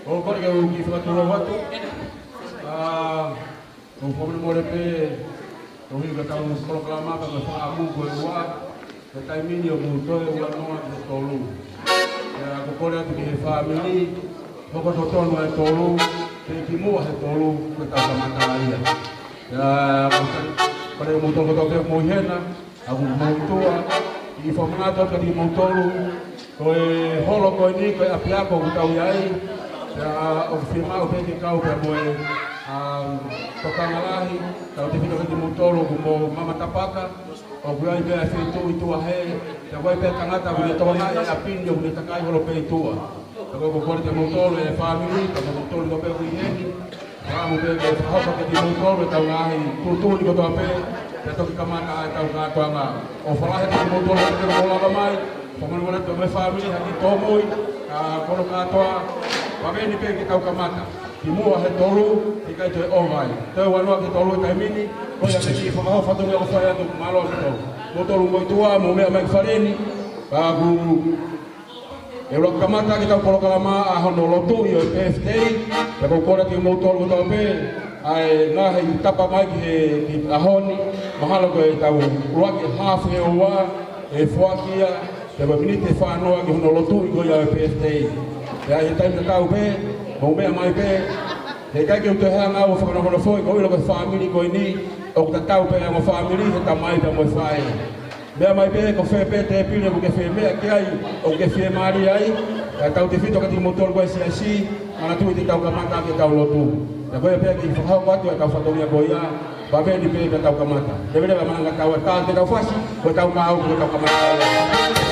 O kore ke o ki whakaturo watu. O whamene more pe, o hi ka tau kolokalama ka whaamu koe ua, ke taimini o kutoe ua noa ki tolu. Ko kore atu ki he whaamini, hoko to tonu e tolu, te ki mua he tolu, koe tau ka mataia. Kore mo tolu kotoke mo hena, aku mautua, i whamangata ka di mo tolu, koe holo koe ni, koe apiako kutau iai, o firma o peke kau pe moe tokangalahi, tau te whika ki mutoro ku mo mama tapaka, o kuai pea whitu i tua he, te kuai pea tangata kune tohanga e apini o kune takai holo pe i tua. Tako ko kore te mutoro e whamiri, tako mutoro ko pea kui heni, Ramu pe ke whahoka ke ti mutoro e tau ngahi tuturi ko toa pe, te toki kamata ai tau katoa ngā. O whalahe te mutoro e te rolava mai, whamanumana te me whamiri haki tōmoi, kono katoa, wawene pe ke tau kamata. Ki mua he tolu, ki kai toi owai. Tau wanoa ki tolu e taimini, koia me ki whakaho whatunga o whai atu malo ki tolu. Mo tolu ngoi tua, mo mea mai whareni, kagu e roka kamata ki tau kolokalama a hono lotu i o PFT, te kou kore ki mo tolu tau pe, ai ngā hei tapa mai ki ahoni, mahalo ko e tau ruaki hafu he oa, e whakia, te waminite whanoa ki hono lotu i koia o PFT. Te ai he taimina tau pe, mo mea mai pe, he kai ki o te hea ngā o whakanohono fwoi, ko ilo ko whamiri ko ni, o ka tau pe ang o whamiri, he ta mai pe mo whae. Mea mai pe, ko whee pe te pili o ke whee mea ki ai, o ke whee maari ai, ka tau te whito ka ti motor koe si asi, mana tui te tau kamata ke tau lotu. Te koe pe ki whakau watu e tau whatongia ko ia, wawene pe ke tau kamata. Te vere wa mananga tau e tāl te tau whasi, ko tau kāu ko tau kamata.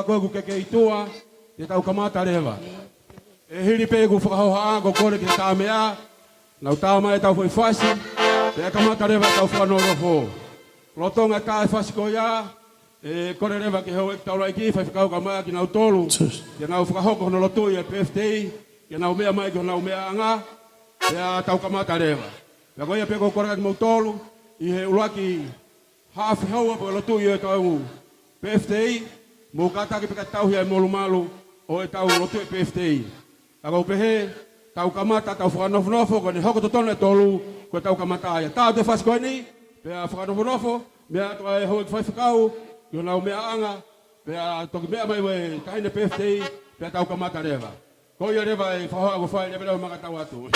Gogu ke itua te tau kamata rewa. E hiri pe gu whakahoha go kore ki tā mea, nau tā mai tau whai whasi, te kamata rewa tau whanorofo. Lotonga tā e whasi ko ia, e kore rewa ki hau e tau raiki, whai whakau ka mai ki nau tolu, ke nau whakahoko hono lotu i e PFTI, ke nau mea mai ki nau mea anga, te tau kamata rewa. Pea koia pe go kore ki mau tolu, i he ulaki hafi haua po lotu i e tau PFTI, mo kata ki peka tau hia molu malu o e tau lotu e PFTI. Ako pehe, tau kamata, tau whakanofo, kone hoko totona e tolu, koe tau kamata aia. Tau te whaskoe ni, pea whakanofo, mea toa e hoi kwhai whakau, ki nau mea anga, pea toki mea mai wei tahine PFTI, pea tau kamata rewa. Ko ia rewa e whahoa ko whai, neberewa maka tau atu.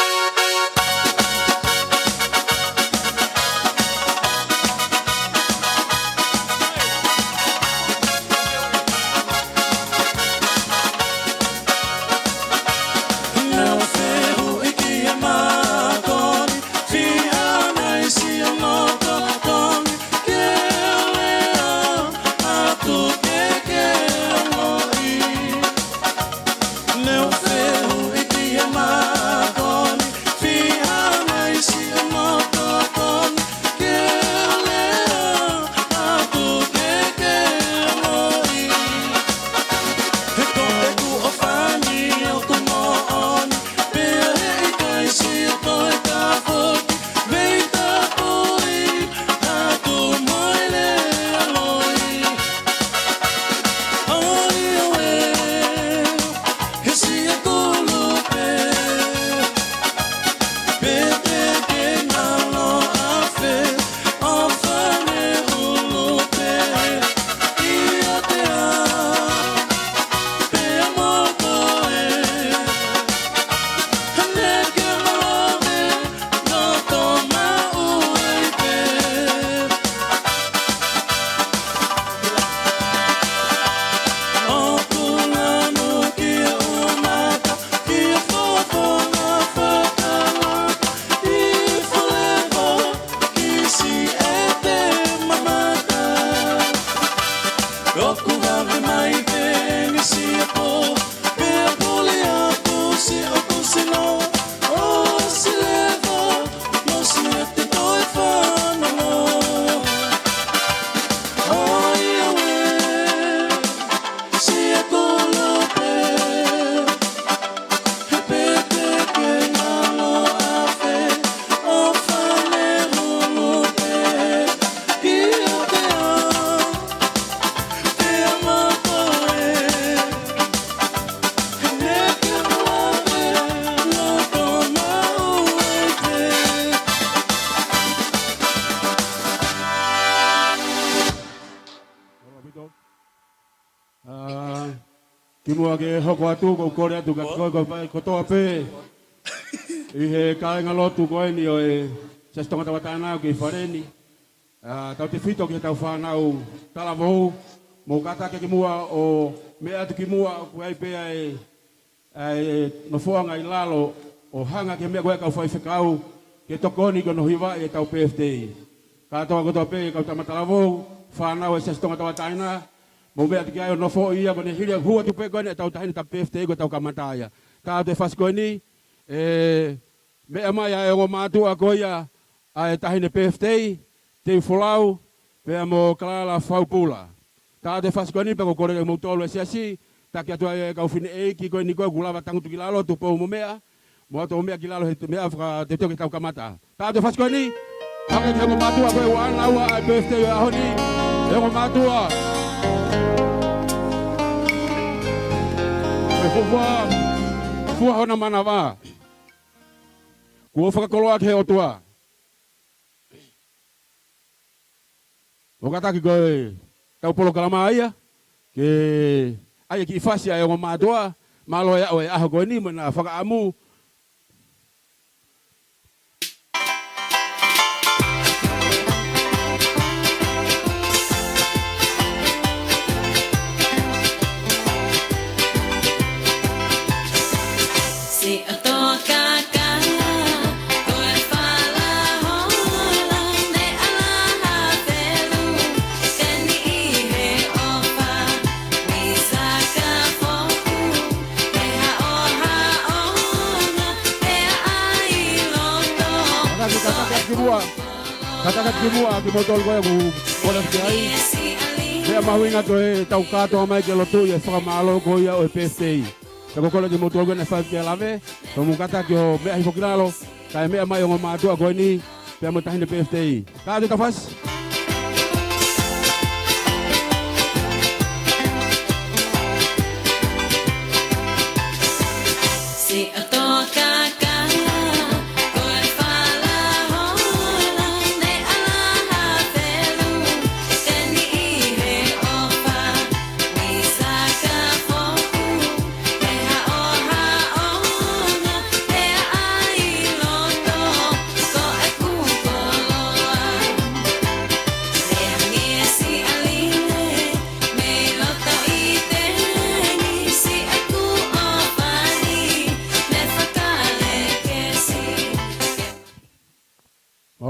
mua ke hoko atu ko kore atu ka ko toa pe. I he kāinga lotu koe ni o e se stonga tawa tānau ki whareni. Tau te whito ki tau whanau tala vau. Mō kata ke mua o mea atu ki mua koe ai pēa e nofuanga i lalo o hanga ke mea koe kau whai whekau ke tokoni ko no hiwa e tau PFT. Katoa kotoa pē kau tamatala vau whanau e se stonga tawa tāna. Mō mea atu ki ai o nofo ia ko ne hiria hua tu pē koe ne tau tahini tau PFT ko tau kamataya. Kā te whas koe ni mea mai a e o mātua koia a e tahine PFT, te ufolau, pea mo kalala Faupula. Tā te whasikoni pa ko kore e mautolo e siasi, ta ki atua e kauwhine e ki koe ni koe gulawa tangutu ki lalo, tu pou mo mea, mo ato o mea ki lalo he mea whaka te teo ki tau kamata. Tā te whasikoni, hake te mo mātua koe wana ua a PFT o ahoni, e mo mātua. Koe fua hona mana wā. Kua whakakoloa ke o tua. O kataki koe tau polo kalama aia. Ke aia ki whasi ai o mātua. Malo e au e aho koe ni mana whakaamu. Katakat kimua ki motol koe ku kolas ki ai. Mea mahuinga koe tau kato mai ke lotu e whakamalo koe ia o e PFT. Tako kola ki motol koe ne whai ke lave. Ko mu kata ki o mea hifokilalo. Kai mea mai o matua koe ni. Pea mo tahine PFT. Kā te tawhas?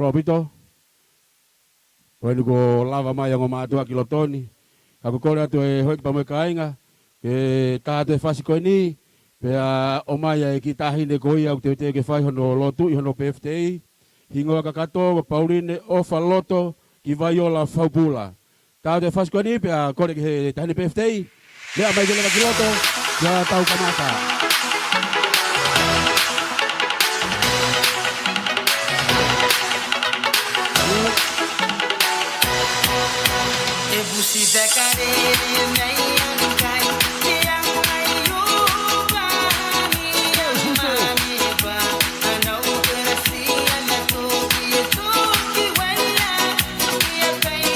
Pito. Koe ni ko lava mai ang matua ki lotoni. Kako kore atu e hoi pa mo kainga. Ke tāte whasi koe ni. Pea o mai e ki tahine koe au te ke whai hono lotu i hono PFT. Hingoa kakato, Pauline, Ofaloto, ki Vaiola, Faupula. Tāte whasi koe ni, pea kore ki he tahine PFT. Lea mai kele ki loto, ya tau kamata. Busi da carere mai cai che ai yuba ni mami ba na ugracia na tu ki wala ki kai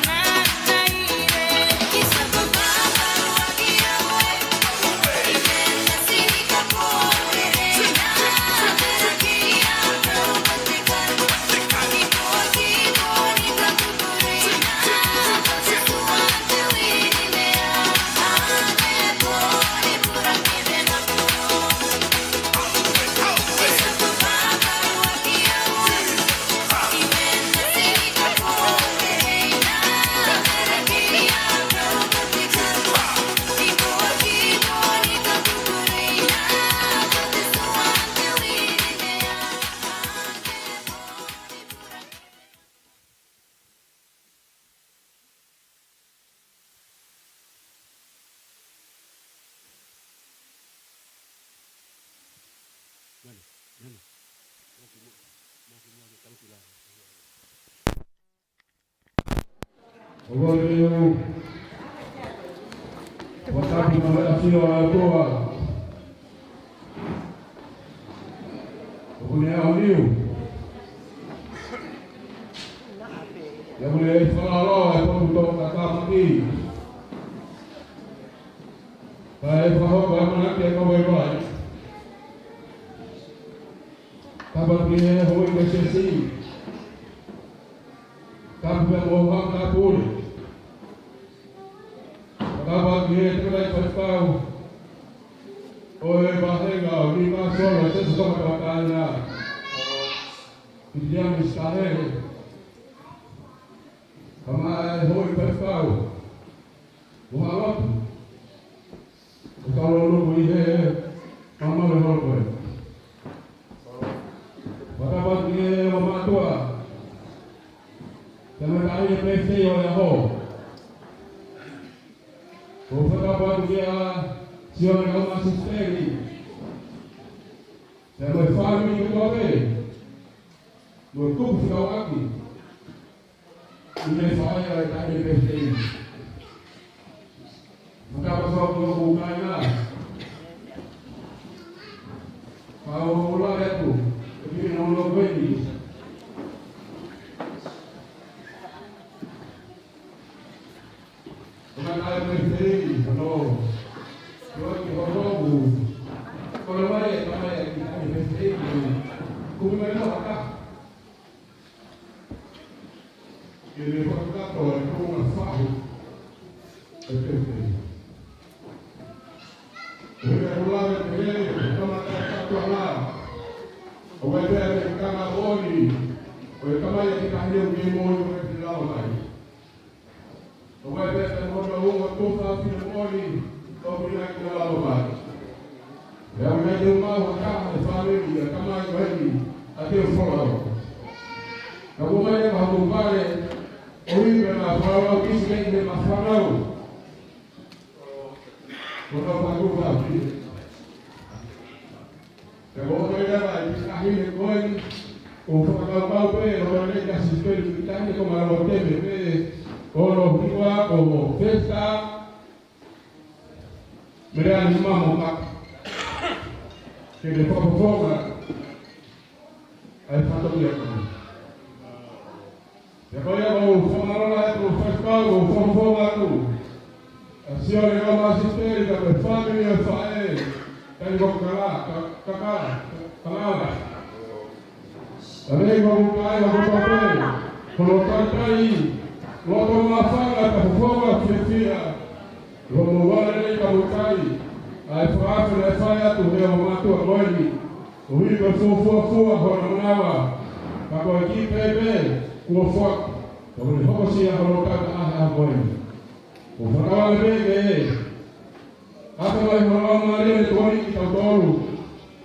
na naire ki sa ba wa ki awe na si ka po na ki ya no te kan ki po ki boni pra tu Ogorio, watapi mamasio a toa. Ogorio aoniu. Ya boleh falalo e potu to kata mati. Ai paho ba mana ke ko bai bai. Kabar ni hoi ke sesi. Kabar mo ha ka pul. Kabar ni te lai pasau. Oi bahenga ni ma solo se so ka kana. Dia mistahil. Kama hoi pasau. Ofaloto. Kalau lu boleh, mama boleh boleh. Pada pagi mama tua, jangan kali presi oleh ho. Pada pagi siapa yang masih stay, jangan farming itu apa? Berkup sekawaki. Ini saya tadi presi. Maka pasal bukannya Faupula itu begini nomor begini. Bukan ada misteri, kalau banyak kita misteri, kumpulan apa? Ini bukan kalau kumpulan fahu, misteri. Kalau mereka lagi akhirnya koin, kalau kau pe, kalau mereka asisten kita ni kau malu tebe pe, kalau kita kalau pesta, mereka lima muka, jadi apa-apa, ada satu dia tu. Ya kalau yang mau formal itu pesta, formal tu, siapa yang mau asisten, kalau family yang saya. Kali kau kakak, tapi kau bukan kalau terkai, kalau masalah terfokus setia, kalau mulai kau bukan, ayat saya tu dia mematu lagi, hui berfuah orang nawa, kalau kita kuafak, kalau fokus yang kalau kakak boleh, kuafak lebih. Apa yang malam hari ini tuan kita tahu,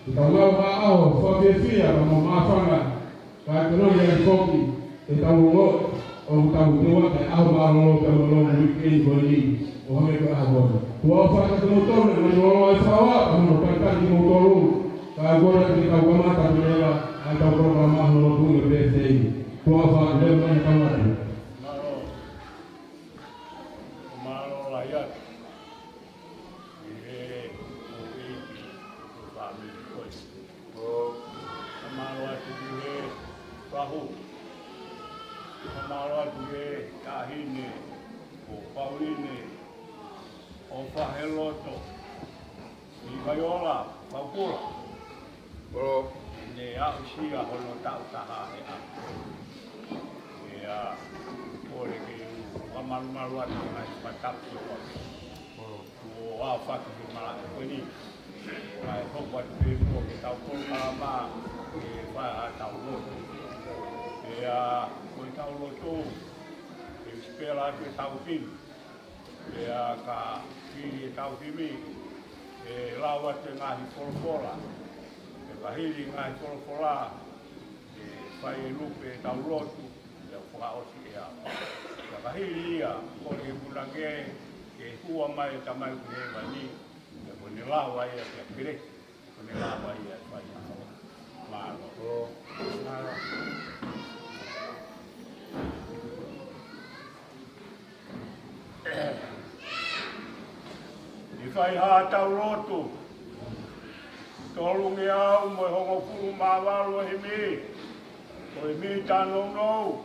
kita tahu bahawa fakir sama maafkan, kalau yang kopi kita tahu, orang tahu tuan kita malu kalau weekend beli, orang itu apa? Tuan fakir motor dengan orang sawah, orang kakak di motor, kalau kita tahu mata mereka, atau program mahal tu lebih. Tuan fakir lebih kamar. Ofaloto, Vaiola, Faupula. Ne ausia hono tau taha e a. Ya, ore ke malu atu mai patap ko. O a fa ki mala ko ni. Ai ho wat pe ko ke tau ko ma e fa tau lo. Ya, ko tau lo to. E spela ke tau fin. Ya ka kiri tau kimi e lawa te ngahi Faupula e bahiri ngahi Faupula e whai lupe tau lotu e whaka osi e a e bahiri ia kore e bulange e hua mai tamai kune mani e kone lawa ia te pire kone lawa ia whai malo Whai ha tau rotu, tolungi au mo hongo pulu mawalo he mi, o he mi tano no,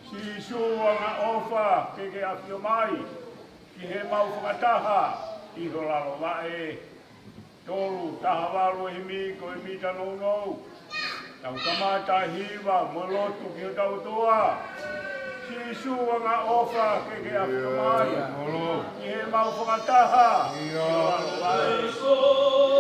si su anga ofa ke awhio mai, ki he mau whakataha, iho lalo vae, tolu tahavalu himi ko himi tanono. Tau kamata hiwa molotu ki tau toa. Sisu nga ofa ke ke afkamai. Ni he mau whakataha. Iho lalo vae.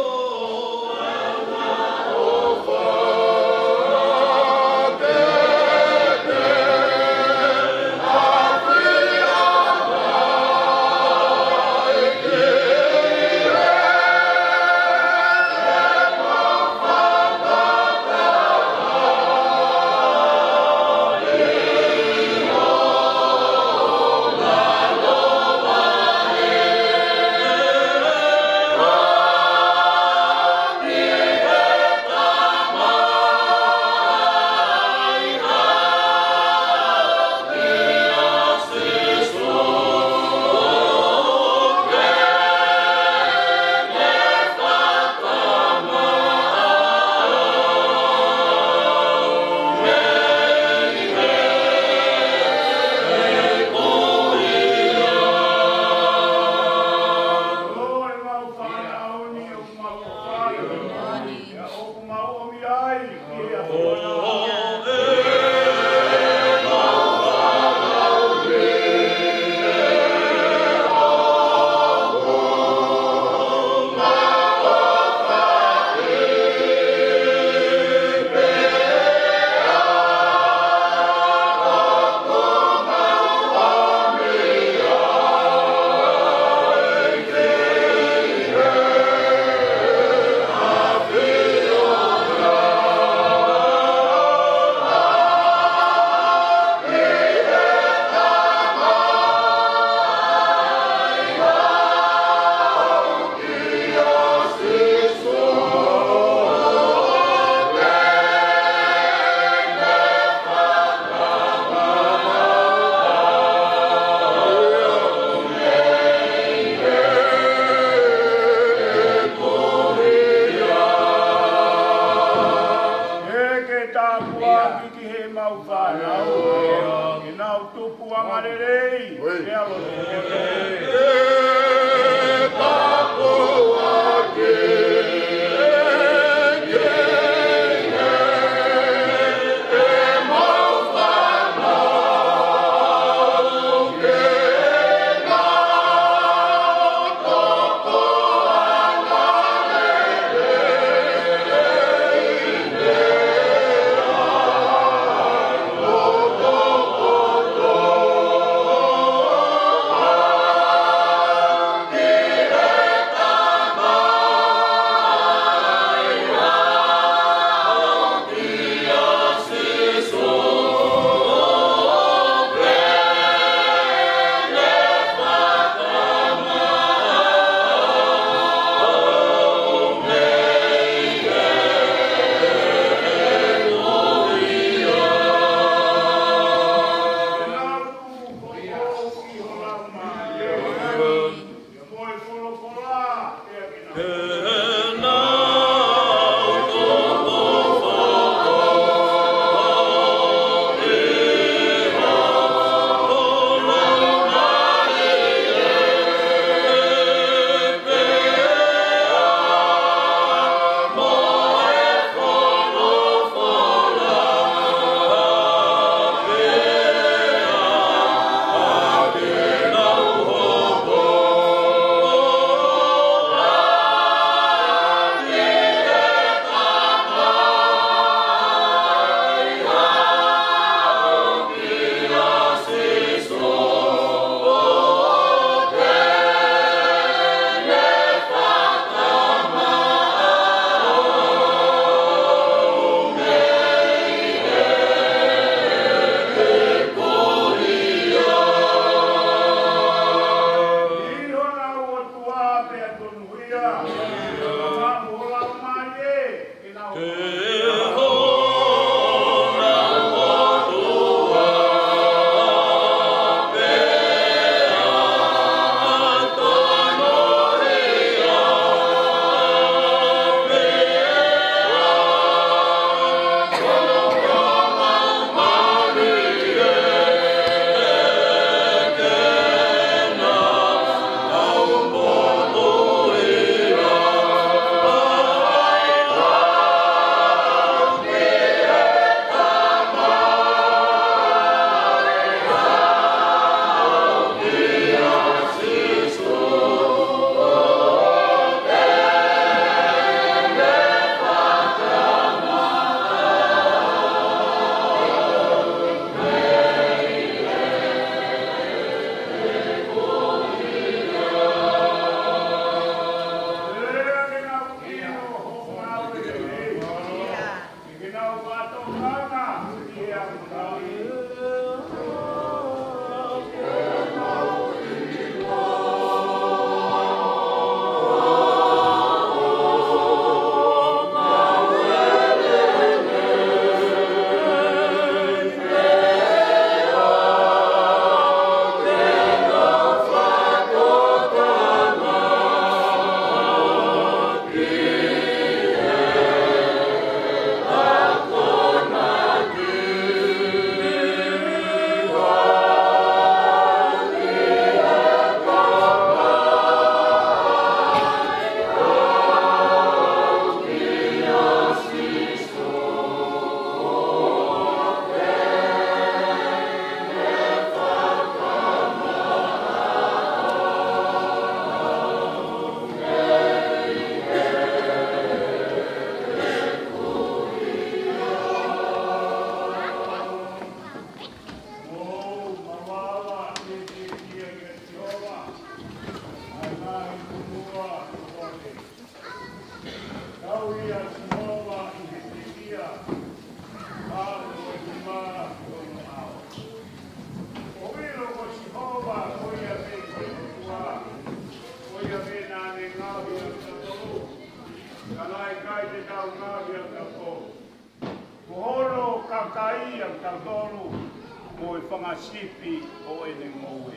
whangasipi o e ne ngoe.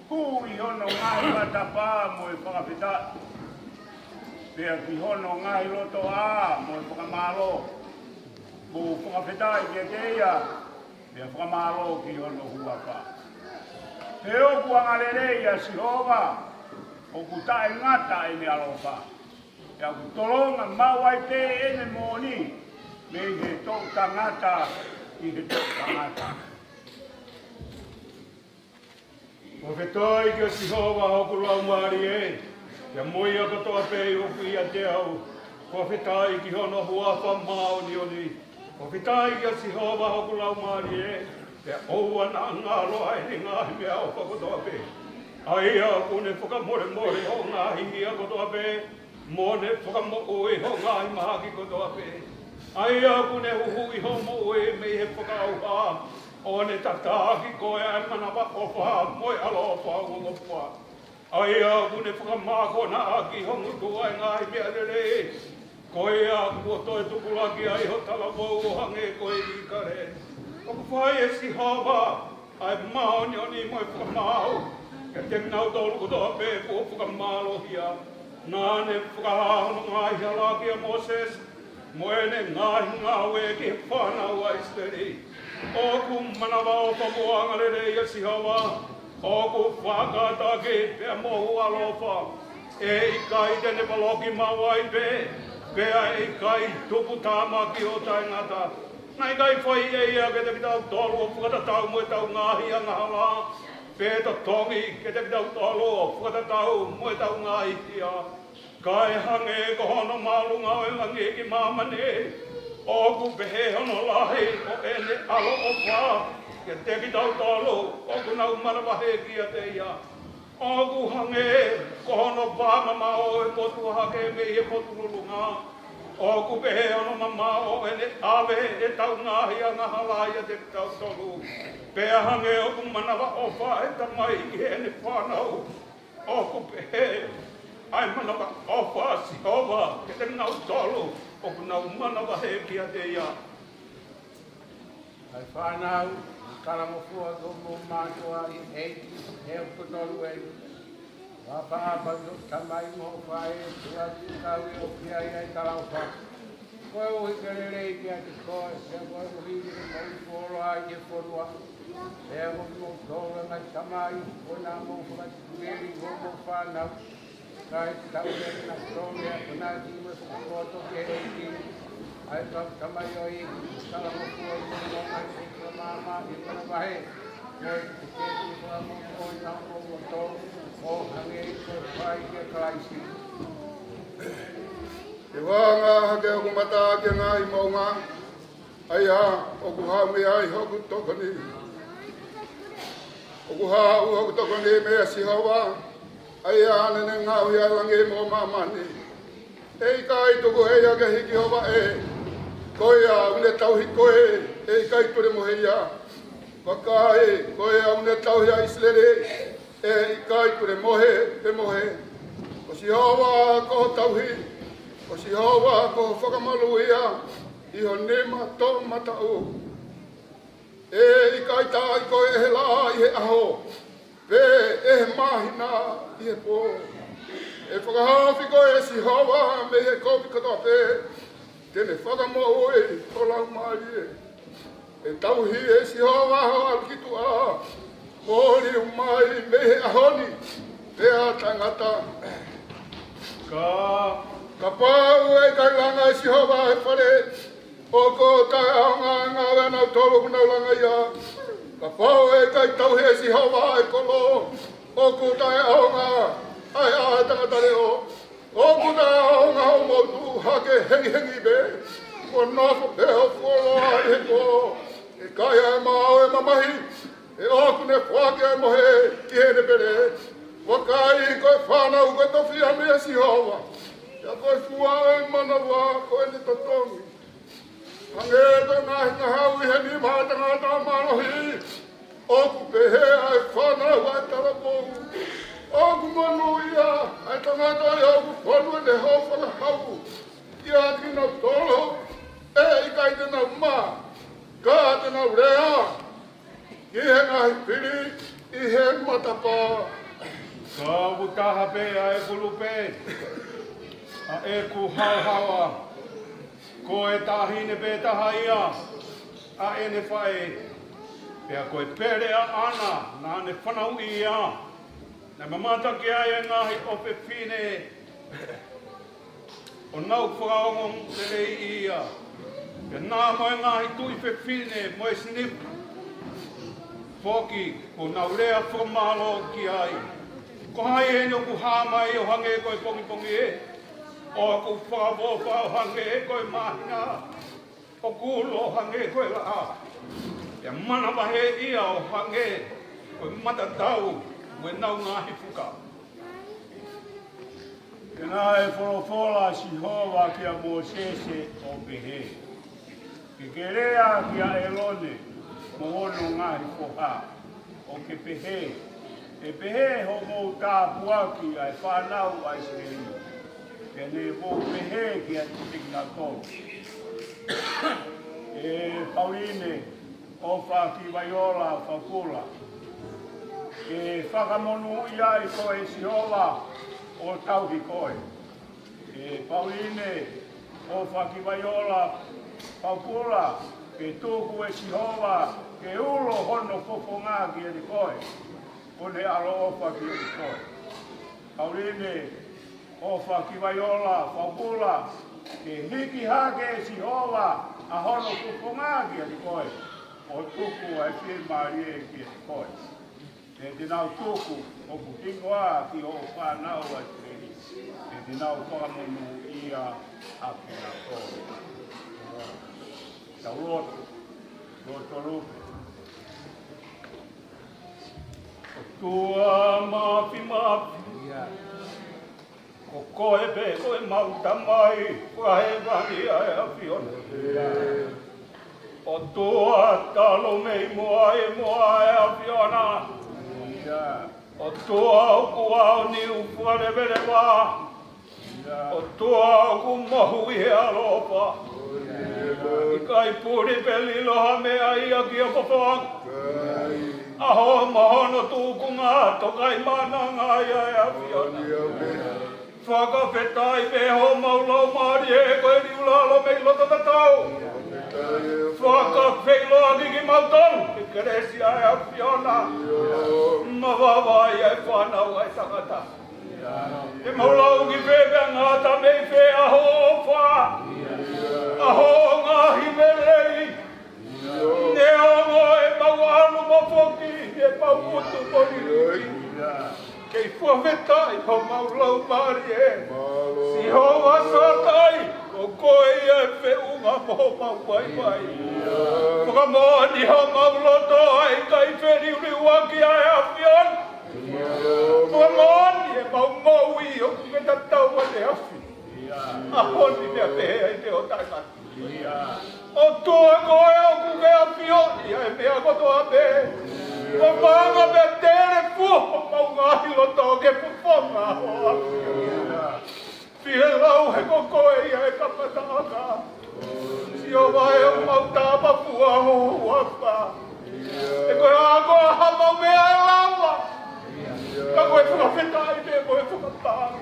Ku I hono ngai matapa mo e whakawhita. Pea ki hono ngai loto a mo e whakamalo. Ku whakawhita I ke keia. Pea whakamalo ki hono huapa. He oku angarereia si hova. Oku tae ngata e me alofa. Pea ku tolonga mawai te ene moni. Me he tau tangata. I he tau tangata. O whetoi ki o Sihova hoku lau maari e. Kia moia katoa pei hoku ia te au. Ko whetai ki hono huafa mao ni oni. Ko whetai ki o Sihova hoku lau maari e. Kia oua na ngalo ai ni ngahi mea o whakotoa pei. Aia kune whakamore more ho ngahi ia kotoa pei. Mone whakamoe ho ngahi mahaki kotoa pei. Aia kune huhui ho moe mei he whakauha. O ne tataki koe ai manawa ofa moe alofa uofa. Aia kune whakamako na aki hongu tua e ngai mea lere. Koe a kua toe tukulaki ai ho talavou hange koe I kare. Oku whai e Sihova ai maoni oni moe whakamau. Ke te minau tolu kutoa pe kua whakamalo hia. Nā ne whakahono ngai halaki a Moses. Moe ne ngai ngawe ki whanau a Isteri. Oku manawa o pamuanga lere ia Sihova. Oku whakatake pea mohu alofa. E ikai tene paloki mawai pe. Pea ikai tupu tāmaki o tai ngata. Nai kai whai e ia ke te pitau tolu o whakatatau moe tau ngahi a ngahala. Pe to tongi ke te pitau tolu o whakatatau moe tau ngahi ia. Kai hange ko hono malunga o e langi ki mamane. Oku pehe hono lahi o ene alo o wha. Ke te ki tau talo, oku nau marawahe ki a te ia. Oku hange, ko hono whamama o e potu hake me I e potu rurunga. Oku pehe hono mama o ene awe e tau ngahi a ngahalai a te ki tau tolu. Pea hange oku manawa o wha e tamai ki ene whanau. Oku pehe, ai manawa o wha Sihova, ke te nau tolu. Oku nau manawa he ki a te ia. Ai whanau, karamofua tomo mātua I eiti, heo kutolu e. Wapapa no tamai mo whae, tua tikawi o kia I kalauwha. Koe o hikerere ki a te koe, se koe o hiri ni mou koro ai e whorua. E o mo tōra ngai tamai, koe nā mo whakatueri o mo whanau. Kai tau e na tōre a kuna ki mo whakakoto ke eiti. Ai kau tamai o I karamofua tomo mai e kua māma I kona wahe. Koe te kēti kua mo koe nā mo tō. O hange I koe whai ke kalaisi. Te wānga hake oku mata ke ngā I maunga. Ai ha, oku haumi ai hoku tokoni. Oku hau hoku tokoni mea Sihova. Ai ha nene ngā hui ai wange mo mamani. Ei kai tuku hei ake hiki hova e. Koe a une tauhi koe e kai ture mo hei a. Wakae koe a une tauhi a Islere e kai ture mohe te mohe. O Sihova ko tauhi. O Sihova ko whakamalu ia. Iho nema tō matau. E kai tai koe e he la I he aho. Pe e he mahina I he pō. E whakahawhi koe e Sihova me he kopi katoa pe. Tene whakamohu e o lau maari e. E tauhi e Sihova ho alkitu a. Mōri umai me he ahoni. Pea tangata. Ka pau e kai langa e Sihova e whare. O ko tai aonga ngā wēnau tōru kunau langa ia. Ka pau e kai tauhi e Sihova e kolo. O ko tai aonga. Ai a tangata reo. O kuna o ngā o mautu hake hengi hengi be. O nāwha peho whoro ai he ko. E kai ai mao e mamahi. E o kune whake ai mohe ki hene pere. Wakai koe whanau koe tofi a mea Sihova. Ia koe fua ai manawa koe ne totongi. Hange koe ngāhi ngahau I he ni mātangata manohi. O kupehe ai whanau ai tarapou. Oku manu ia, ai tangata I oku whanua ne hau whakahau. Ia ki nau tolo, e I kai te nau mā, ka te nau rea. Ki he ngahi piri, I he matapa. Ka utaha pea e kulupe. A e ku hauhaua. Ko e tahine pe taha ia. A e ne whae. Pea koe pere a ana. Nā ne whanau ia. Nā mamata ki ai e ngahi o pe whine. O nau whakaongong te rei ia. Pea nā moe ngahi tui pe whine moe snip. Foki, ko nau rea whakamalo ki ai. Ko hai e no ku hāmai o hange koe pongi pongi e. O ku whakawopa o hange e koe mahina. O kulo o hange koe la. Ia mana wahe ia o hange. Koe matatau. Koe nau ngahi fuka. Ke nā e wholofola si hoa kia mō sese o pehe. Ke rea kia e lone. Mo ono ngahi poha. O ke pehe. E pehe ho mō tā puaki ai whanau ai sirei. Ke ne mō pehe kia titik nā tō. E Pauline, o whaki Vaiola, Faupula. Ke whakamonu ia I koe si hoa o tauhi koe. E Pauline, o whaki Vaiola, Faupula. Ke tōku e si hoa, ke ulo hono whokonga ki e koe. O ne alo ofa ki e koe. Pauline, ofa ki Vaiola, Faupula, ke hiki hake e si hoa, a hono whokonga ki e koe. O tuku e whimarie ki e koe. E te nau tuku, o kutingoa ki o whanau a tiri. E te nau whakamonu ia a ki a koe. Pauloto, Roto Rupe. O tua mapi mapi, o koe pe koe mauta mai, kua he wani ai a whiona. O tua talo mei moa e a whiona. O tua uku au ni upua revere wā. O tua uku mohu I he alopa. I kai puri peli loha mea ia ki o papawang. Aho mahono tūku ngā tokai mana ngā ia e a whiona. Whakawhetai me ho maulau maari e koe riulalo mei loto tatau. Whakawhelo aki ki mautong, I keresi ai a whiona. Mawawai ai whanau ai tangata. E maulau ki whewea ngāta mei whe aho wha. Aho ngahi merei. Ne ongo e mauanu mofoki, e paukutu mori. Kei fuawetai ho maulau maari e. Si hoa satai, o koe ia e whiunga moho mau wai wai. Whakamoani ho mauloto ai kai whiriuri waki ai a whion. Whakamoani e mau maui o kumeta taua te awhi. Ahoni mea pehe ai te o taimata. O tua koe o kuke a whioni ai mea kotoa pehe. O maanga mea tere fuo mau ngahi loto ke puponga o a whiona. Pia lau he kokoe ia e kapataka. Si o vai o mau tāpa pua ho wapa. E koe a koe hamau mea e lawa. Ka koe whakawhetai me koe whakapāro.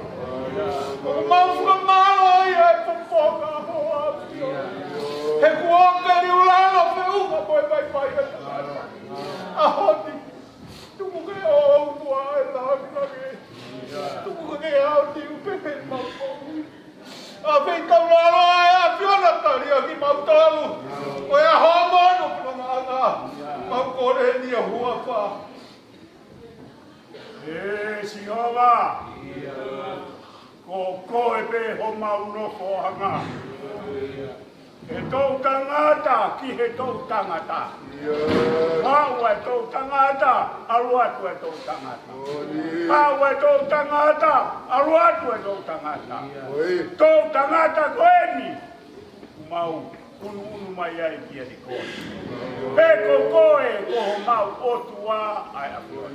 O mau whakamaro ia e puponga ho a whiona. He kuoka ni ulalo whiunga koe mai mai e tāra. Ahoni, tuku ke o ua e lākinagi. Tuku ke au ti upepe mau koui. A whitau lalo e a whiona tari a ki mau talu. O e a homonu prananga. Mau kore ni a huapa. E Sihova, ko koe pe ho maunofo hanga. E tau tangata ki he tau tangata. Hau e tau tangata, alua tu e tau tangata. Hau e tau tangata, alua tu e tau tangata. Tau tangata koeni. Mau unu mai ai ki e koe. Peko koe ko mau otua ai a koe.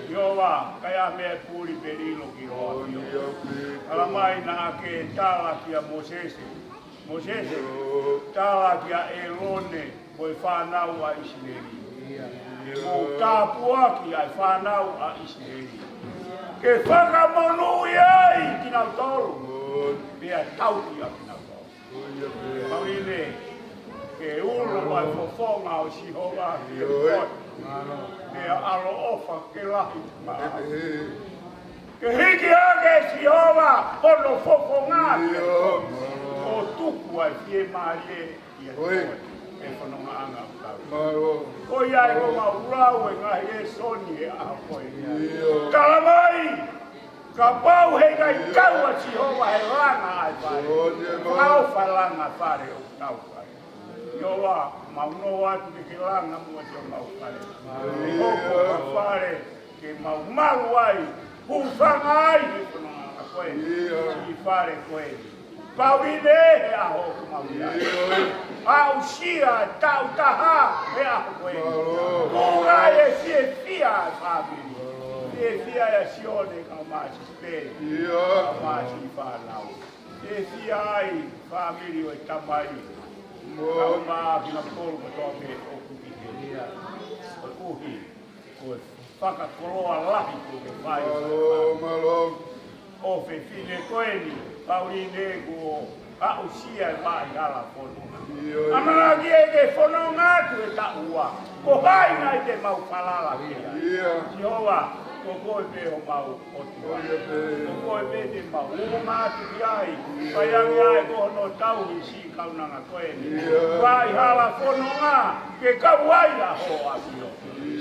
Iowa, kaya mea puri perilo ki hoa. Ala mai na ke tala ki a Mosese. Mosese, tala ki a Elone, koe whanau a Isineri. E Mo tāpuaki ai whanau a Israeli. Ke whakamonu iai ki nau tolu. Pea tauki a ki nau tolu. Pauline, ke ulu ai fofonga o Sihova ki koi. Pea alo ofa ke lahi maa. Ke hiki ake Sihova ono fofonga ki koi. O tuku ai fie maalie i a koi. E whanonga anga utau. Ko iai ko maurau e ngahi e soni e aha koe. Kalamai! Ka pau hei kai kaua Sihova he langa ai whare. Kau whalanga whare o tau whare. Iowa, mauno atu ke langa mua te o mau whare. Hoko ka whare ke mau maru ai. Hufanga ai he whanonga anga koe. I whare koe. Pauline he aho ku mauri. Au sia tau taha he aho koe. Kura e fie fia e whabiri. Fie fia e sione ka maasi spere. Ka maasi i whanau. Fie fia ai whabiri o e tamai. Ka maa ki na kolu ka toa me o kuki he. O kuhi. O whakakoroa lahi ko ke whai. O fe fine koeni. Pauline ko ausia mai ala fono. Amana ki e ke fono ngatu e ta ua. Ko hai nai te mau falala kia. Jehova, ko koe pe o mau otua. Ko koe pe te mau ngatu ki ai. Paiangi ai ko no tau i si kaunanga koe ni. Vai hala fono ngā, ke kau ai a ho a kio.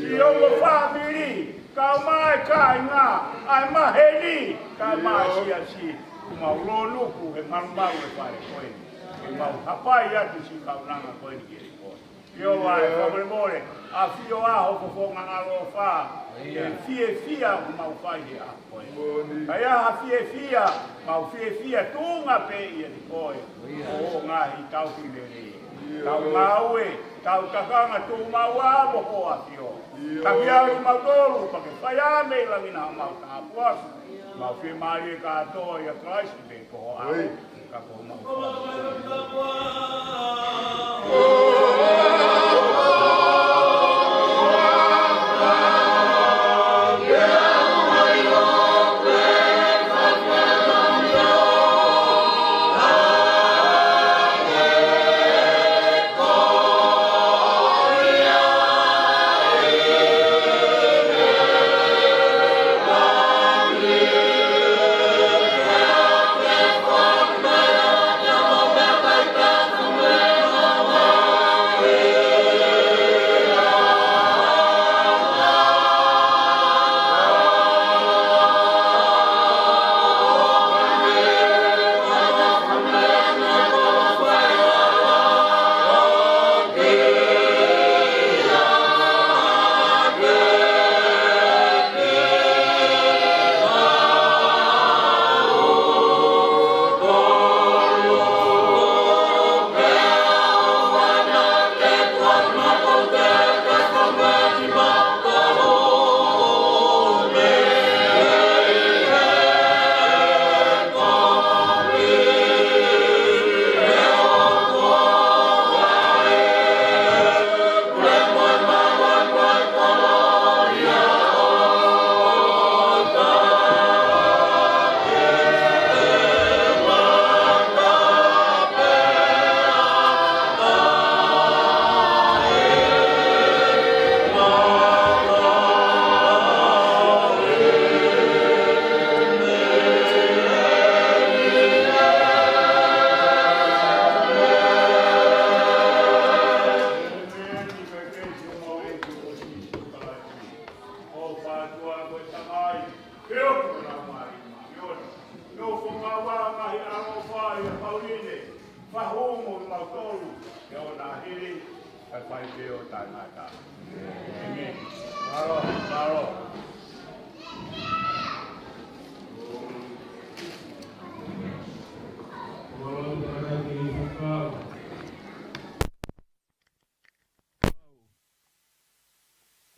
Si ongo whamiri, kau mai kai ngā, ai maheni, kai mai si a si. Mau loluku he marumaru e whare koe. E mau hapai atu si kaunanga koe ni kere koe. Io vai, whamare more, a fio aho ko whonga ngaro wha. E fie fia ku mau whai he a koe. Kai aha fie fia, mau fie fia tunga pe ia ni koe. O ngahi tau whilere. Tau ngaue, tau takanga tu mau amo ho a fio. Taki au mau toru, pake whai ame langina mau tāpuaku. Mau fie maari ka atoa i a Christ te ko au ka ko mau.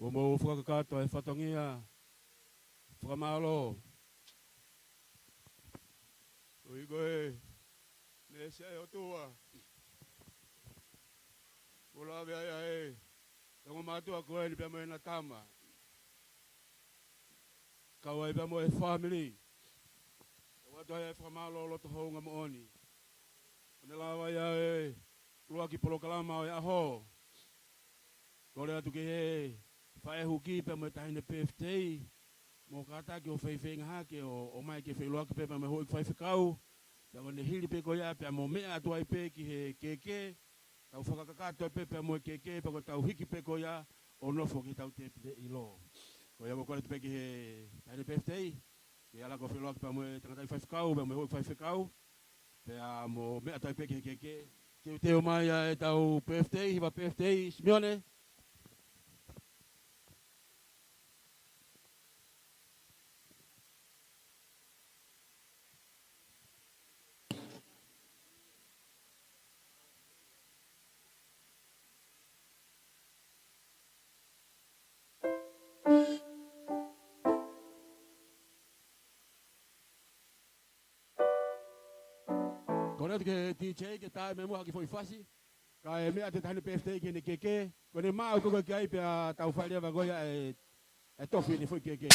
O mo whakakato e whatongia, whakamalo. O i koe, ne se o tua. O la vea e, Tango matua koe ni pia moe na tama. Kawa pia moe family. Watu haya famalo lo to honga mooni. Nelawa ya lua ki polo kalama ya ho. Kore atu ke fae huki pia moe tahine PFT. Mo kata ki o fei ngahake o mai ke fei lua ki pia moe hoi fai fikau. Tango ne hili pe ko ya pia mo mea atu ai pe ki he keke. Tau whakakakato pe pia moe keke pa ko tau hiki pe ko ya. O nofo ki tau te ilo. Ko ia mo kore te pe ki he tahine PFT. Ia la ko fai lua ki pia moe tangatai fai fikau. Pia moe hoi fai fikau. Pea mo mea tai pe ki he keke. Teo mai e tau PFT. Hiva PFT. Simione. Kone ke DJ ke tae me mua ki foi fasi. Ka e mea te tahine PFT ke ne keke. Kone maa koko ki ai pea tau whalia wagoia e tofi ni foi keke.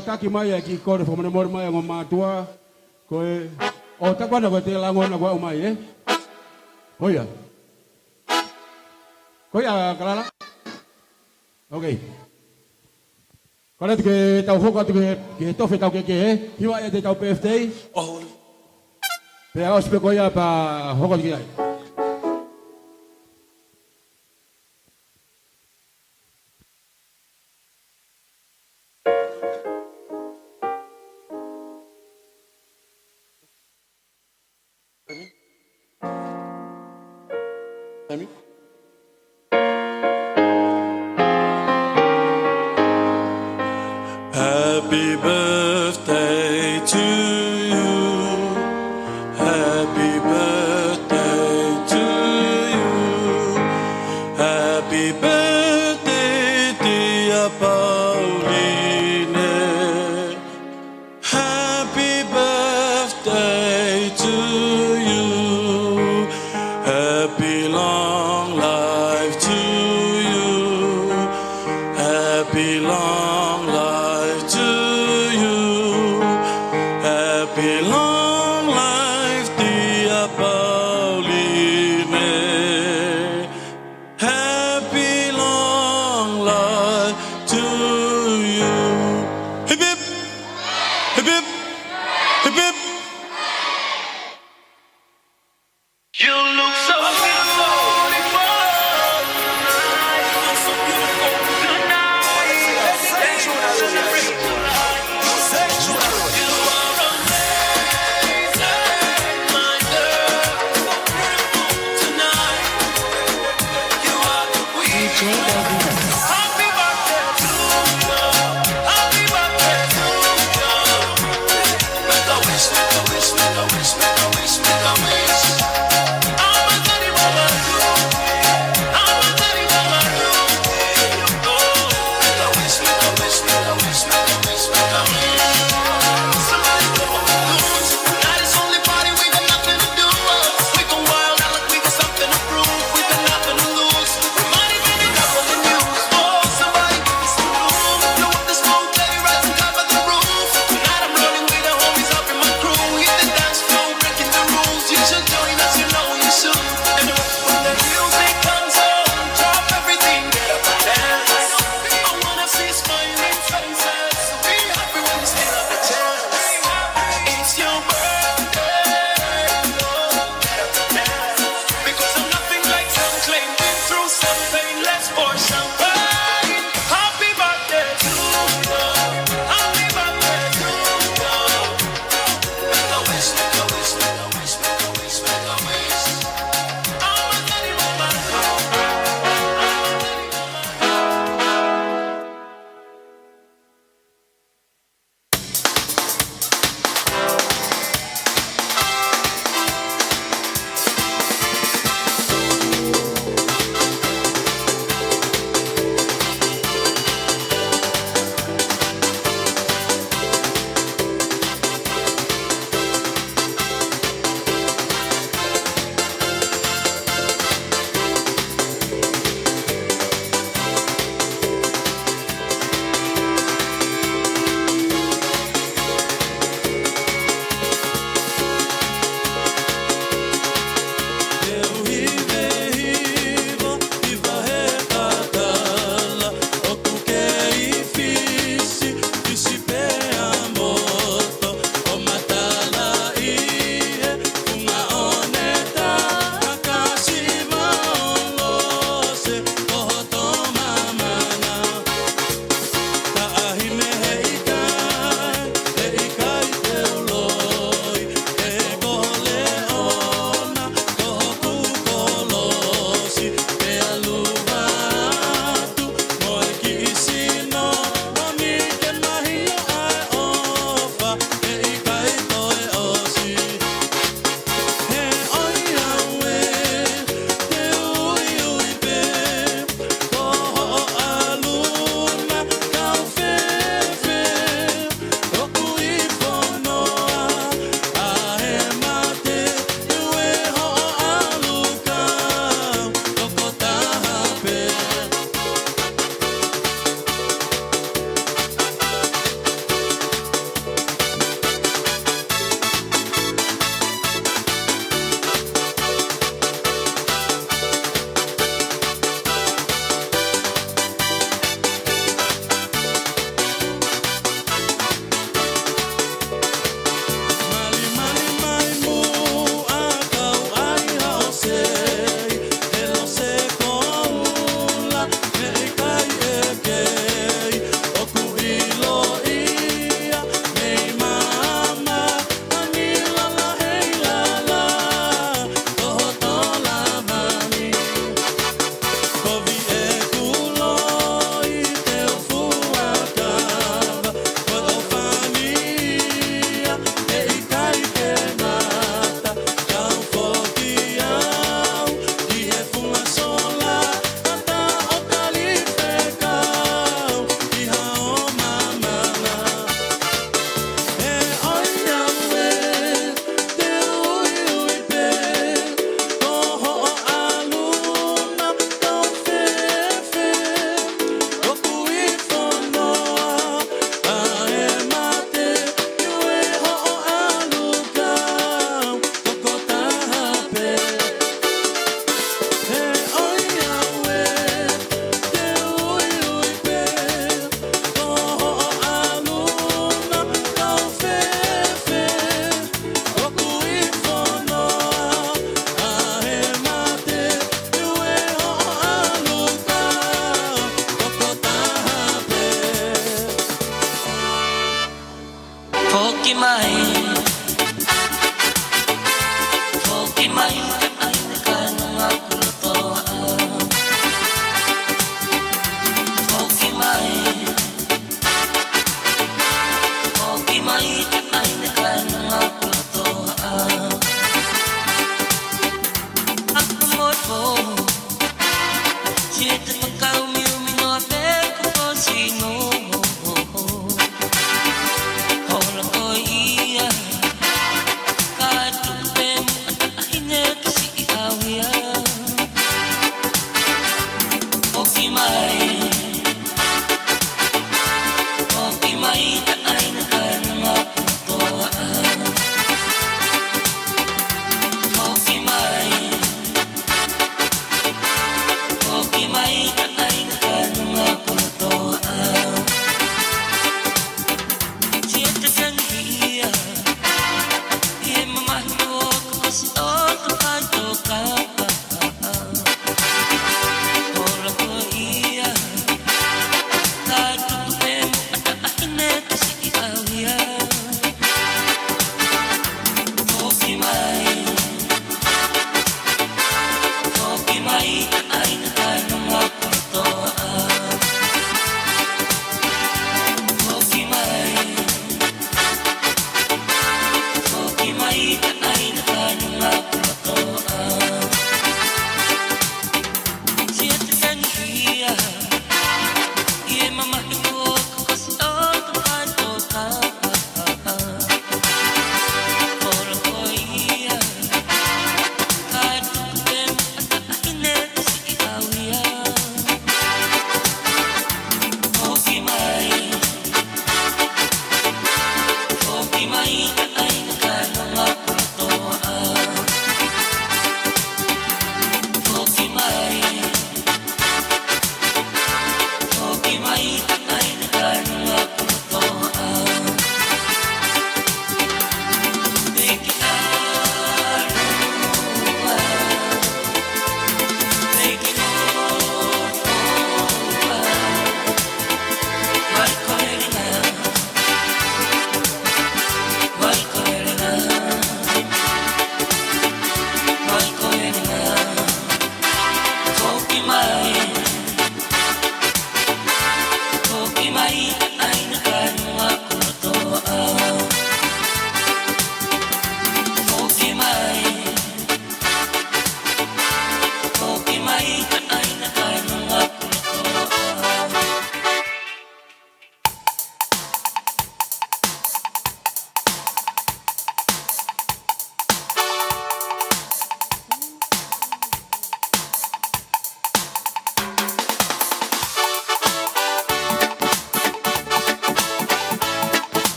Taki mai ki kore fo mona mai ngo matua ko o ta kwana ko te lango na ko mai Oya. Koya kalala. Okay. Kala te tau hoka te ke tofe tau ke hiwa e te tau PFT. Oh. Pe aus pe koya pa hoka ki ai. Happy birthday to you. Happy birthday to you. Happy birthday, dear Pauline. Happy birthday to you. Happy long life to you. Happy long life to you. Happy long life, dear Pauline. Happy long life to you. Hip hip, hip hip, hip hip. You look so beautiful tonight. You look so beautiful tonight.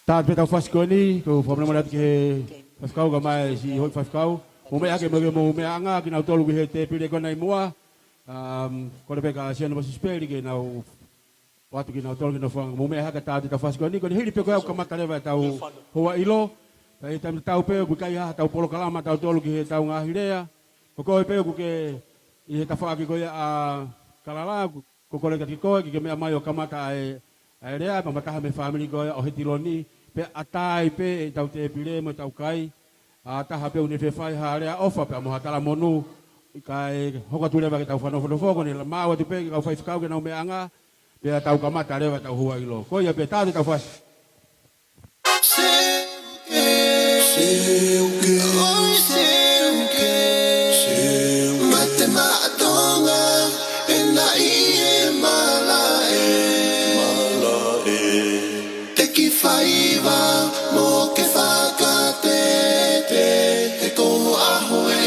Ta pe tau faskoni ko fomna mala ke faskau ga mai si hoi faskau o me ake mo me anga ki na tolu he te pile ko nai mua ko le ka sia no speli ke na watu ki na tolu no fang mo me ha ka ta te faskoni ko hili pe ko ka mata le tau hoa ilo tai tam tau pe ku kai ha tau polo kalama tau tolu ki he tau nga hilea ko pe ku ke i he ta fa ki ko ya kalala ko le ka ki ko ki me mai o kamata e rea pa mataha me family ko o hetiloni pe atai pe tau te pile mo tau kai ataha pe une fe fai ha rea ofa pe mo hatala monu kai hoka tule ba tau fano fano foko ni la mawa tu pe ka fai skau ke na me anga pe tau kamata rea tau hua ilo ko ya pe ta tau fas Faiva mo ke whakate te koho ahoe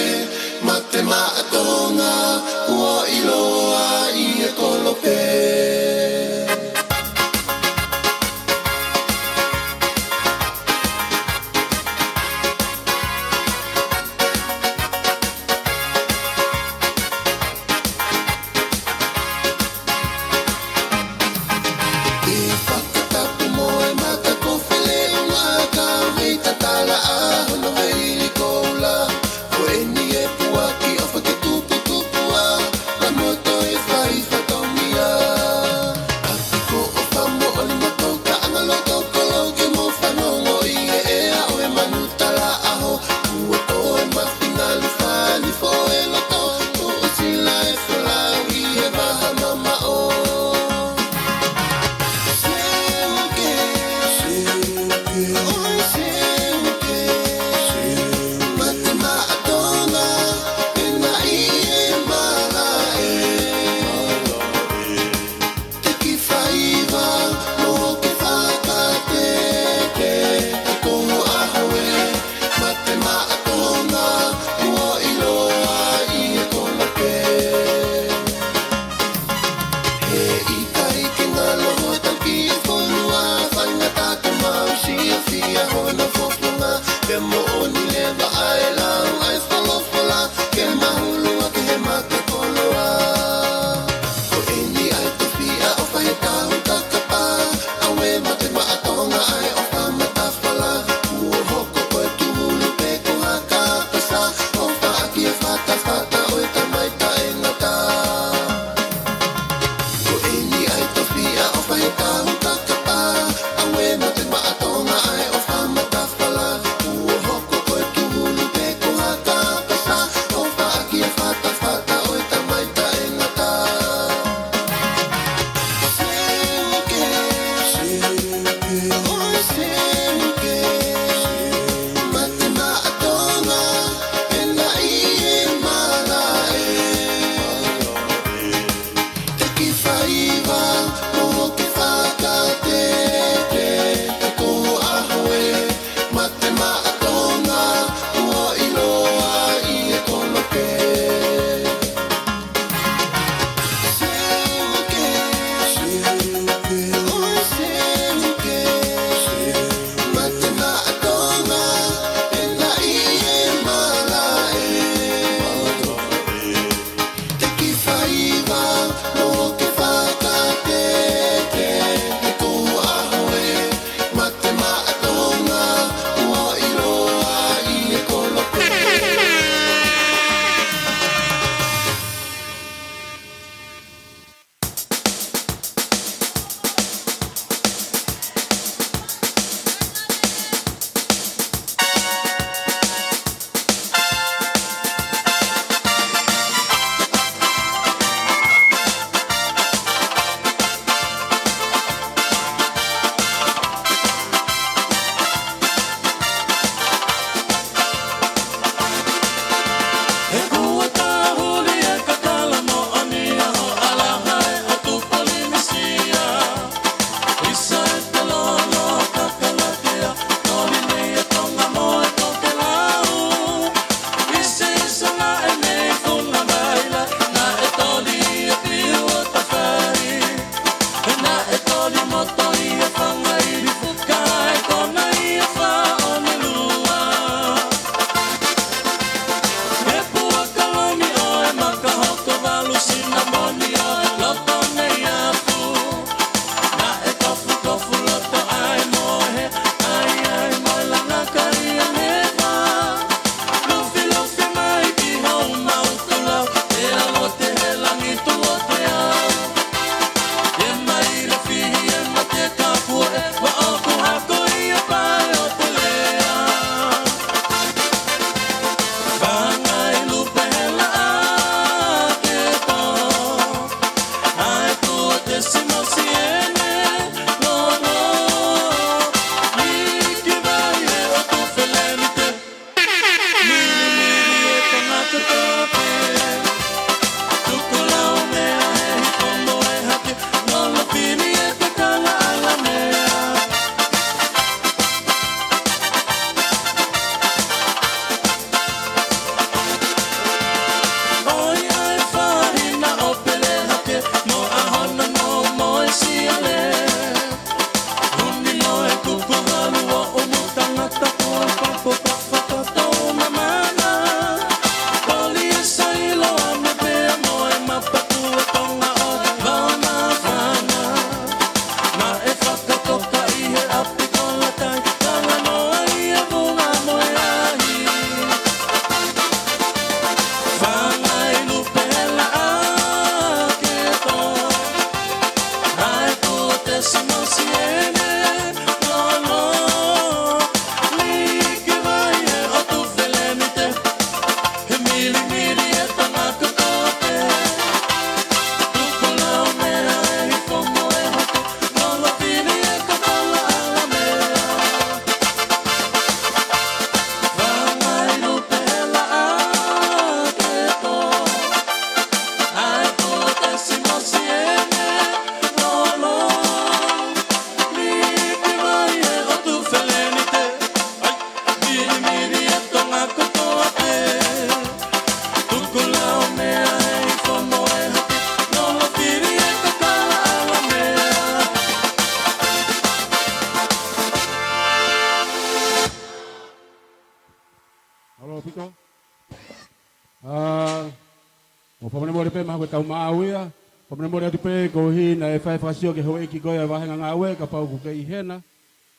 mate maatonga ua iloa i e kolope. O pamane mo le pe ma ko tau maawea. Pamane mo le atu pe ko hina e fai fasio ke hoe ki goia wahenga ngawe ka pau ku ke ihena.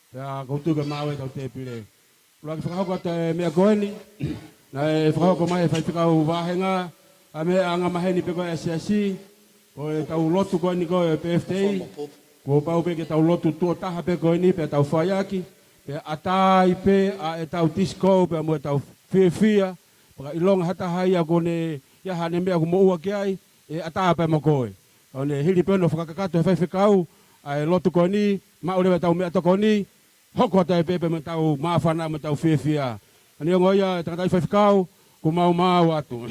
Ya ko tu ke mawe tau te pile. Lua ki whakahoko te mea koeni. Na e whakahoko mai e fai whikau wahenga. A me anga maheni pe koe SSC. O e tau lotu koeni koe PFTI. Ko pau pe ke tau lotu tua taha pe koeni pe tau whaiaki. Pe atai pe a e tau disco pe mo e tau fia. Paka ilonga hata hai a kone ia hane mea ku mo ua ki ai. E atai pe mo koe. O ne hili pe no whakakato e whai whikau. A e lotu koeni. Ma ulewe tau mea to koeni. Hoko tai pepe me tau mawhana me tau whiawhia. Ani o ngoia e tangatai whaiwhikau, ko mau atu.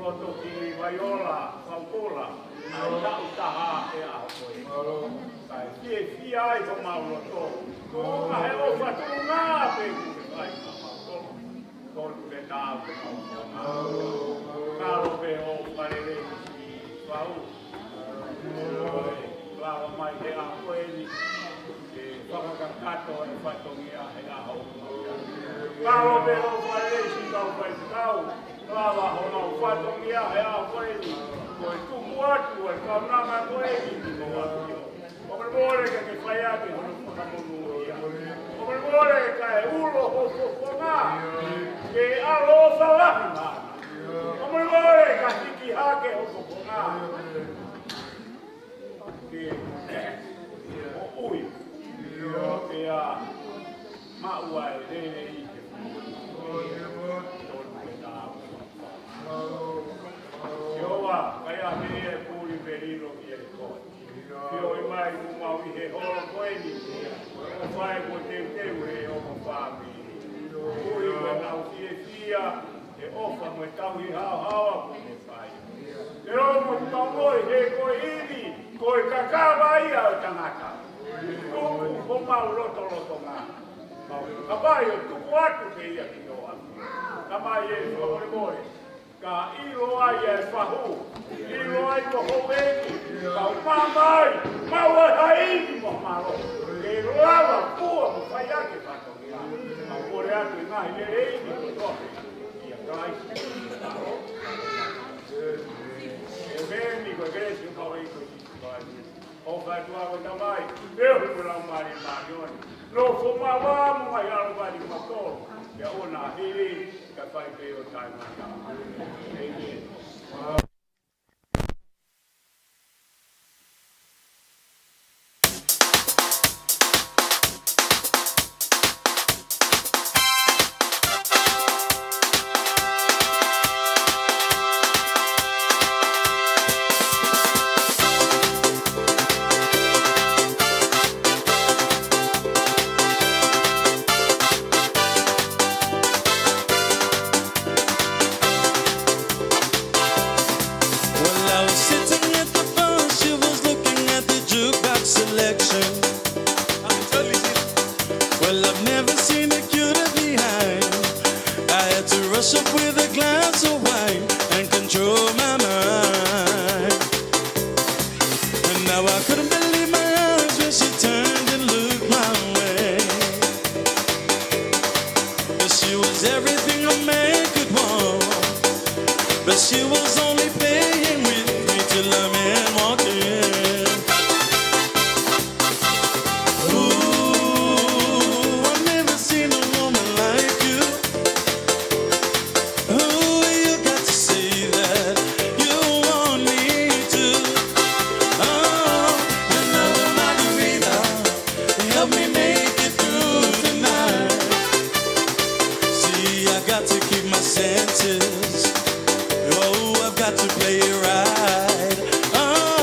Ofaloto ki Vaiola, Faupula, ki ai ko Ofaloto. Ko he ofa tu nga pe ai ko te tau. Karo pe o parere pau. Claro mai te a koeni. Whakakato e whatongia he a hau. Karo pe o parere si kau pai kau. Lava ona o whatongia he a koeni. Ko e tumu atu e kaunanga koeni ni mo atu. O me more ka ke whai ake hono whakamonu ia. O me more ka e ulo ho whonga. Ke alo o whalahi mana. O me more ka hiki hake ho whonga. Ke o ui. Ke a maua e rere i ke Ke oa, kai a me e puri perilo ki e koe. Ke o i mai mau i he horo koeni. O whae ko te teu e o mo whāmi. Ui me nau fia e ofa mo e tau i hao hawa ko me whai. Te ro mo tamoi he koe hini, koe kakawa ia o tangata. Tuku ko mau roto ngā. Ka pai o tuku atu ke ia ki o atu. Ka mai e whakore moe. Ka ilo ai e whahu, ilo ai ko hoeki, ka upamai, mau ai haini mo maro. E lawa pua mo whai ake whatongia. Ka kore atu i ngahi le reini ko tohe. Ia kai si taro. E meni ko gresi o kau eiko si kai. O kai tuago tamai, eu ko lau mari marioni. No fo mawamu mai alo mari matoro. Ia ona hiri, ka whai peo tai mata. Amen. but she was only playing with me till a man walked in. Ooh, I've never seen a woman like you. Ooh, you got to say that you want me to. Oh, another margarita, help me make it through tonight. See, I got to keep my senses. Oh, I've got to play it right. Oh,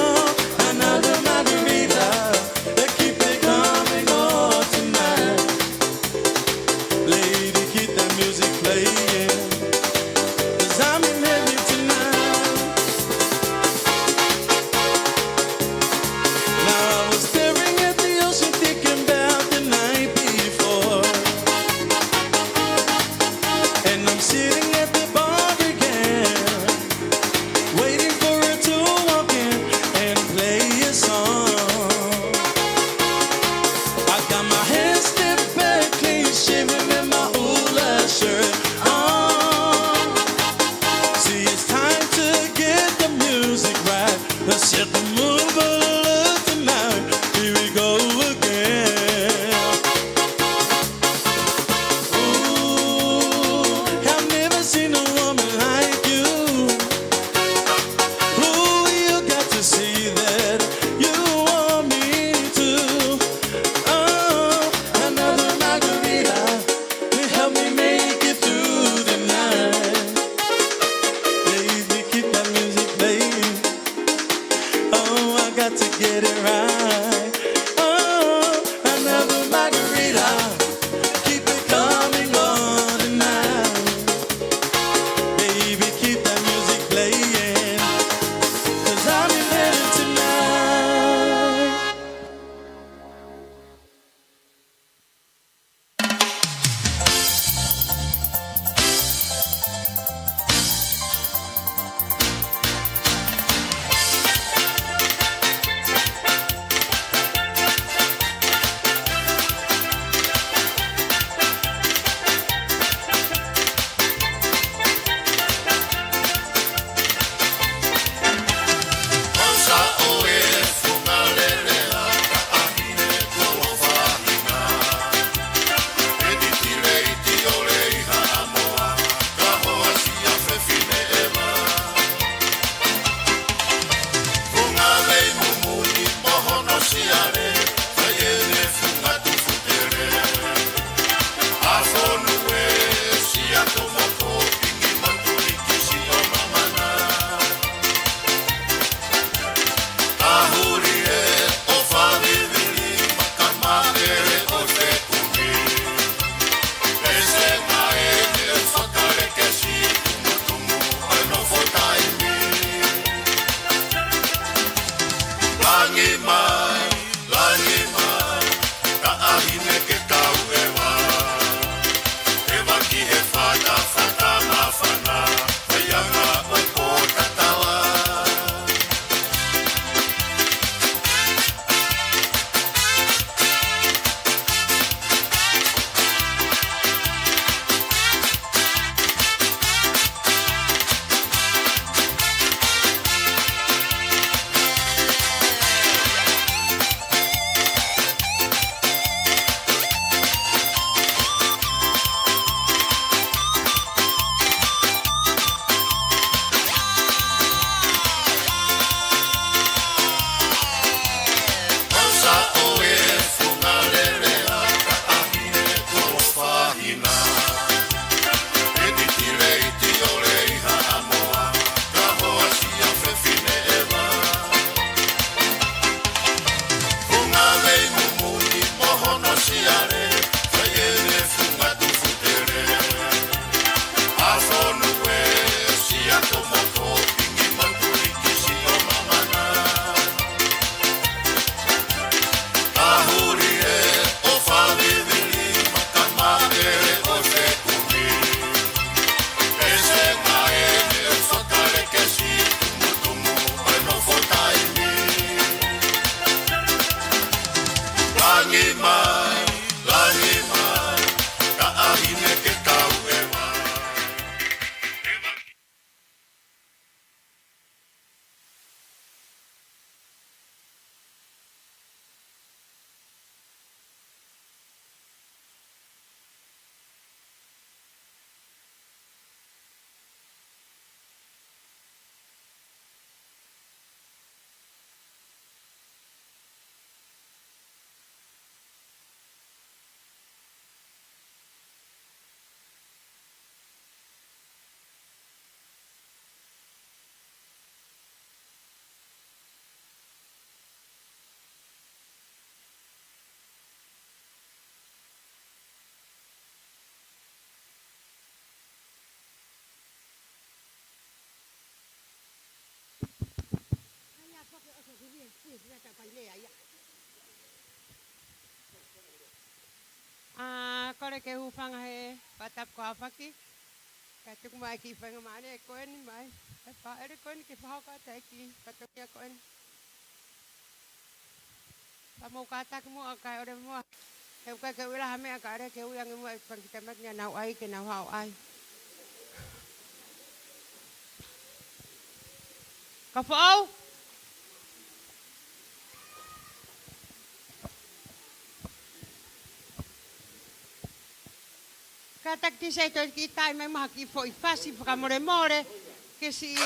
kore ke hupanga he patap ko hapaki. Katu ko mai ki whanga mane e koe ni mai. E pa ere koe ni ke whahau ka te ki. Katu kia koe ni. Pa mou ka taki mua kai ore mua. He ukai ke uila hamea ka ere ke uiangi mua. Pangkita matnia nau ai ke nau hau ai. Ka whaau? Ka tak ti sei toi ki tai mai maha ki foi fasi whakamore more ke si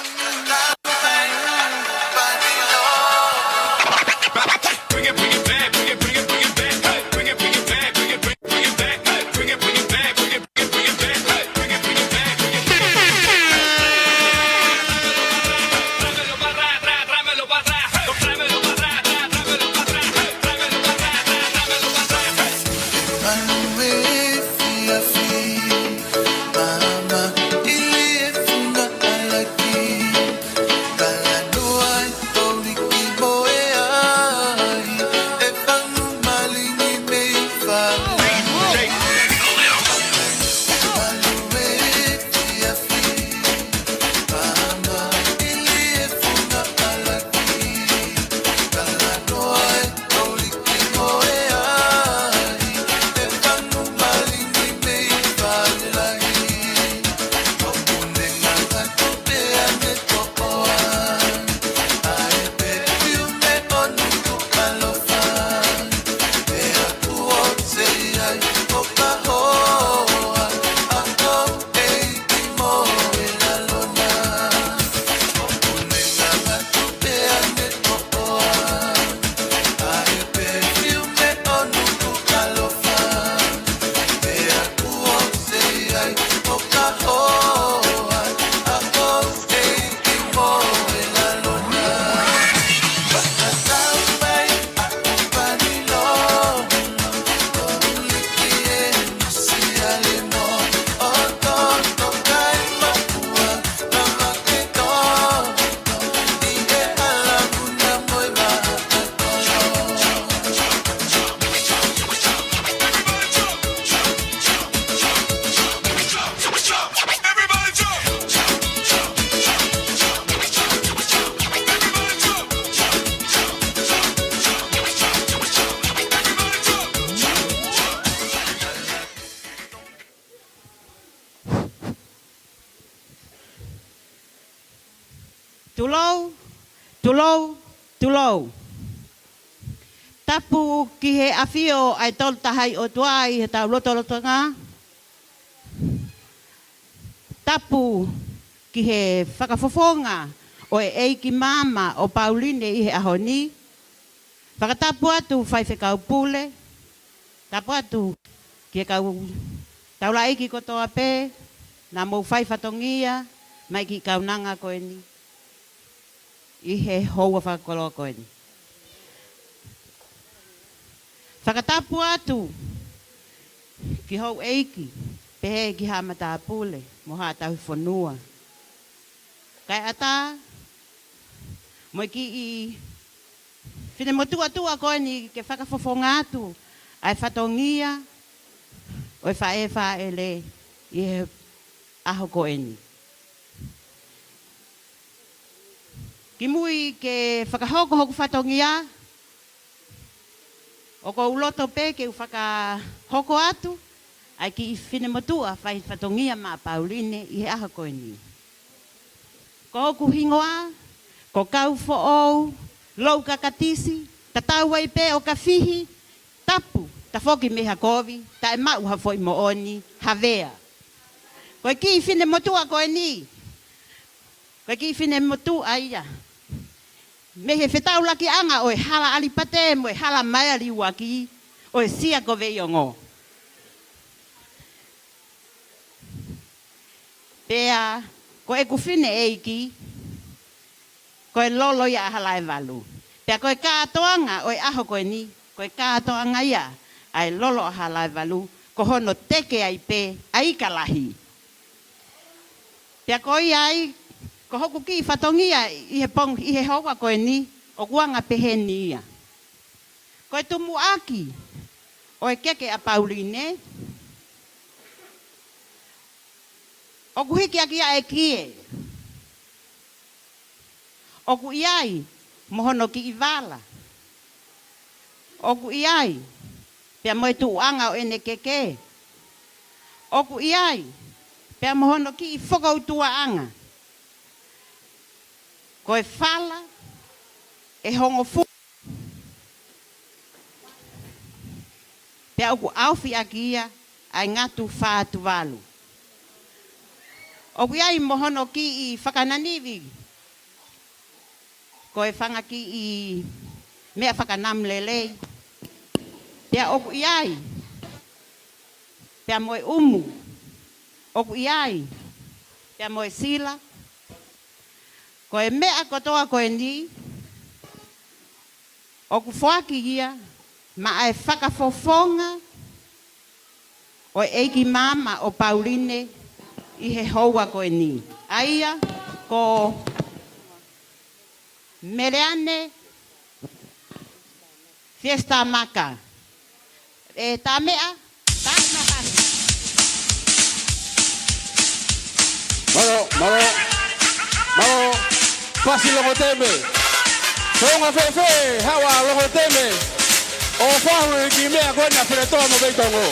Bring it, bring it back, bring it, bring it, bring it back, hey. Bring it, bring it back, bring it, bring it, bring it back, hey. Bring it, bring it back, bring it, bring it, bring it back, hey. Bring it, bring it back, bring it, bring it, bring it back. Tráemelo para atrás, tráemelo para atrás, tráemelo para atrás, tráemelo para atrás, tráemelo para atrás, tráemelo para atrás. Tulou, tulou, tulou. Tapu ki he awhio ai tol tahai o tuai he tau loto ngā. Tapu ki he whakafofonga o e eiki mama o Pauline i he ahoni. Whakatapu atu whai whekau pule. Tapu atu ki he kau taula eiki kotoa pē. Nā mou whai whatongia mai ki kau nanga koe ni. I he houa whakakoloa koe ni. Whakatapu atu ki hou eiki, pehe ki hamata pule, mo hātau whanua. Kai ata, mo ki i whine motua tua koe ni ke whakafofonga atu, ai whatongia, oi whae le, i he aho koe ni. Ki mui ke whakahoko whatongia, o ko uloto pē ke whakahoko atu, ai ki whine motua whai whatongia mā Pauline i he aha koe ni. Ko hoku hingoa, ko kau fo'ou, lou kakatisi, ta tauai pē o ka whihi, tapu, ta whoki meha kovi, ta e mau ha foi mo oni, havea. Koe ki whine motua koe ni, koe ki whine motua ia, me he whetau laki anga o e hala alipate mo e hala mai ali waki o e sia ko veiongo. Pea, ko e kuwhine eiki, ko e lolo ia hala e walu. Pea ko e kātoanga o e aho koe ni, ko e kātoanga ia, ai lolo hala e walu, ko hono teke ai pē, ai kalahi. Pea ko ai, ko hoku ki whatongia i he hoa koe ni, o kuanga pehe ni ia. Ko e tumu aki, o e keke a Pauline, O ku hiki aki a e kie. O ku iai, mohono ki i wala. O ku iai, pia moe tu anga o ene keke. O ku iai, pia mohono ki i whakautua anga. Ko e whala, e hongo fu. Pia oku auwhi aki ia, ai ngatu whaatu walu. O ku iai mohono ki i whakananiwi. Ko e whanga ki i mea whakanam lelei. Pia oku iai. Pia moe umu. Oku iai. Pia moe sila. Ko e mea kotoa ko e ni. Oku whaki ia. Ma ai whakafofonga. O eiki mama o Pauline. I he houa ko e ni. Aia ko mereane fiesta maka. E tā mea, tā na pasi. Maro, pasi longo teme. Songa fefe, hawa longo teme. O whahu i ki mea koe na whire toa mo beitongo.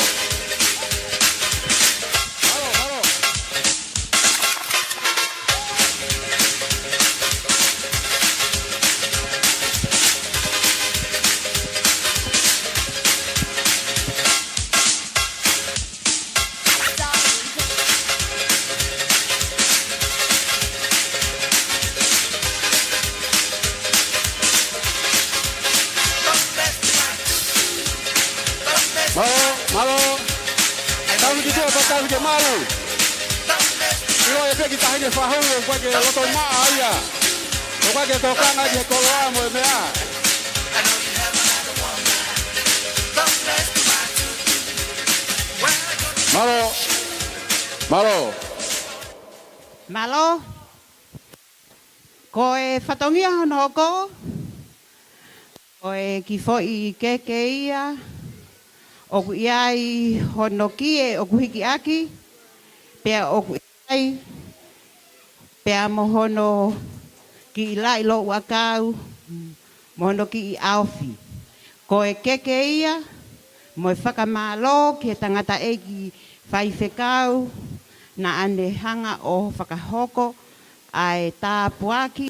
Malo, tahu kita apa tahu kita malu. Ilo ya kita hanya faham kau ke loto maa aja. Kau ke tokang aja kalau amo mea. Malo. Ko e whatongia hono ko. Ko e ki fo i keke ia. Oku iai hono kie oku hiki aki. Pea oku iai. Pea mohono ki i lai lo wakau. Mohono ki i auwhi. Ko e keke ia. Mo e whakamalo ki e tangata eki whai whekau. Na ane hanga o whakahoko. Ai tā puaki.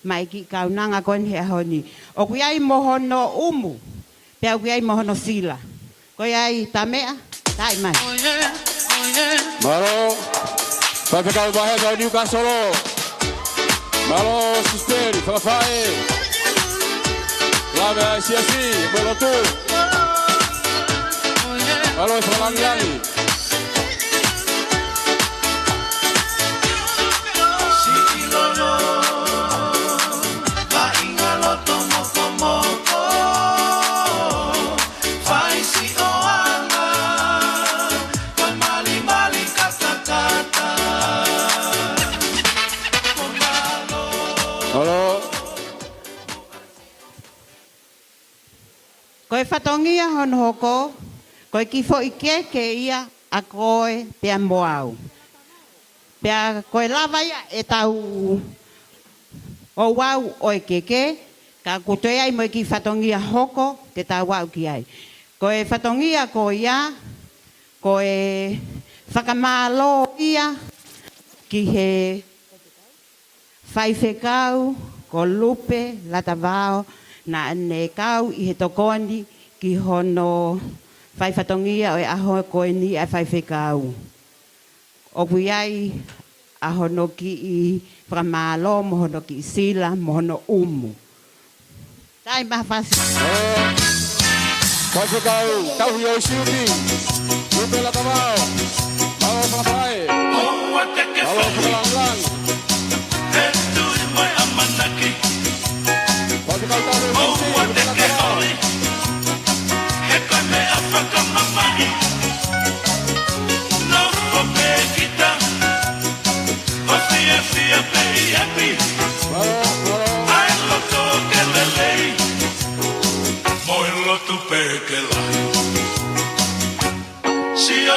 Mai ki kaunanga koen he ahoni. Oku iai mohono umu. Pea oku iai mohono sila. Koi ai tā mea, tai mai. Malo, vai pegar o barreiro ao Newcastle. Malo, susteri, whakawhae. Lawe ai si asi, melo tu. Malo, e whakalangiangi. Koe whatongia hono hoko, koe ki fo i keke ia a koe pea moau. Pea koe lawa ia e tau o wau o e keke, ka kutoe ai mo ki whatongia hoko te tau wau ki ai. Koe whatongia ko ia, koe whakamalo ia, ki he whaiwhekau, ko lupe, latavao, na ane kau i he tokoani ki hono whaiwhatongia o e aho koe ni a whaiwhekau. O kuiai a hono ki i whamalo, mo hono ki i sila, mo hono umu. Tai maha whasi. Whaiwhekau, tauhi o siuti, lupe latavao, malo whakapae, malo whakalanglang.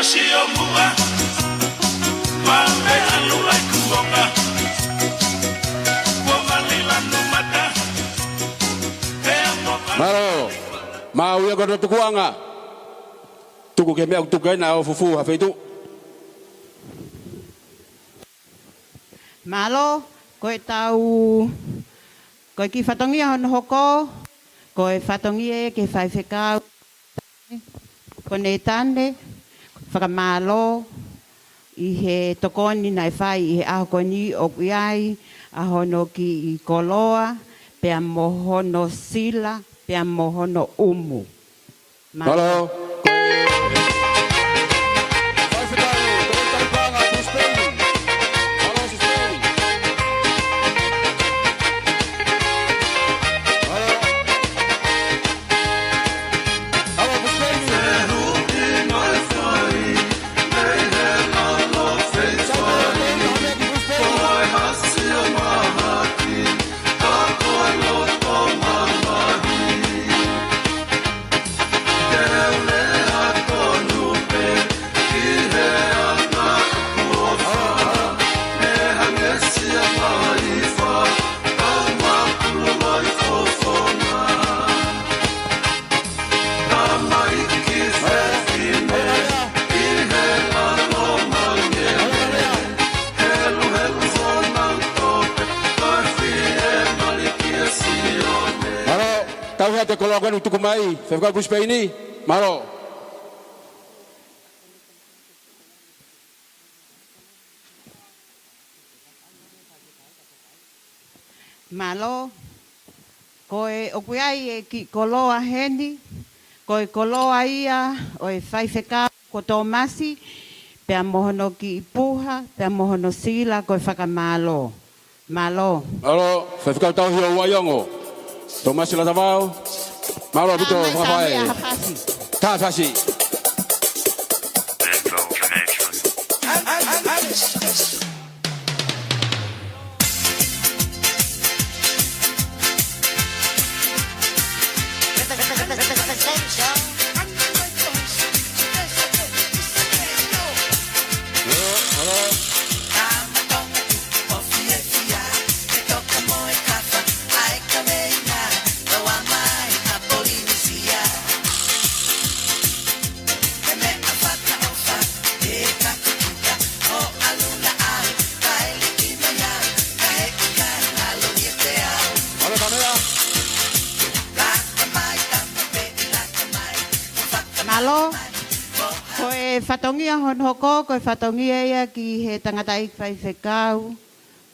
Sio mua, Mau ia ko tukuanga. Tuku ke mea tukai na o fufu ha feitu. Malo, koe tau, koe ki whatongia hono hoko, koe whatongia ke whai whekau, ko ne tane, whakamalo, i he tokoni nai whai, i he ahokoni o kuiai, ahono ki i koloa, pea mohono sila, pea mohono umu. Malo. Te coloca no tucumai, você fica com os peini, malo. Malo, koe o kuiai e ki koloa heni, koe koloa ia, o e whai wheka ko tō masi, pea mohono ki i puha, pea mohono sila, koe whakamalo. Malo. Malo, você fica o tau hio waiongo. Tomasi la tavao. Malo bito papai. Ta fasi. Malo, koe whatongia hon hoko, koe whatongia ia ki he tangata i whai whekau,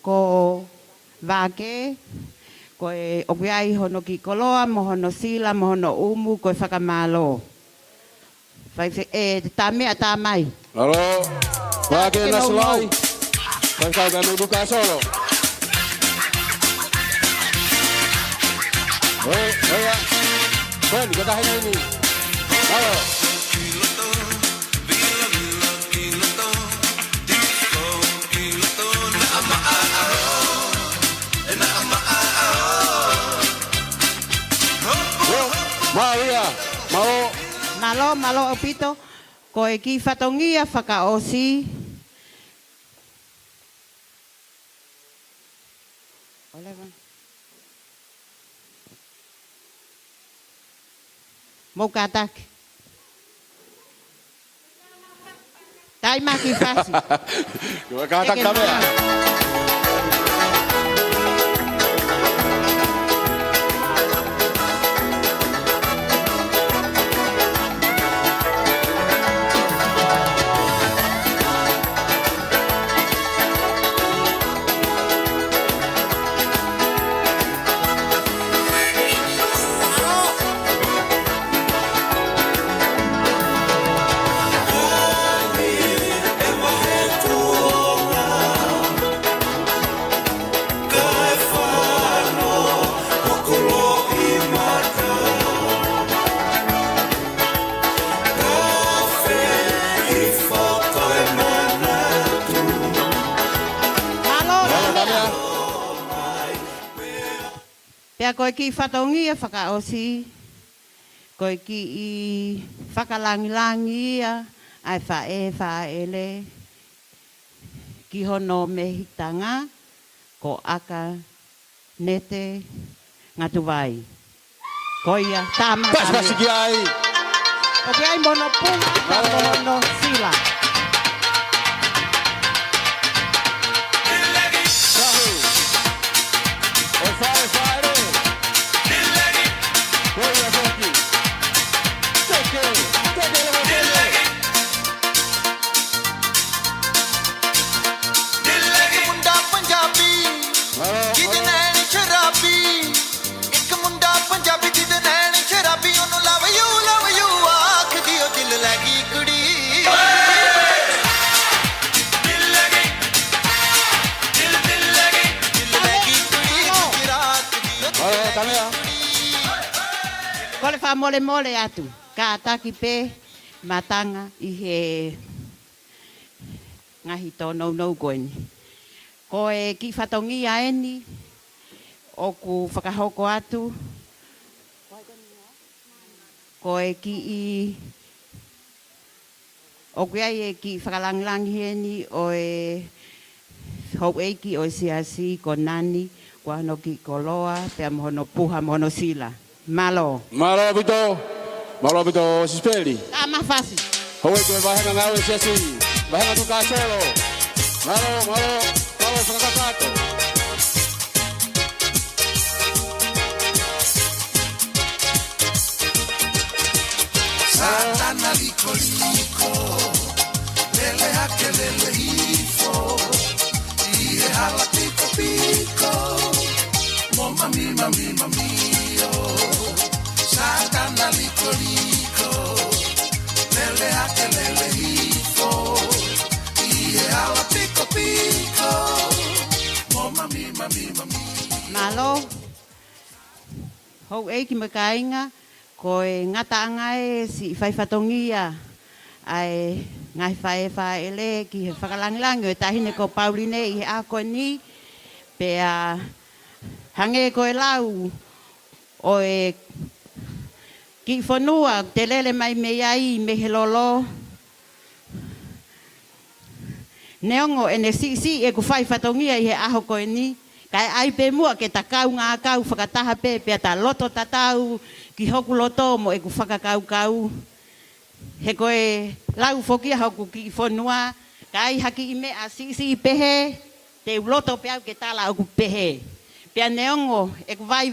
ko wake, koe opiai hono ki koloa, mohono sila, mohono umu, koe whakamalo. Tā mea tā mai. Malo, wake na salai. Koe kau ka nubuka solo. Oia, koe ni kata hene ni. Malo. Malo opito, koe ki whatongia whakaosi. Mau katak. Tai maki fasi. Kau katak kami ya. Pea koe ki whatongia whakaosi, koe ki i whakalangilangi ia, ai whaele, ki hono mehitanga, ko aka nete ngatu vai. Koia, tama Pas tama. ki ai. O ke ai mono punga, mono sila. Sahu. O fare. Koia foki. Teke le motele. ਮੁੰਡਾ ਪੰਜਾਬੀ ਜਿਹਦੇ ਨੈਣ ਸ਼ਰਾਬੀ ਇੱਕ ਮੁੰਡਾ ਪੰਜਾਬੀ ਜਿਹਦੇ ਨੈਣ ਸ਼ਰਾਬੀ ਉਹਨੂੰ ਲਵ ਯੂ ਆਖਦੀ ਉਹ ਦਿਲ ਲੈ ਗਈ ਕੁੜੀ ਦਿਲ ਲੈ ਗਈ ਕੁੜੀ ਗੁਜਰਾਤ ਦੀ Tamea. Kole fa mole atu. Ka ataki pe matanga i he ngahi tono no koini. Ko e ki whatongi a eni o ku whakahoko atu. Ko e ki i o ku ai e ki whakalanglangi eni o e hau eiki o siasi ko nani ko ano ki koloa pe mohono puha mohono sila. Malo. Malo bito sispeli. Tama fasi. Howe ke bahanga ngawe sesi. Bahanga tu kasolo. Malo sakakato. Satana liko lele hake lele hifo iye hala piko mami Satana liko lele hake lele hifo iye hala piko mami Malo. Hau eiki makainga ko e ngata angai si fai fatongia ai ngai fai ele ki he whakalangilangi o tahine ko Pauline i he ako ni pe a hange ko e lau o e ki whanua te lele mai me iai me he lolo neongo e ne si e ku fai fatongia i he aho ko e ni kai ai pe mua ke takau ngā kau whakataha pe ta loto tatau ki hoku loto mo e ku whakakau he koe lau whokia hoku ki whanua kai haki i me a si pehe te loto pe au ke tala au ku pehe pia neongo e ku vai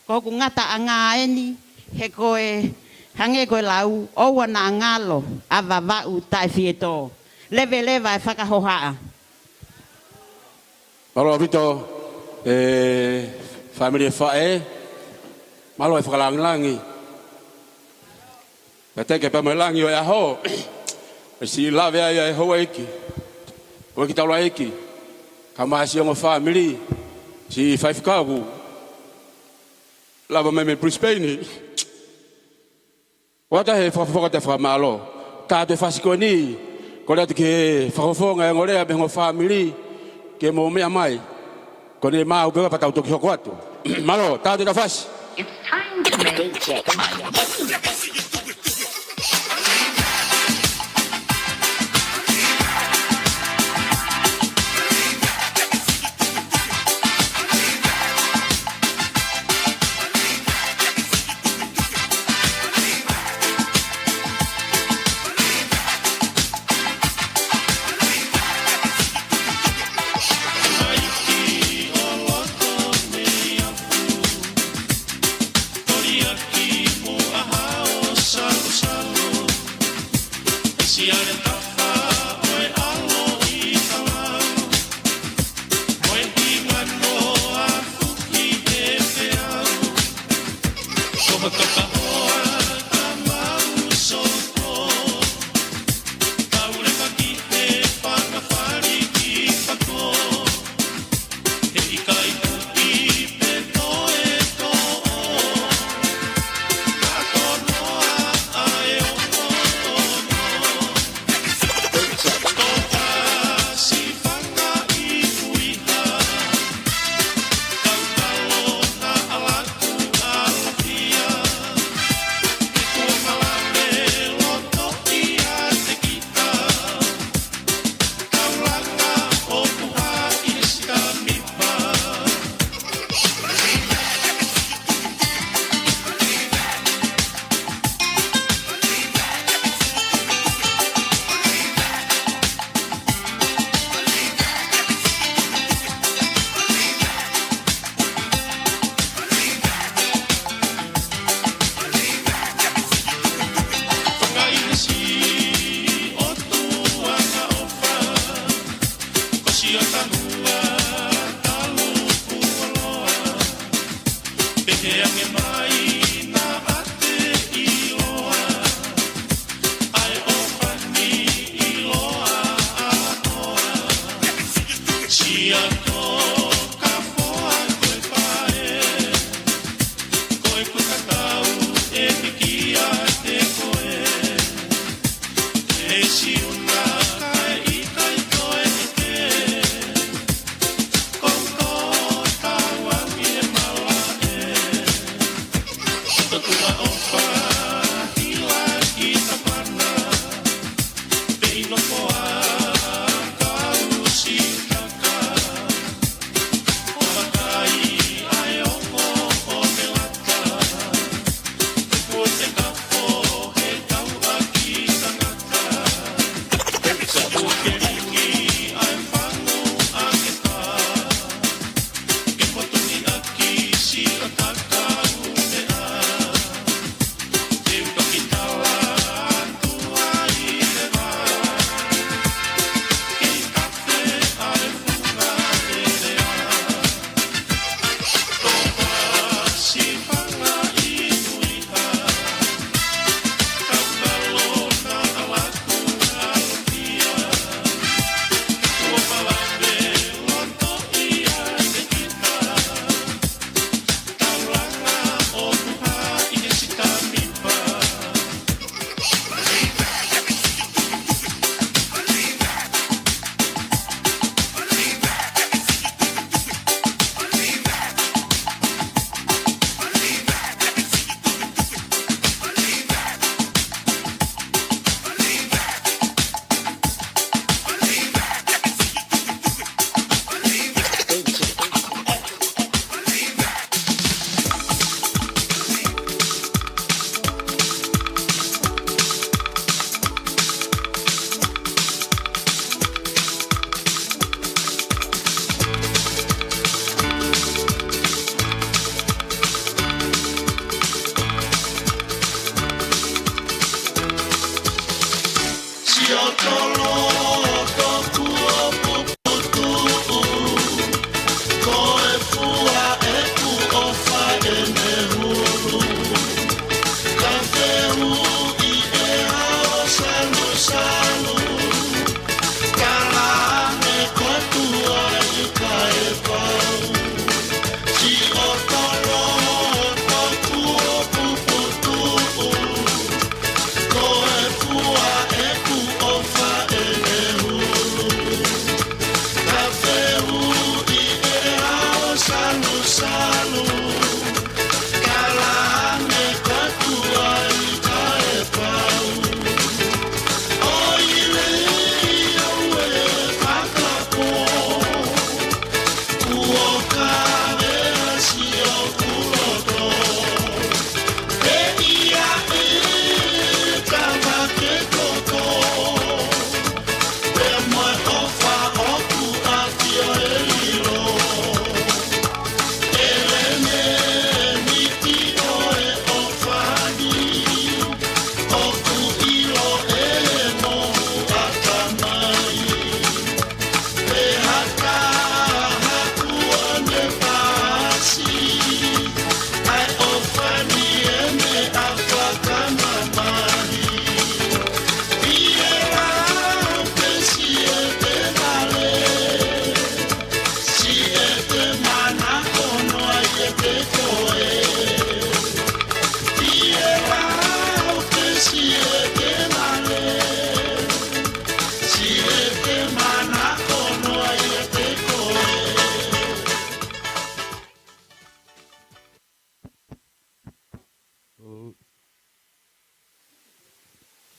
ko ku ngata a ngā eni he koe hange koe lau oua na ngalo a vavau tai fieto leve e whakahohaa. Malo bito family fae. Malo e whakalangi. Ka teke pa melangi o aho. Si lave ai ho eki. O ki tau eki. Ka masi o family. Si five kagu. Lava me Brisbane. Wata he whakawhaka te whakamalo. Tā te whasikoni. Ko rea te ke whakafonga e ngorea me ngo family. Ke mo mea mai. Ko ne mau pewa patau toki hoko atu. Malo, tātou na whasi. It's time to make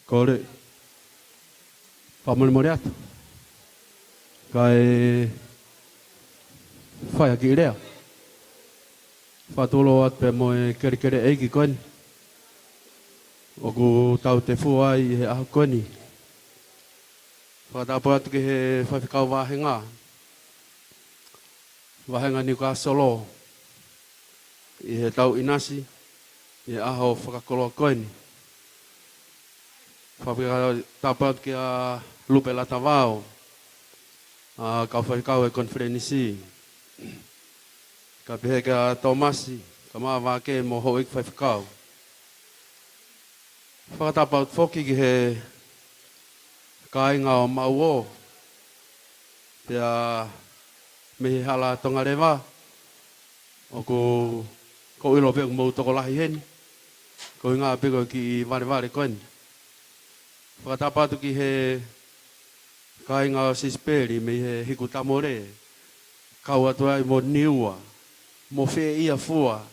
Kore, pamon moriato. Kai fai aki rea. Fatolo at pe moe kere eiki koen. Oku tau te fua i he aho koni. Whakatapo atu ki he whawhikau wahenga. Wahenga ni ka solo. I he tau inasi. I he aho whakakoloa koeni. Whawhikatapo atu ki a lupe la tawao. Ka whawhikau e konferenisi. Ka pehe ka Tomasi. Ka maa wā ke mo ho ik whai whakau. Whakatapa whoki ki he kāinga o mau o. Pea me he hala tonga rewa. O ko ilo pe mo toko lahi heni. Ko inga peko ki ware koeni. Whakatapa atu ki he kāinga o sisperi me he hiku tamore. Kau atu ai mo niua. Mo whea ia fua.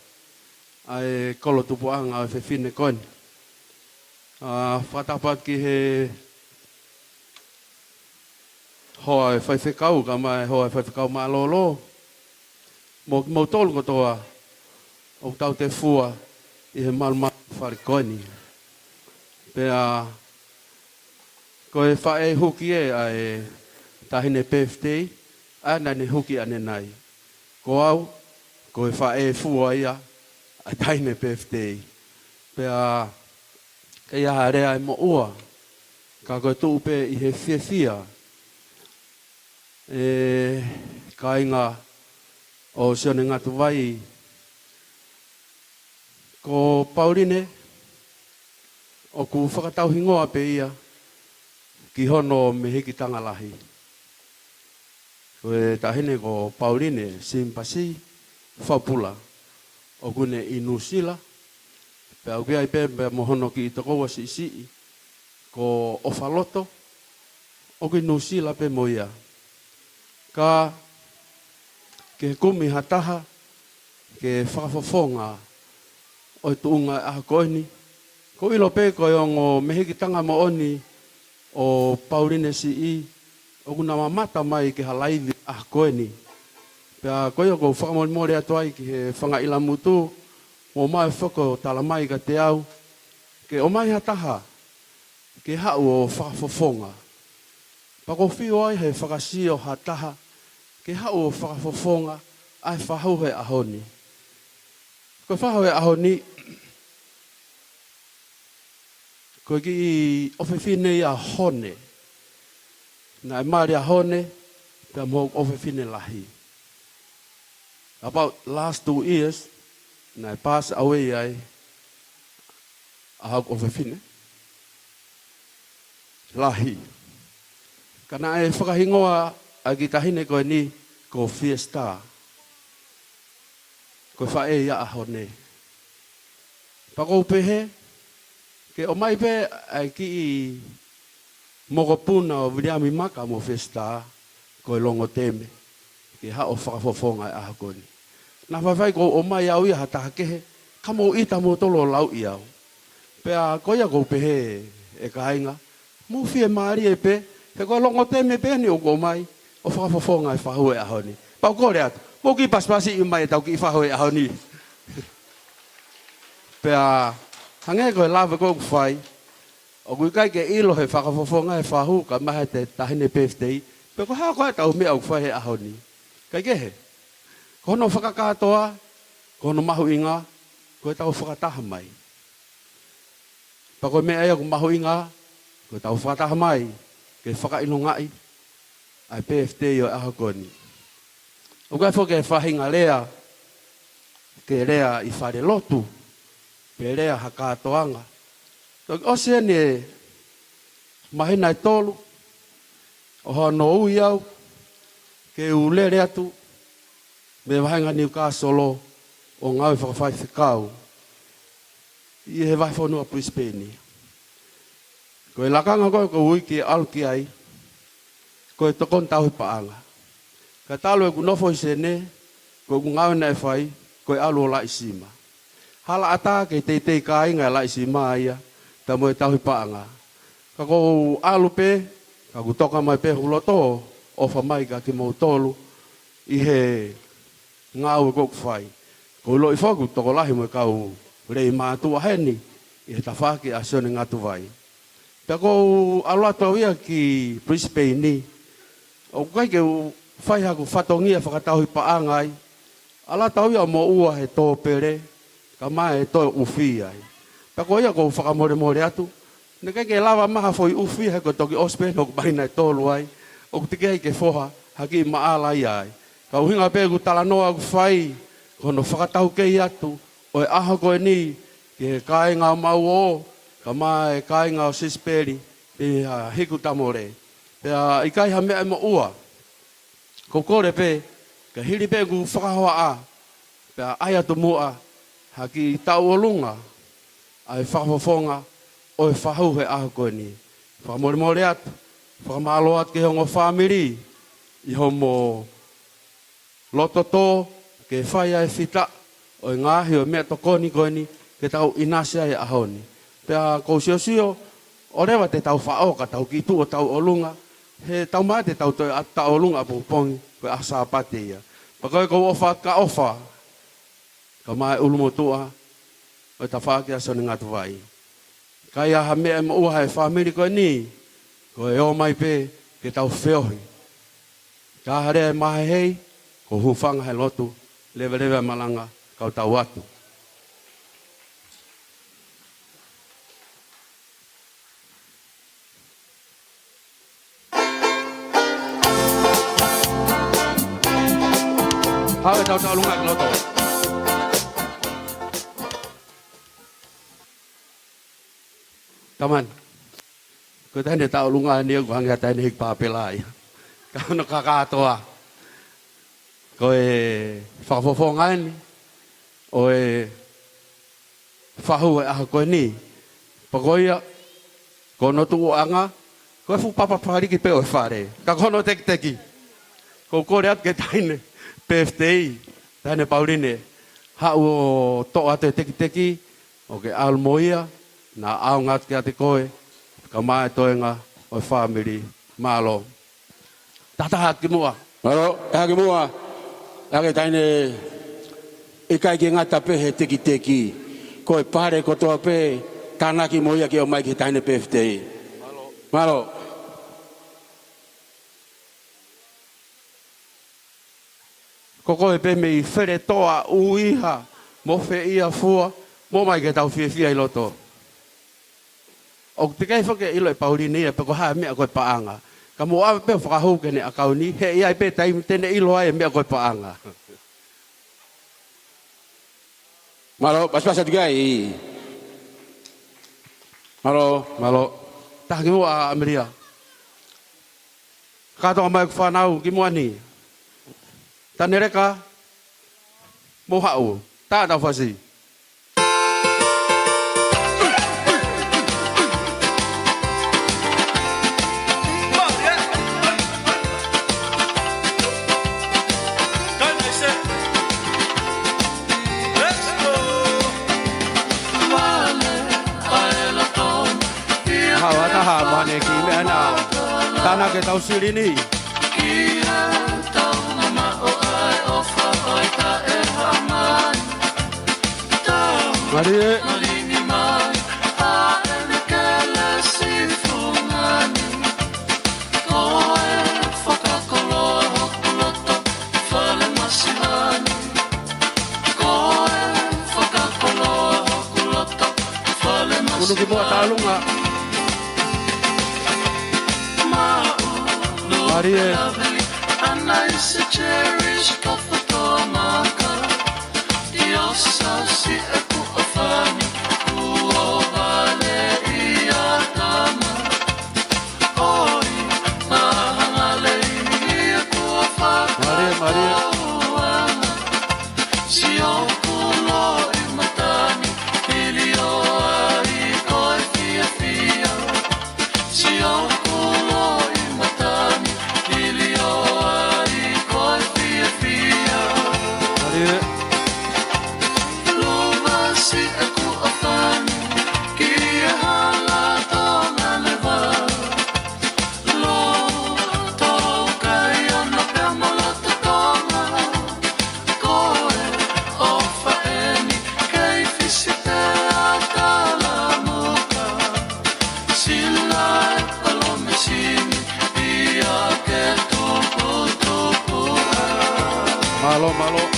Ai kolo tupuanga o whine koeni. Whakatapa atu ki he hoa e whaiwhekau ka mai hoa e whaiwhekau maa lolo. Mo tolu kotoa o tau te fua i he malma wharikoini. Pea ko e whae huki e ai tahine birthday ana ne huki ane nai. Ko au ko e whae fua ia ai tahine birthday. Pea kei aha rea e mo ua ka koe tuu pe i he fia. Ka inga o sione ngatu vai ko Pauline o ku whakatau hingoa pe ia ki hono me hiki tangalahi. Ko e tahine ko Pauline simpasi Faupula o kune inusila pe au kia i pembe mo hono ki itokowa si ko Ofaloto o ku inusila pe mo ia. Ka ke kumi hataha, ke whakafofonga o i tuunga aha koini. Ko ilo pe ko o mehiki tanga mo oni o Pauline si o kuna mamata mai ke halaivi aha koini. Pea koe o ko whakamori atu ai ki he whanga ila mutu o mai whako tala mai ka te au. Ke o mai hataha, ke hau o whakafofonga. Pako whio ai he whakasio hataha, ke hau o whakafofonga ai whahauhe ahoni. Ko whahauhe ahoni, ko ki i ofewhine i ahone. Nā e maari ahone, pia mo ofewhine lahi. About last 2 years, nā e pass away ai ahau ofewhine. Lahi. Kana e whakahingoa a ki tahine koe ni ko fiesta. Ko whae ia ahone. Pako upehe, ke o mai pe ai ki i moko puna o viriami maka mo fiesta ko longo teme. Ke ha o whakafofonga e ahakoni. Nā whawhai ko o mai au ia hataha kehe, kamo ita mo tolo lau i au. Pea ko ia ko upehe e kainga, mo fie maari e pe, he ko longo teme pe ni o ko mai, o whakafofonga e whahue ahoni. Pau kore atu, mo ki paspasi i mai e tau ki whahue ahoni. Pea, hange ko e lawa ko whai, o kui kai ke ilo he whakafofonga e whahu, ka mahe te tahine birthday, pe ko haa koe tau mea u whai he ahoni. Kai kehe, ko hono whakakatoa, ko hono mahu inga, ko e tau whakataha mai. Pa koe mea ea ko mahu inga, ko e tau whakataha mai, ke whakailongai, ai birthday o ahakoni. O kai whoke e whahinga lea, ke lea i whare lotu, pe lea hakatoanga. O sene, mahina i tolu, o hono ui au, ke ulere atu, me wahinga niu ka solo, o ngau i whakawhai whikau, i he whaifonu a Brisbane. Ko e lakanga koe ko ui ki alu ki ai, ko e tokon tau hi paanga. Ka talo e kunofo i sene, ko e ngau na e whai, ko e alu o la isima. Hala ata ke teitei ka inga la isima ia, ta mo e tau hi paanga. Ka ko alu pe, ka kutoka mai pe huloto, o whamai ka ki mau tolu, i he ngau e kok whai. Ko lo i whaku toko lahi mo e kau rei mātua heni, i he tawhaki a sione ngatu vai. Pea ko aluato ia ki Brisbane ni, o kai ke whai haku whatongia whakatau hi paangai, alatau ia mo ua he tō pere, ka mai e tō uwhi ai. Pea ko ia ko whakamore atu, ne kai ke lawa maha foi uwhi he ko toki ospen o kumarina e tōlu ai, o kutike ke foha haki maala ia ai. Ka uhinga pe ku talanoa ku whai, kono whakatau kei atu, O e aha koe ni, ke kai ngā mau o, ka mai kai ngā sisperi, pe hiku tamore. Pea i kai ha mea mo ua. Ko kore pe, ka hiri pe ku whakahoa a. Pea ai atu mua, haki tau o lunga, ai whakafofonga, o e whahau he aha koe ni. Whakamore more atu, whakamalo atu ke hongo whamiri, i homo loto tō, ke whai ai whita, o i ngāhi o mea tokoni koe ni, ke tau inasi ai ahoni. Pea kou sio, o rewa te tau whaoka, tau ki tu o tau olunga, he tau mai te tau toi at tau olunga pongi, koe asa pate ia. Pa koe kou ofa ka ofa, ka mai ulumotua, o ta whaake aso ni ngatu vai. Kai aha mea mo ua hai whamiri koe ni, koe o mai pe, ke tau whiohi. Ka harea mahe hei, ko hufanga he lotu, lewe malanga, kau tau atu. Hawe tau lunga ke loto. Taman, ko tane tau lunga ni ko hanga tane hik papelai. Ka no kakatoa. Ko e whakafofongan, o e whahu e aha koe ni. Pakoia, ko no tu anga, ko e papa whariki pe o e whare. Ka kono teki. Ko kore at ke taine. PFTI, tane Pauline, hau o to ate teki, o ke almoia, na au ngat ke ate koe, ka mai toenga o family malo. Tata ki mua. Malo, ki mua. Ake taine, ikai ki ngata pe he teki. Koe pare kotoa pe, tanaki moia ki o mai ki taine PFTI. Malo. Koko e pe mei where toa uiha, mo whe ia fua, mo mai ke tau whiawhia i loto. O te kei whake ilo e Pauline ia, peko haa mea koe paanga. Ka mo awe pe whakahou kene a kauni, he ia i pe taimi tene ilo ai mea koe paanga. Malo, pas-pas atu gai. Malo. Taha ki mua a Ameria. Kato mai ku whanau ki mua ni. Tane reka, mo hau, tā tau whasi. Hawa taha mane ki mea nao, tāna ke tau siri ni. Marie. Kuno ki mua talunga. Marie. Malo.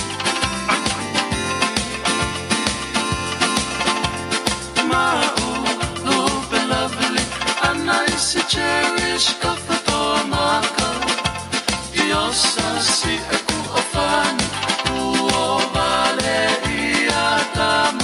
Si aku ofani, uo vale ia tama.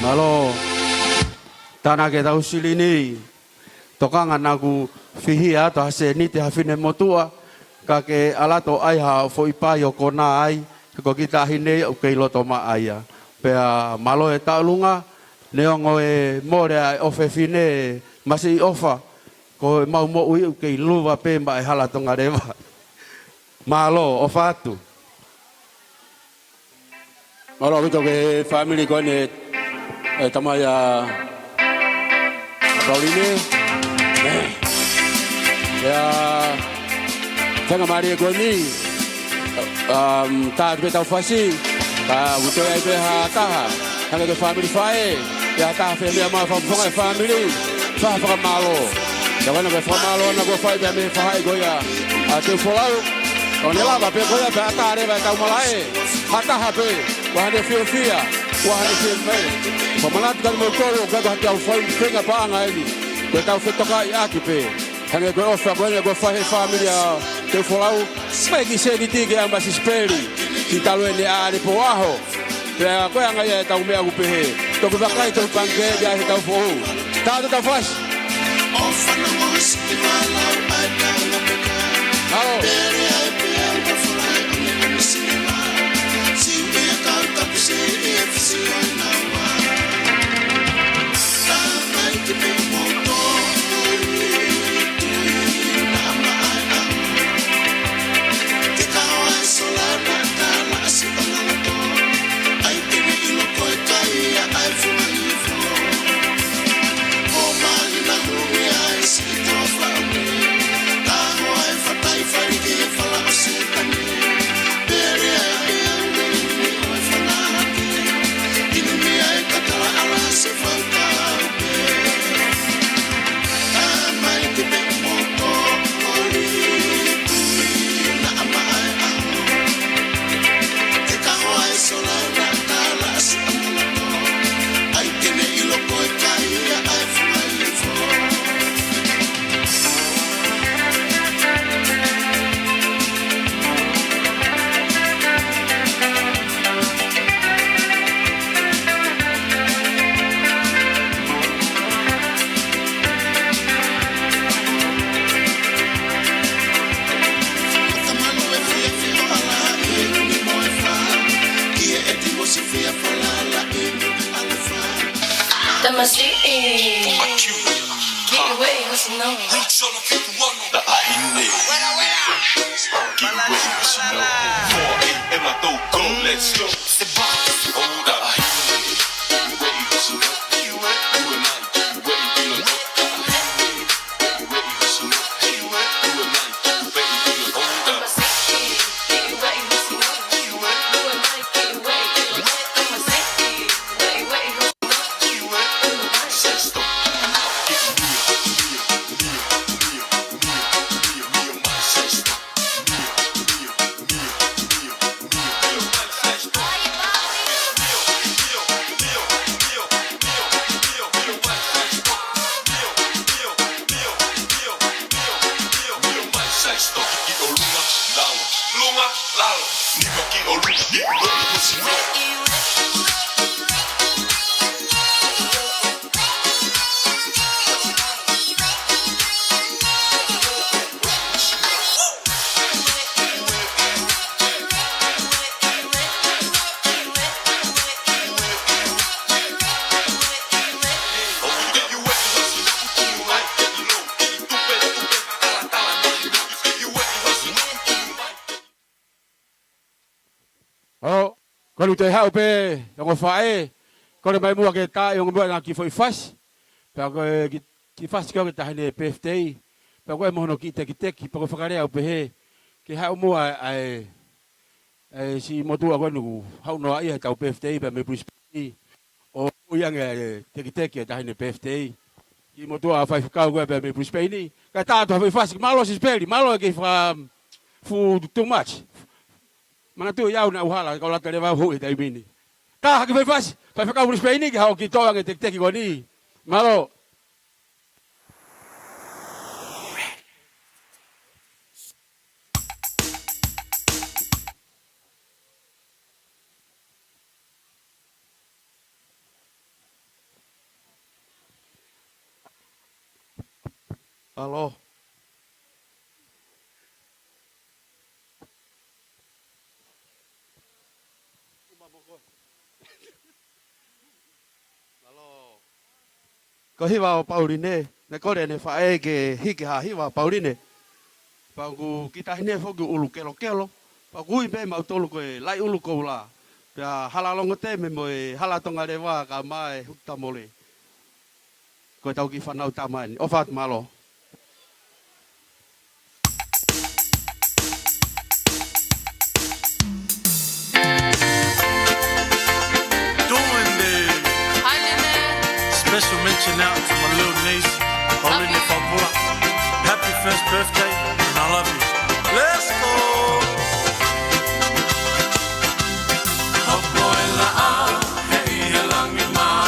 Malo tana ke tau sili ni tokanga nagu fihia to hase ni te hafine motua ka ke alato ai ha fo ipai o kona ai ko kita hine o ke loto ma aia pe malo e taulunga neongo e more ai ofe fine masi ofa ko mau mo ui ke luva pe mai hala tonga rewa malo ofatu malo vito ke family ko ne tamaya Pauline ya tanga mari ko ni ta be tau fasi ta uto ai be ha ta tanga ke family fae ya ta fe me ma fa family fa malo ya wana be malo na go fa be me fa go ya a te folau on lava pe go ya pe ta re ba ta malai hata ha pe wa de fia wa de fia me Pamalat kan mo toro gaga tau fai pinga pa ngai ni. Ko tau fe toka i aki pe. Hange go ofa go go fa he familia te folau. Spegi se di tige amba si speri. Ki talo ni ari po aho. Pe ko anga ye tau me agu pe he. To ko vakai to pange ya he tau fo. Ta ta fas. Ofa no mo si mala ai ta na pe. Halo. Kalau te hau pe ngo fae ko le mai mua ke ta yo ngo na ki foi fas pa ko ki fas ko ta hene PFT pa ko mo no ki te pa ko fakare au pe he ki hau mua ai si motu ko nu hau no ai ta PFT pa me puspini o yang te ta hene PFT ki motu a fai ka ko pa me puspini ka ta to foi fas malo si speli malo ke fa fu too much Mana tu yau na uhala kalau lata leva hui dai bini. Ta haki fai ficar por Spain que hau ki toa que tek ko ni. Malo. Alo. Ko hiwa o Pauline, ne kore ne whae ke hiki ha hiwa Pauline. Pauku kita hine foku ulu kelo kelo. Pauku ipe mau tolu koe lai ulu kou la. Pea halalongo te me moe halatonga rewa ka mai hukta mole. Koe tau ki whanau tamani. Ofat malo. Doing this. Special mention out to my little niece, Pauline Faupula. Happy first birthday, and I love you. Let's go. Hapoela a, hei he langi maa,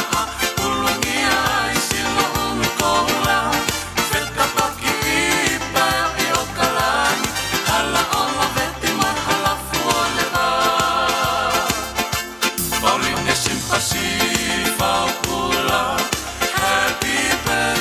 ulungia i silo unukola. Feta paki ipa i o kalani, hala oma veti mahala fuoleva. Pauline simpasi Faupula, happy birthday.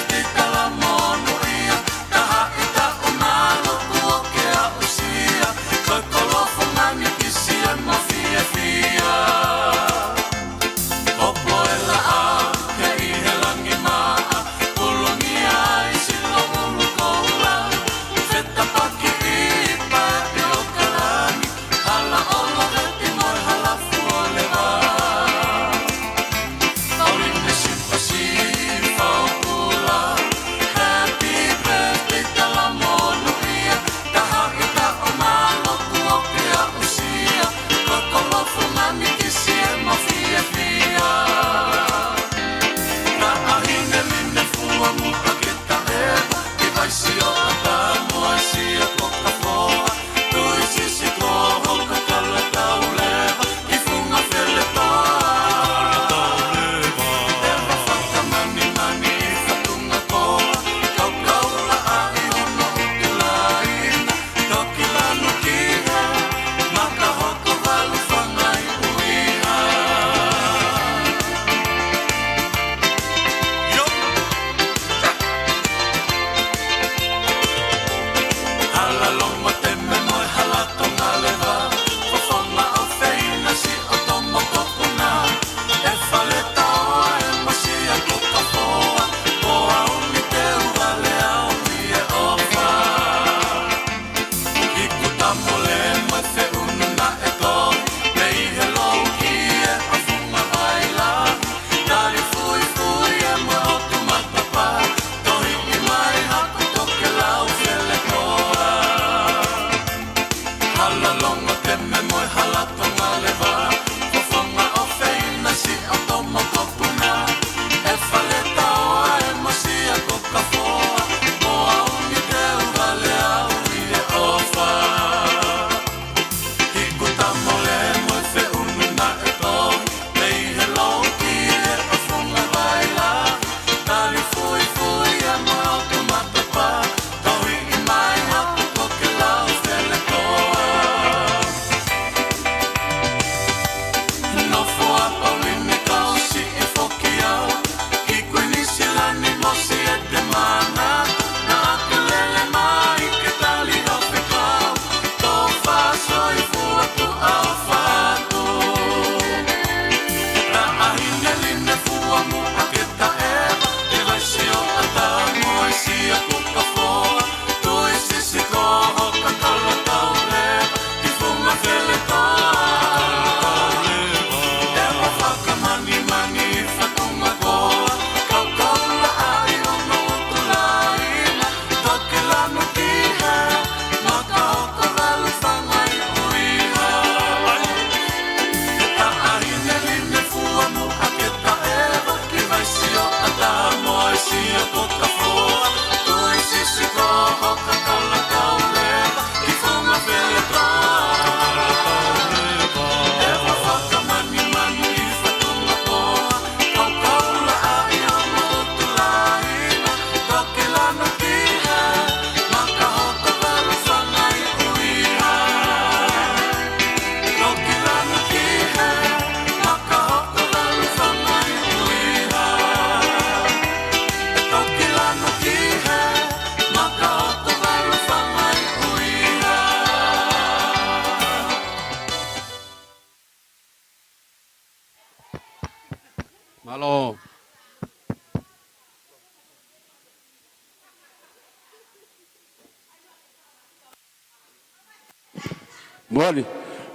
Malo.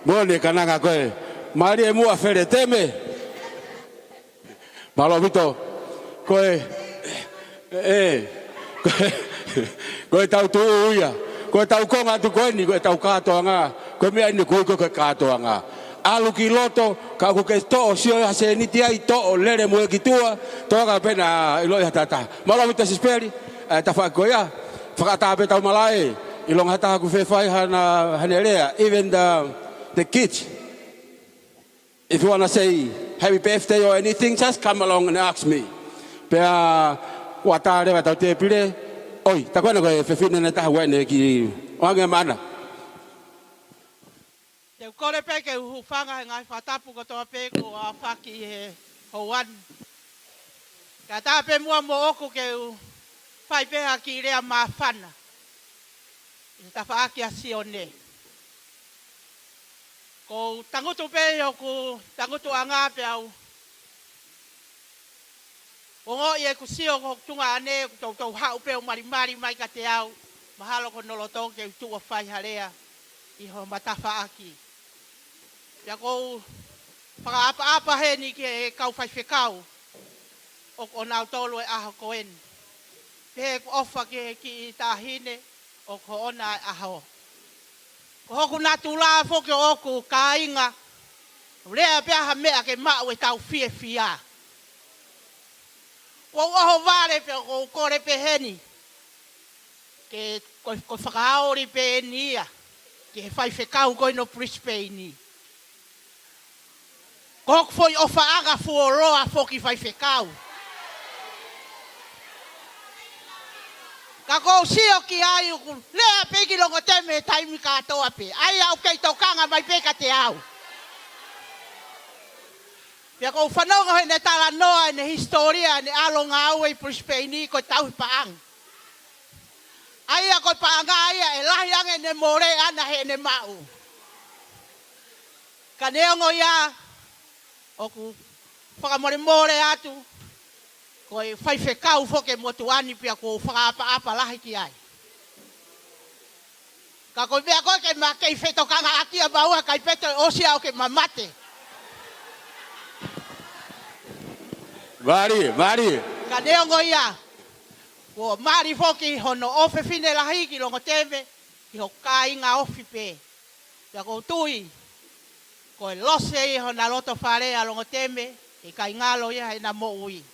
Moni kananga koe. Mari e mua fere teme. Malo vito. Koe. Koe tau tu uia. Koe tau konga tu koe ni koe tau katoa ngā. Koe mea ni koe koe katoa ngā. Alu ki loto, ka ku ke to sio ya se ni tia i to lere mo ki tua, to ka pena i lo ya tata. Malo vito sisperi, ta fa ko ya. Fa ta pe tau malai. I long hata ku fe fai hana hanelea, even the kids. If you want to say happy birthday or anything, just come along and ask me. Pe wata re wata te pile. Oi, ta kona ko fe fina na ta wene ki wanga mana. Te kore pe ke uhufanga ngai whatapu ko toa pe ko a whaki he houan. Ka tā pe mua mo oku ke whai peha ki rea mā whana. I ta whaaki a sione. Ko tangutu pe o ku tangutu a ngā pe au. O ngō i e ku sio ko tunga ane ku tau hau pe o marimari mai ka te au. Mahalo ko nolotong ke utua whai harea i ho matawhaaki. Ia kou whakaapa he ni ke kau whaiwhekau o ko nau tolu e aho koen. Pehe ku ofa ke ki tāhine o ko ona e aho. Ko hoku natu la foke o ku ka inga. Rea peaha mea ke mau e tau fie fia. Ko oho vare pe o kore peheni. Ke ko whakaori pe nia. Ke whaiwhekau koi no Brisbane. Kok foi ofa aga fuoroa foki fai fekau. Ka ko sio ki ai ku lea peki longo teme taimi katoa pe. Ai au kei tokanga mai peka te au. Pia ko whanonga he ne tala noa ne historia ne alonga au e Brisbane ko tau paang. Ai a ko paanga ai e lahi ange ne more ana he ne mau. Ka neongo ia oku whakamore atu ko e whaiwhekau whoke motuani pia ko whakaapa lahi ki ai. Ka koe mea koe ke ma kei whetokanga akia maua kai peto e osia o ke mamate. Mari. Ka neongo ia ko mari whoki hono ofe fine lahi ki longo teme ki ho ka inga ofi pe. Pia ko tui ko lose I ho na loto whare a longo teme, I kai ngalo ia he na mo ui.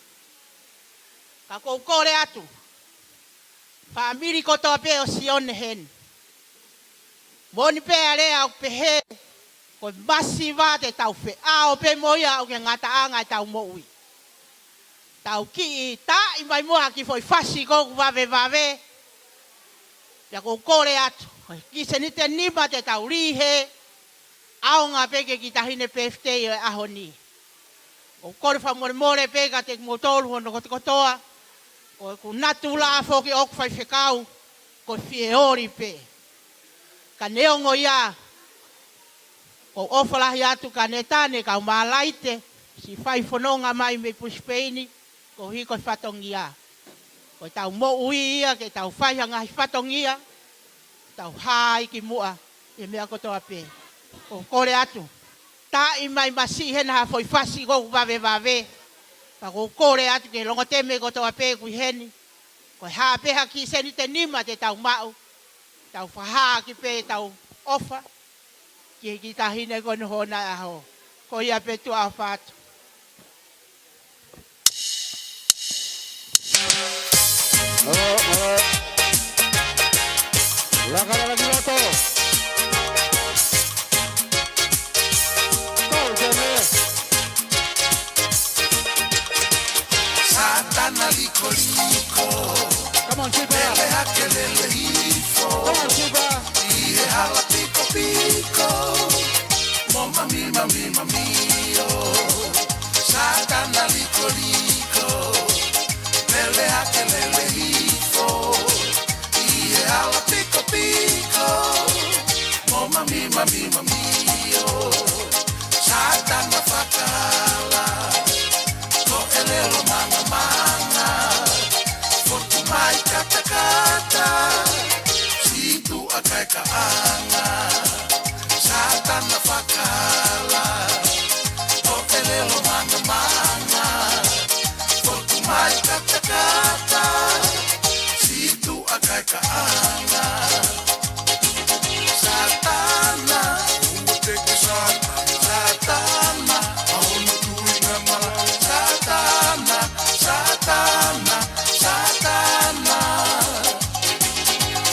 Ka kou kore atu, whaamiri ko toa pe o sione hen. Moni pe a rea o pehe, ko masi wā te tau whe ao pe moia o ke ngata anga I tau mo ui. Tau ki I ta I mai moa ki foi whasi koku wawe. Ia kou kore atu, ki se ni te nima te tau rihe, aonga peke ki tahine birthday e aho ni. O kore whamore peka te motolu hono kotoa. O ku natu la foki oku whai whekau. Ko fie ori pe. Ka neongo ia. Ko ofalahi atu ka netane ka umalaite. Si whai whanonga mai me Brisbane. Ko hiko whatongia. Ko tau mo ui ia ke tau whaianga whatongia. Tau hai ki mua. E mea kotoa pe. O kore atu. Ta I mai masi hena ha foi fasi ko wawe. Pa ko kore atu ke longo teme ko toa pe ku heni. Ko ha pe ha ki seni te nima te tau mau. Tau whaha ki pe tau ofa. Ki tahine ko no hona aho. Ko ia pe tu a whatu. Lakara lagi loto. Satana liko liko. Come on, Chiba. Ele hakelele hifo. Come on, Chiba. Ie hala piko piko. Mama mio. Satana liko liko. Ele hakelele hifo. Ie hala piko piko. Mama mio. Satana fakala. Ko lelo manga manga Fotu mai kata kata Situ akai kaanga Satana fakala O lelo manga manga Fotu mai kata kata Situ akai kaanga Satana Umuteke satana Satana Aono tuinga mala Satana Satana Satana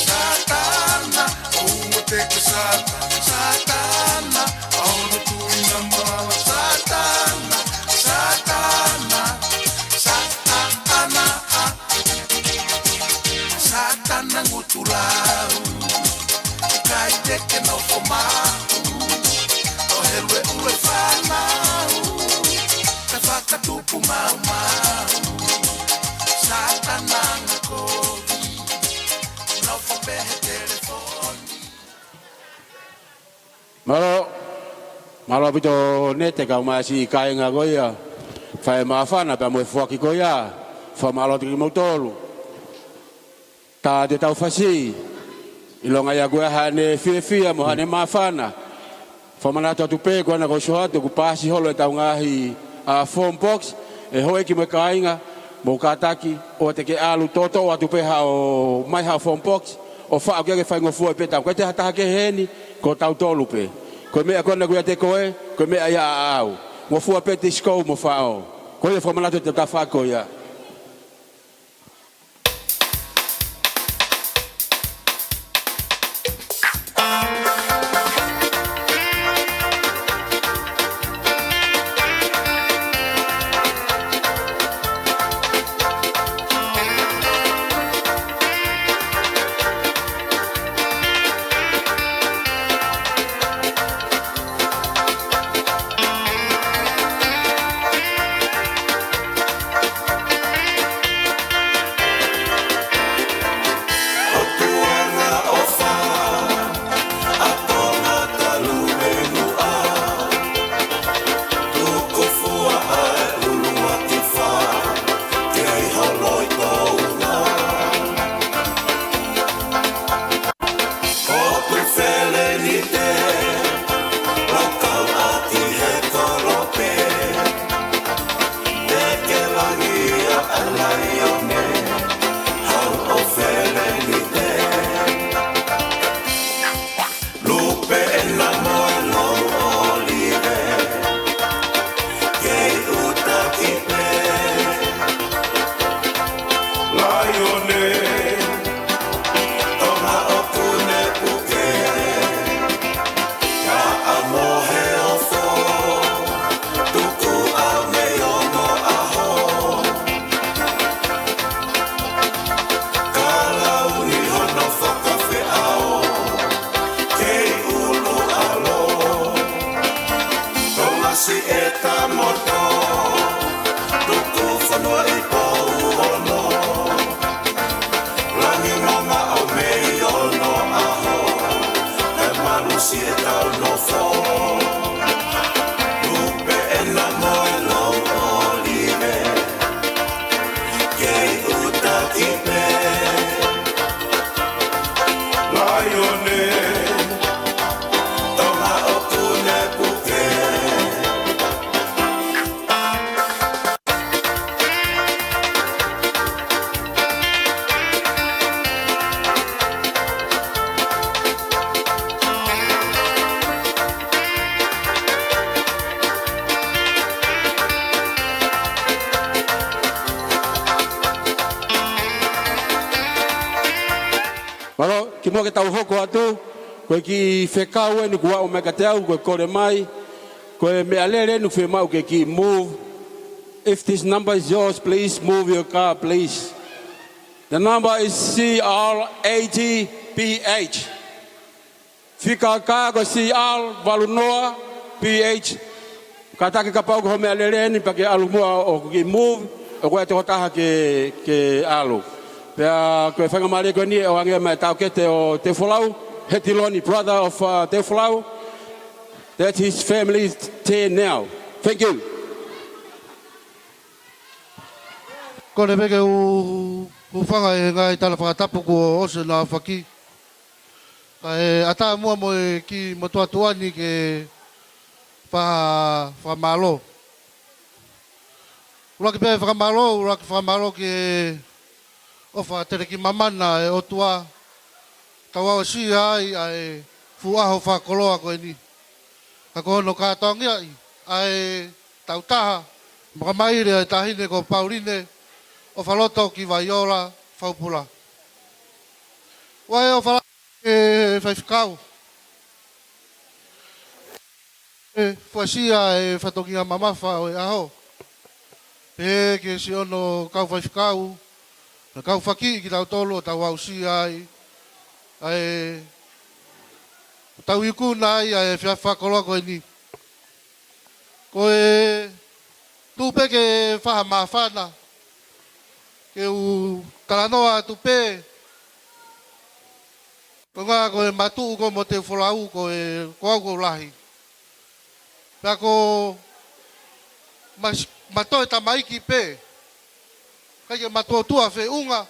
Satana Umuteke satana Satana Aono tuinga mala Satana Satana Satana Satana ngutulau Kai teke no fomau O helwe ule whanau Ka whakatupu mau mau Satana ngakori No whapehe telefoni Malo pito nete ka umasi kai nga goia. Fai mafana pa mo fuaki goia. Fa malo tiki motolu. Ta de tau fasi. Ilonga ya goia hane fia mo hane mafana. Fa manato tu pe ko na ko shoato ku pasi holo tau ngahi a phone box e hoe ki me kainga mo kataki o te ke alu toto o atu pe ha o mai ha phone box o fa ke fa ngo fu pe ta ko te hata ke heni ko tau tolu pe. Ko me akona ku te koe, ko me ia au. Mo fu pe te skou mo fao. Ko le formala te ka fa ko ya. Ki mo ke tau hoko atu, koe ki whekau e ni kua o meka te au, koe kore mai, koe mea lere nu whe mau ke ki move. If this number is yours, please move your car, please. The number is CR80PH. Whika ka ko CR Valunoa PH. Katake ka pau ko mea lere ni pa ke alu mua o ki move, o koe te hotaha ke alu. Pea koe whanga maria koe ni o angia mai tau kete o Te Folau, Hetiloni, brother of Te Folau. That his family is 10 now. Thank you. Ko le meke u whanga e ngai tala whakatapu ko ose na whaki. Ka e ata mua mo e ki motua tuani ke whamalo. Uraki pe whamalo ke ofa tere ki mamana e otua. Tawa o si ai ai fuaho whakoloa koe ni. Ka kohono kātongia i ai tautaha. Makamaire ai tahine ko Pauline. Ofaloto ki Vaiola, Faupula. Wai Ofaloto e whaifikau. E whasia e whatongia mamafa o e aho. Pe ke si ono kau whaifikau. Na kau whaki ki tau tolo tau ausi ai. Ai tau iku nai ai whakoloa koe ni. Koe tupe ke whaha mawhana. Ke u kalanoa tupe. Ko ngā koe matu ko mo te wholau ko e koau lahi. Pea ko matoe ta maiki pe. Kai ke matua tua whe unga.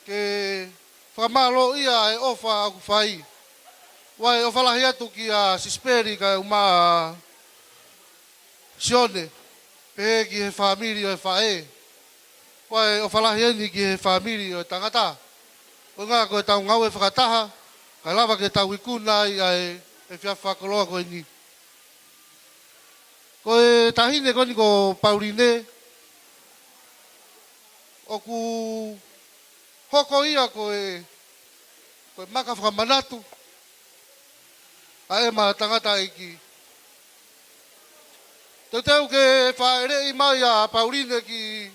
Ke whamalo ia e ofa aku whai. Wai ofalahi atu ki a sisperi ka uma sione. Pe ki he whamiri o e whae. Wai ofalahi eni ki he whamiri o e tangata. O ngā koe tau ngau e whakataha. Kai lava ke tau ikuna i e whiawhakoloa koe ni. Koe tahine koni ko Pauline. Oku hoko ia koe maka whakamanatu. Ae ma tangata iki. Te teu ke whaere i mai a Pauline ki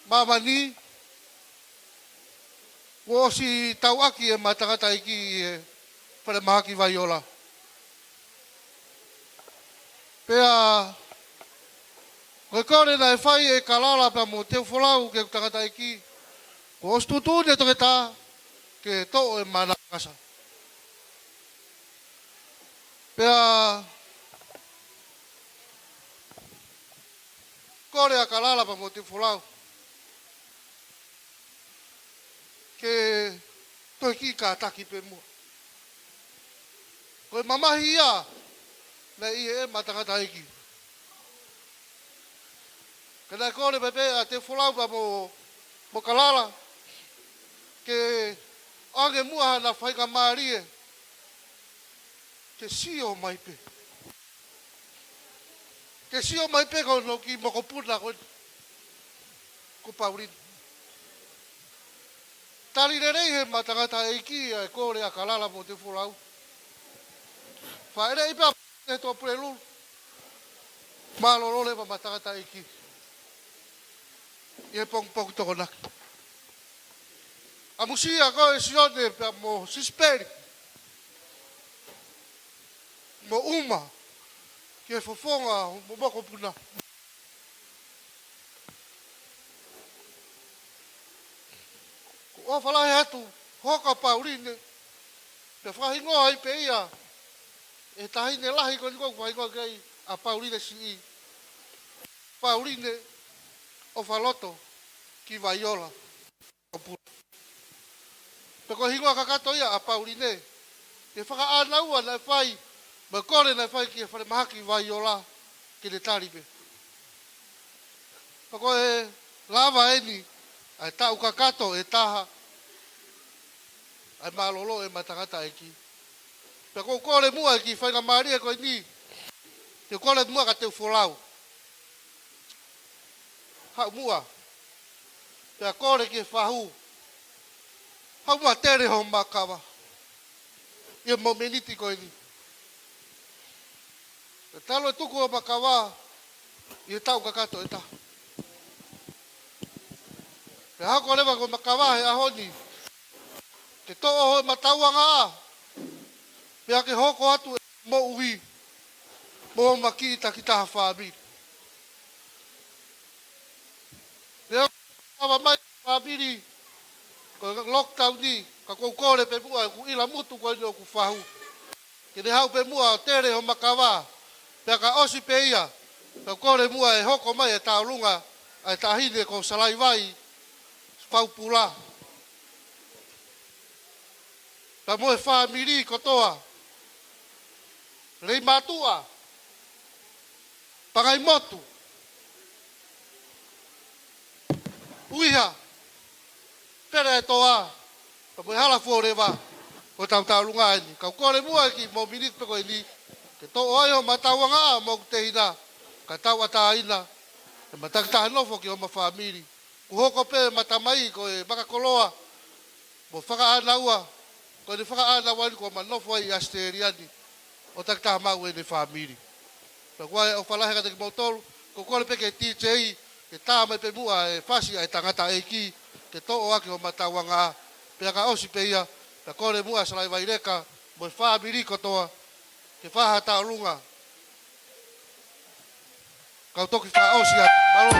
mamani. Wo si tau aki e ma tangata iki e whare mahaki Vaiola. Pea koe kore na e whai e kalala pa mo teu wholau ke tangata iki. Ko ostutu ne toke tā ke to e mana kasa. Pea kore a kalala pa mo teu wholau. Ke toi ki ka taki pe mua. Koe mamahi ia na i e matangata iki. Kena kore pepe a te wholau pa mo kalala. Ke age mua na whaika maarie. Ke sio mai pe. Ke sio mai pe ko no ki mokopuna ko Pauline. Tali rei he matangata eiki e kore a kalala mo te wholau. Whaere ipa e tō prelu. Malorole pa matangata eiki. I e pong toko naki. A musia koe sione pa mo sisperi. Mo uma. Ki e fofonga mo moko puna. O whalahe atu, hoka Pauline, te whahingoa i pe ia, e tahine lahi ko niko whahingoa kei a Pauline si i. Pauline, Ofaloto, ki Vaiola, Faupula. Pe ko hingoa kakato ia a Pauline, e whaka anaua na whai, ma kore na whai ki e whare mahaki Vaiola, ki le taripe. Pa ko e lava eni, ai tau kakato e taha, ai malolo e matangata eki. Pe ko kore mua ki whainga maria koe ni, te kore mua ka teu wholau. Hau mua, pe kore ki whahu. Hau mua tere ho makawa. Ia mo meniti koe ni. Pe talo e tuku o makawa, i tau kakato e taha. Pe hako lewa ko makawa he ahoni. Te to'o hoi matauanga a. Pea ke hoko atu e mo uhi. Mo maki ta kita ha whaamiri. Leo kawa mai whaamiri. Ko lockdown ni. Ka kou kore pe mua ku ila mutu ko ino ku whahu. Ke ne hau pe mua o tere ho makawa. Pea ka osi pe ia. Ka kore mua e hoko mai e taurunga. ai tahine ko salai vai Faupula. Ta moe family kotoa. Rei matua. Pagai motu. Uiha. Pere toa. Ta moe hala fuoreva. Ko tau lunga ni. Kau kore mua ki mo minit pe ko ni. Ke to oio matawanga mo te hina. Ka tau ata ina. E matakta no fo ki o ma family. Ku hoko pe matamai ko e makakoloa. Mo whaka ana ua. Ko ni whaka ana wani ko manofo i asteriani. O takta mau e ne family. Ta kua e o whalahe ka te ki mautolu. Ko kore pe ke TJ. Ke tā mai pe mua e whasi ai tangata e ki. Ke to o aki o matawanga. Pea ka osi pe ia. Ta kore mua salai vai reka. Mo family kotoa. Ke whaha tā runga. Kau toki wha osi atu. Malo.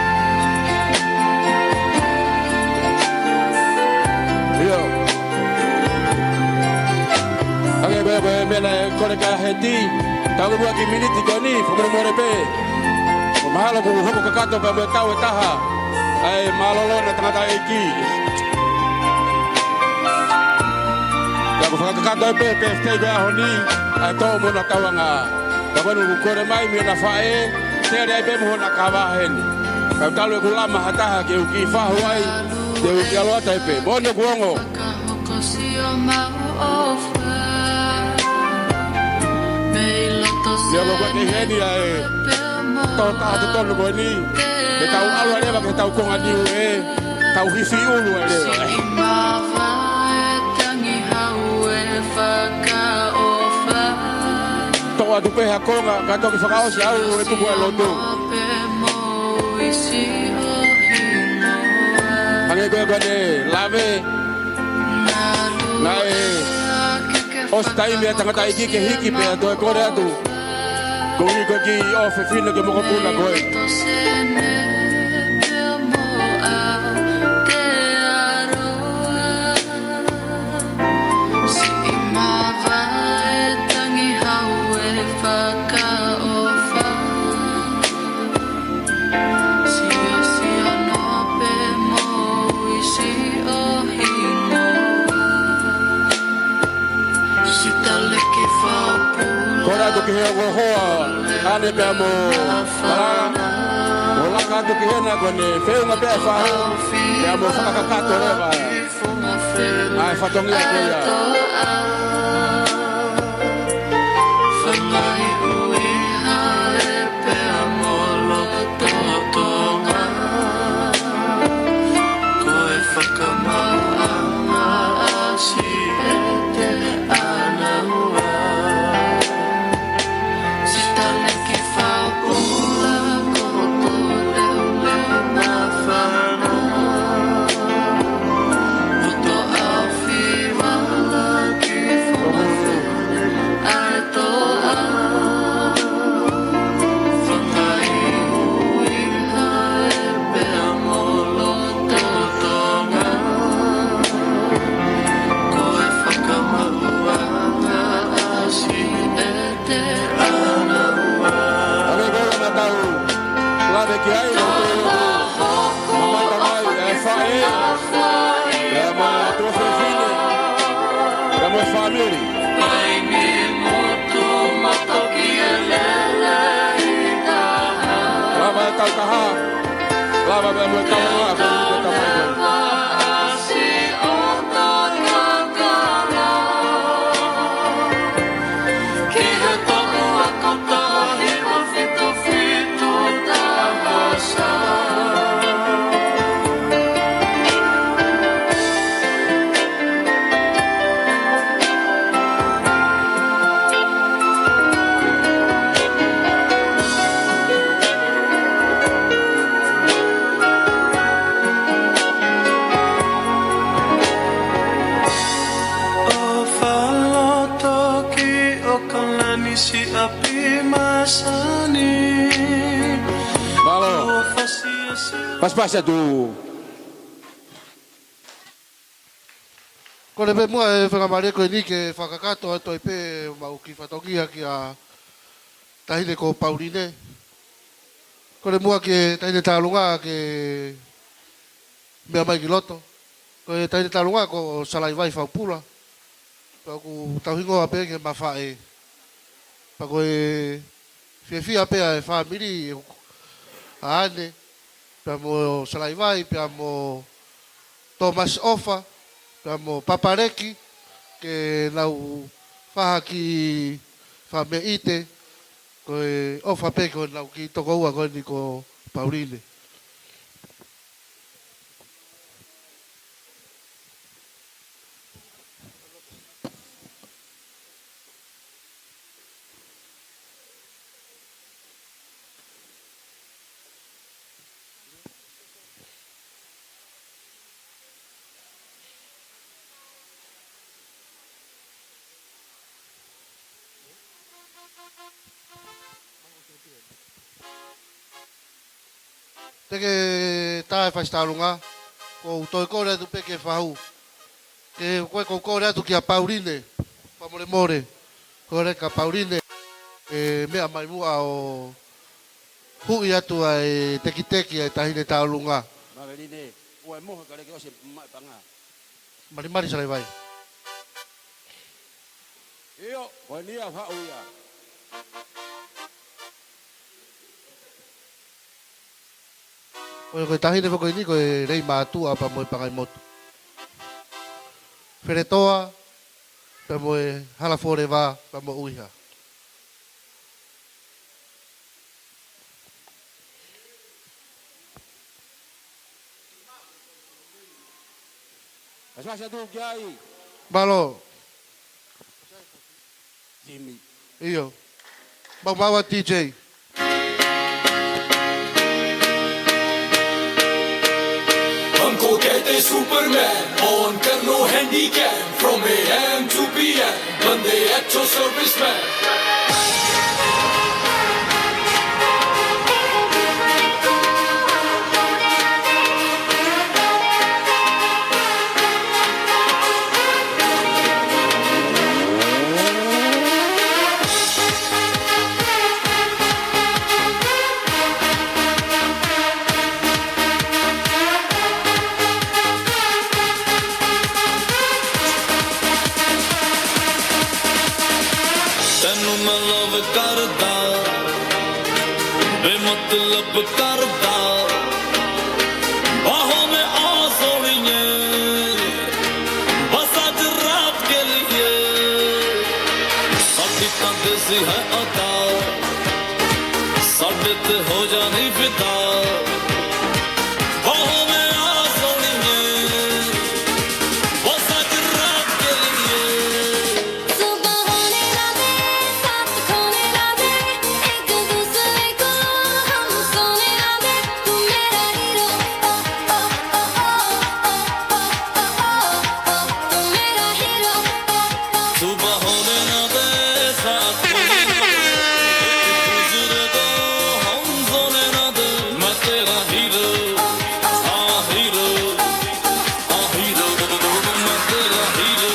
Yo. Ake bebe mena kore ka heti. Tau mua ki miniti ko ni. Fumere more pe. O mahalo ku hoko kakato pa me kau e taha. Ai malolo na tangata e ki. Tau ku whakakato e pe. Pe stay bea honi. Ai tō muna kawanga. Tau ku kore mai mi na whae. Tere ai pe mo na kawaheni. Kau talu e kulama hataha ke uki whahu ai. Te uki aloa tai pe. Mone kuongo. Lea mo kwa te heni ai. Tau taha te tonu koe ni. Ke tau alua lewa ke tau konga niu e. Tau hifi ulu ai lewa. Toa tu peha konga. Ka toki whakaosi au e tuku e lotu. Hange koe koe ne lave. Nai os taimi e tangata iki ke hiki pe ato e kore atu. Koe koe ki ofe fina ke moko puna koe. Kora tu kihe ko hoa ane pe mo paranga o laka tu kihe na kone feu na pe fa ya mo fa ka ka to reba ai fa tongi ko ya Lava bem muito Pas-pas tu. Kore pe mua e whakamare koe ni ke whakakato ato e pe mau ki whatokia ki a tahine ko Pauline. Kore mua ke taine tālunga ke mea mai ki loto. Koe taine tālunga ko salai vai Faupula. Pa ku tauhingo ape ke mawhae. Pa koe fia apea e whamiri a ane. Pa mo salai vai, pa mo Thomas Ofa, pa mo Papareki, ke nau whaha ki whamea ite. Koe ofa pe ko nau ki toko ua koe ni ko Pauline. Teke tae whaistarunga, ko toi kore atu peke whahu. Ke koe ko kore atu ki a Pauline, whamore more. Kore ka Pauline, mea mai mua o hui atu ai teki ai tahine tālunga. Maverine, ua moho kare ke ose mai panga. Mari sarai vai. Iyo, koe nia whau ia. Koe tahine whako ini koe rei mātua pa moe pangai motu. Wheretoa, pa moe halafore wā, pa moe uiha. Aswasa tu kiai. Malo, Jimmy. iyo. Bawa DJ. हमको कहते superman on कर लो handycam from AM to PM बंदे अच्छो सर्विसमैन मतलब करदा बाहों में आ सोनिए बस आज रात के लिए साथी देसी है अदा साढ़े ते हो जानी फिदा बाहों में आ सोनिए बस आज रात के लिए सुबह होने ना दे साथ खोने ना दे एक दूसरे को हम सोने ना दे तू मेरा हीरो ओ ओ ओ ओ ओ तू मेरा हीरो सुबह होने ना दे साथ खोने ना दे एक दूसरे को हम सोने ना दे मैं तेरा हीरो हाँ हीरो मैं तेरा hero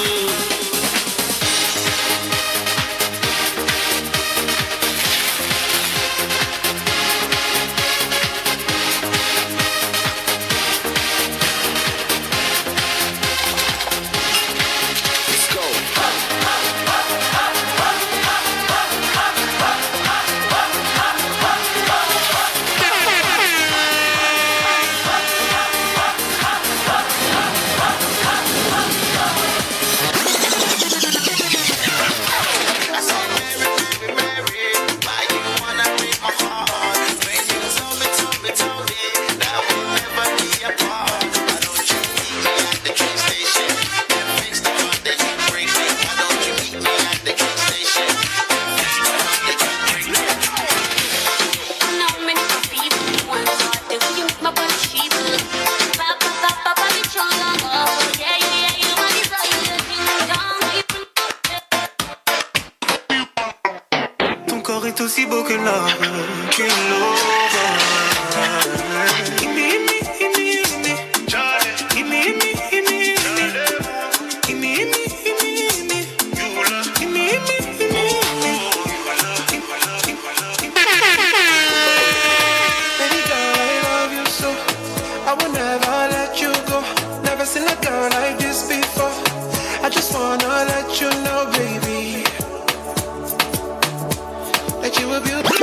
Ton corps est aussi beau que l'or, que l'aurore. I will never let you go. Never seen a girl like this before. I just wanna let you know, baby, that you were beautiful.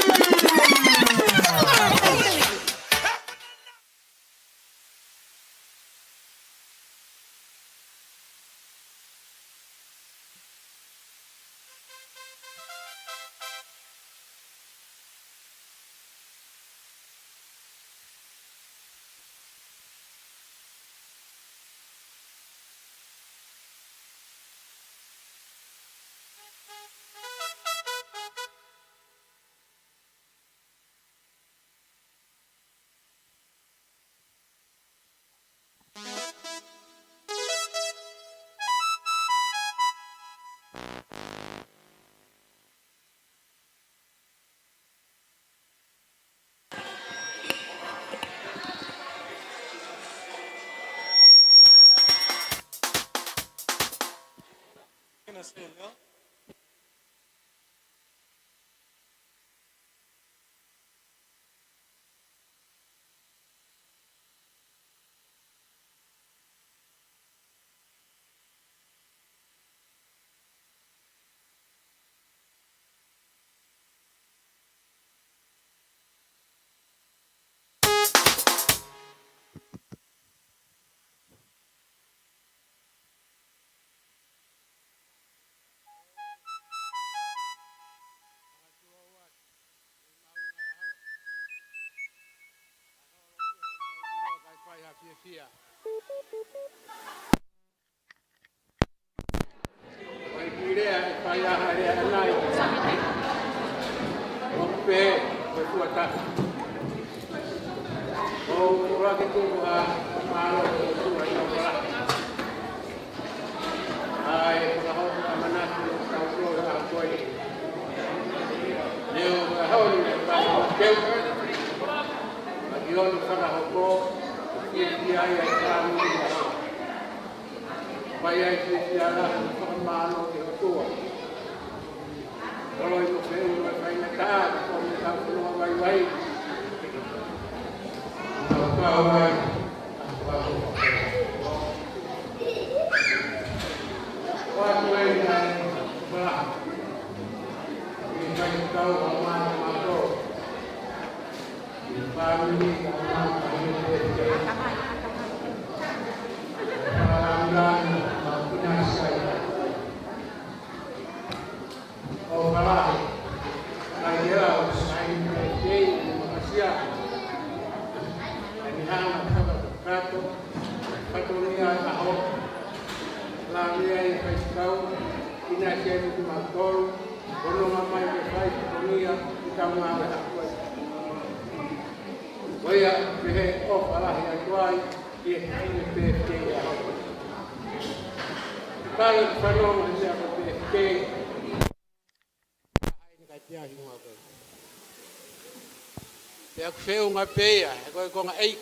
Pea ku feu nga pea, e koe konga eik.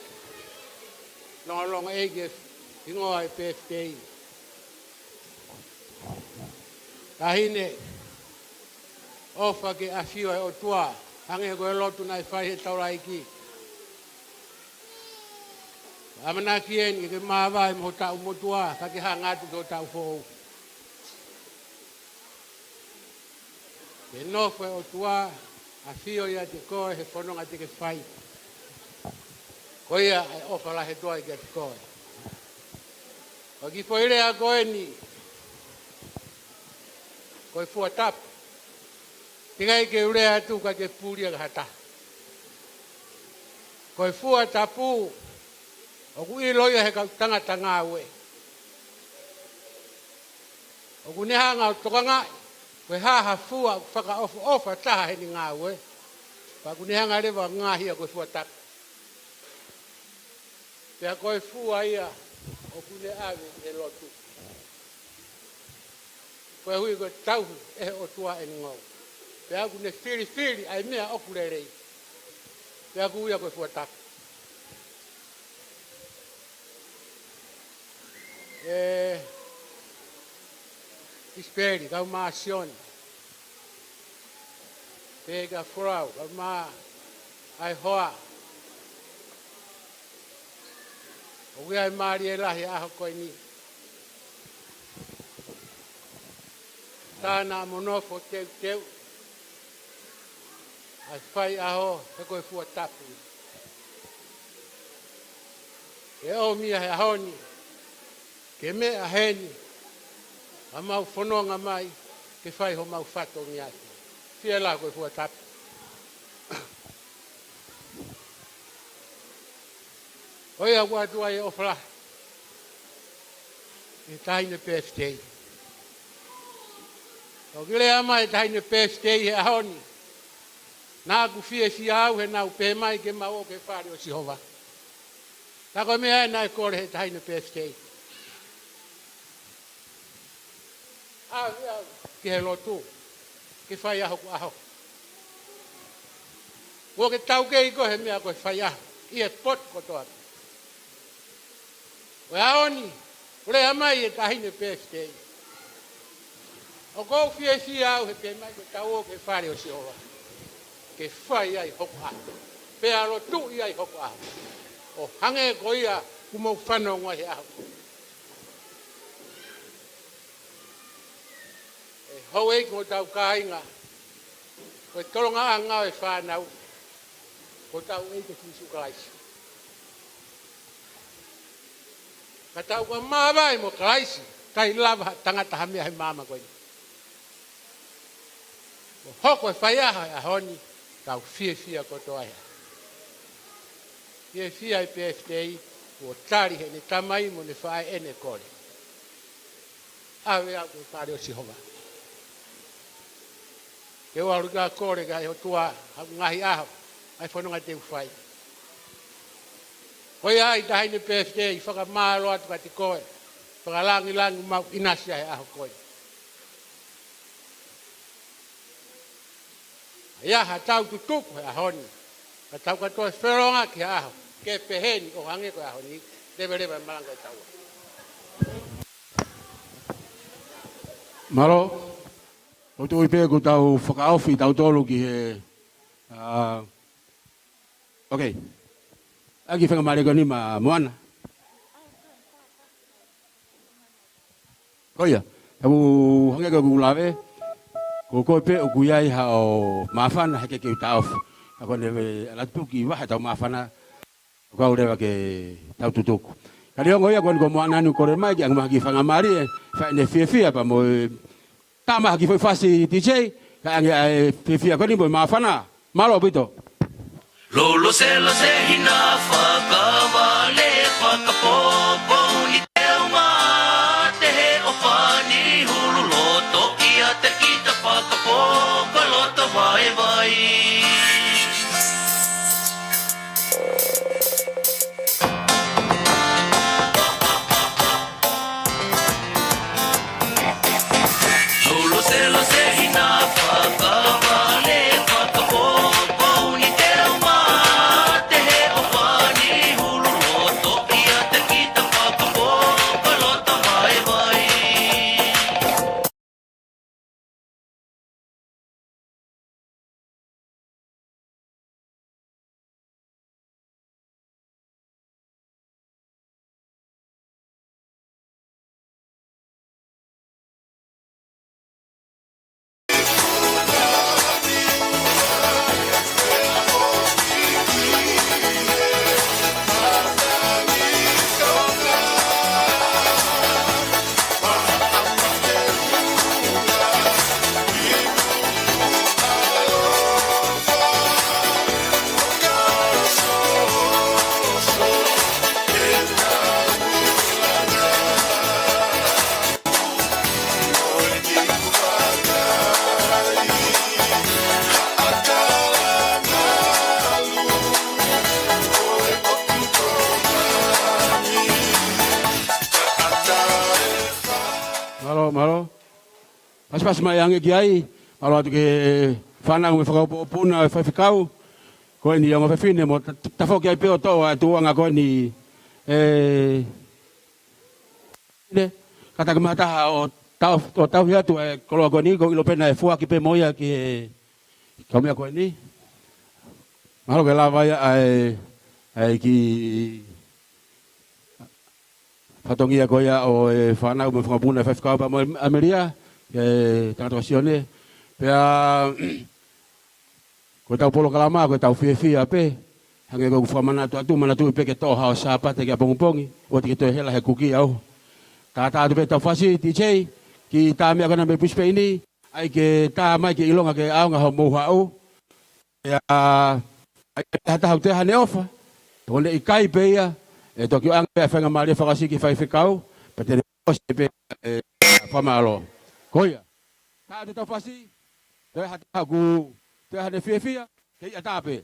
Longa longa eik e ingoa e PFK. Kahine, ofa ke afio e o tua, hange koe lotu nai whai he taura iki. Amana kien i ke mawa e mo tau motua, ka ke hangatu ke o tau fōu. Ke nofo e o tua, afio ia te koe he whanonga te ke whai. Koia e ofa la he toa i ke te koe. O ki poire a koe ni, koe fua tapu. Tikai ke urea tu ka ke pūria ka hata. Koe fua tapu, o ku i loia he kau tangata ngā ue. O ku neha ngā tokangai, koe haha fua whaka ofa taha he ni ngā ue. Pa ku neha ngā rewa ngā hia koe fua tapu. Pea koe fua ia, o ku ne awe e lotu. Koe hui koe tauhu e o tua e ngau. Pea ku ne whiri ai mea okurerei. Pea ku ia koe fua tapu. Isperi, kau maa Sioni. Pega frau, kau maa ai hoa. O ia mari e lahi aho koe ni. Tāna monofo teu. Ai whai aho he koe fua tapu. E o mia he ahoni. Ke mea heni. A mau whanonga mai. Ke whai ho mau whato ni atu. Fia la koe fua tapu. Oia watua e ofala. E tahine pēstei. O gile ama e tahine pēstei e ahoni. Nā ku fie si au he nau pē mai ke mau o ke whare o Sihova. Tako mea e nai kore he tahine pēstei. Au, ki he lotu. Ke whai aho ku aho. Wo ke tau ke iko he mea koe whai aho. I e pot kotoa. O aoni, ure amai e tahine pēstei. O kou fie si au he pē mai ke tau o ke whare o Sihova. Ke whai ai hoko aho. Pe alo tu i ai hoko aho. O hange ko ia kumau whanau ngoi aho. E hau e ko tau kāinga. Ko e toronga a ngau e whanau. Ko tau e ke fisu kalaisi. Ka tau ka mawai mo kalaisi. Kai lava tangata hamia he mama koe. O hoko e whai aha e ahoni. Tau fia koto aia. Fia i PFTI, o tari he ne tamai mo ne whae ene kore. Awe au ko tari o Sihova. Ke o aruga kore ka e o tua ngahi aho, ai whanonga te uwhai. Hoi ai tahi ne PFTI, whaka maalo atu ka te koe, whaka langi mau inasia he aho koe. Ia ha tau tutuku he ahoni. Ka tau katoa wheronga ki aho. Ke peheni o hange ko ahoni. Rewe malanga e tau. Malo, o tu ipe ko tau whakaofi tau tolu ki he... Ok. Aki whenga mareko ni ma moana. Koia, tabu hange ko kulawe. Ko koe pe o kuiai ha o mawhana heke ke uta ofu. Ako newe alatuki waha tau mawhana. Kau rewa ke tau tutuku. Kari ongo ia kone ko moana anu kore mai ki ang mahaki whangamari e. Whaine fia pa mo ta mahaki foi fasi DJ. Ka ang fia kone mo mawhana. Malo bito. Lolo se hina whakawale whakapopo i teo mā te he o whani hulu loto ia te kita whakapopo loto vai. Lolo se hina whakawale whakapopo i teo mā te he o whani hulu loto ia te kita whakapopo loto vai. Malo. Pas mai ange ki ai. Malo atu ke whanau me whakaupuna e whaiwhikau. Koe ni onga whawhine mo tafo ki ai peo toa tuanga koe ni kataka mataha o tau hiatu e koloa koe ni ko ilo pena e fua ki pe moia ki e kaumea koe ni. Malo ke lava ia ai ki Patongia ko ia o e whanau mo whangapuna e whaiwhakaupa mo Ameria, e tangata wasione. Pea, ko tau polo kalama, ko tau whiawhia pe, hange ko whamana atu manatu pe ke tō hao sāpate ki a pongupongi, o te ke tō hela he kuki au. Tātā tu pe tau whasi, DJ, ki tā mea kana me Brisbane, ai ke tā mai ke ilonga ke aonga hao mouha au. Pea, ai hata hau te hane ofa, tōne i kai pe ia, e toki o anga e whenga maria whakasiki whaiwhikau, pa tene osi pe whamalo. Koia, tā te tau whasi, te hata haku, te hane whiawhia, ke ia tāpe.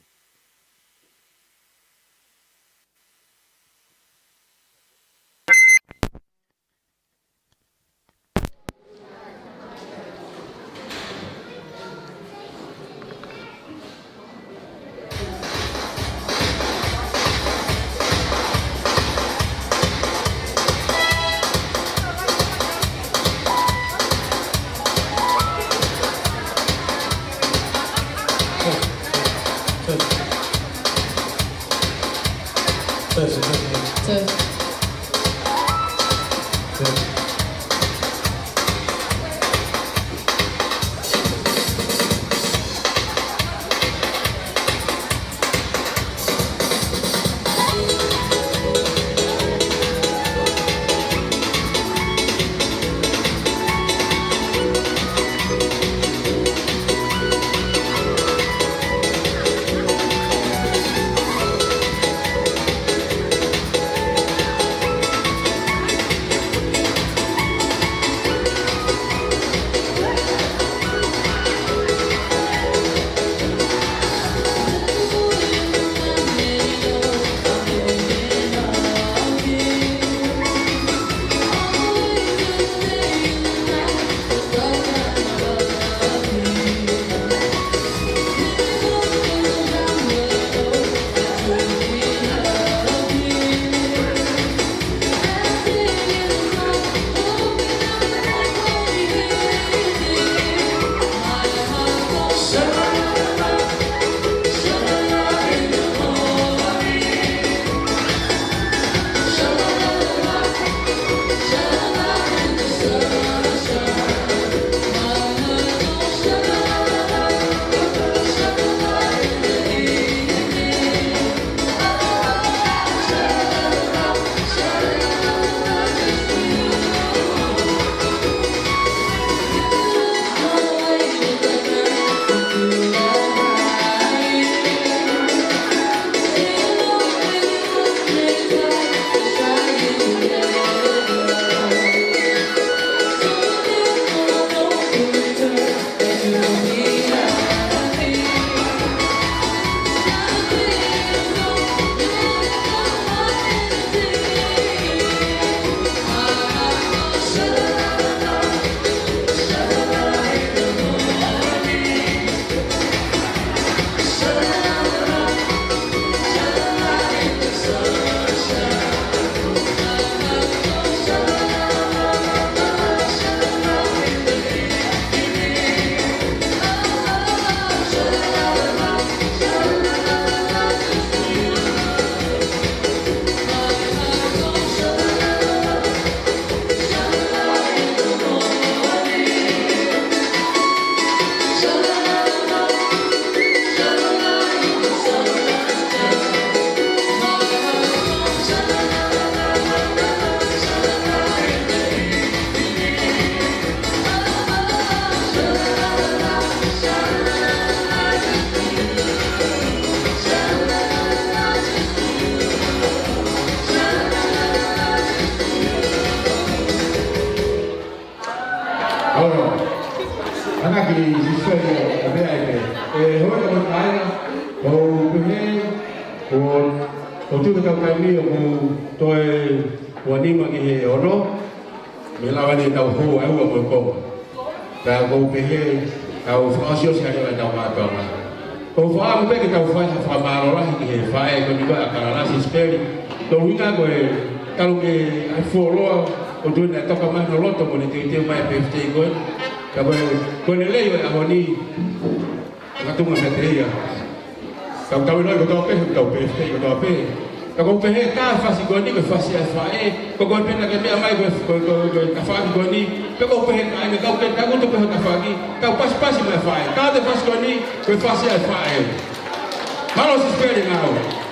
Anaki siswego abeaike. Hoi ko taina o pehe o tuka tau kaimi o toe wanima ki he ono. Me lawani tau ho au o mo ko. Ta ko pehe tau fasio se ala tau matonga. Ko fa pe ke tau fa maro la ki he fa e ko ni ba akara si speri. To winga ko e tau ke ai folo o tu na toka mai no loto mo ni te mai pe ko. Kau ni lei a honi katunga metria. Kau tahu noi kau pe kau pe kau pe. Ko pehe ka fasi goni ko fasi fae ko pena ke mea mai ko ka fagi goni ko pehe ka me ka ke ta ko pehe ka fagi ka pas me fae ka de fasi goni ko fasi fae malo si speri now.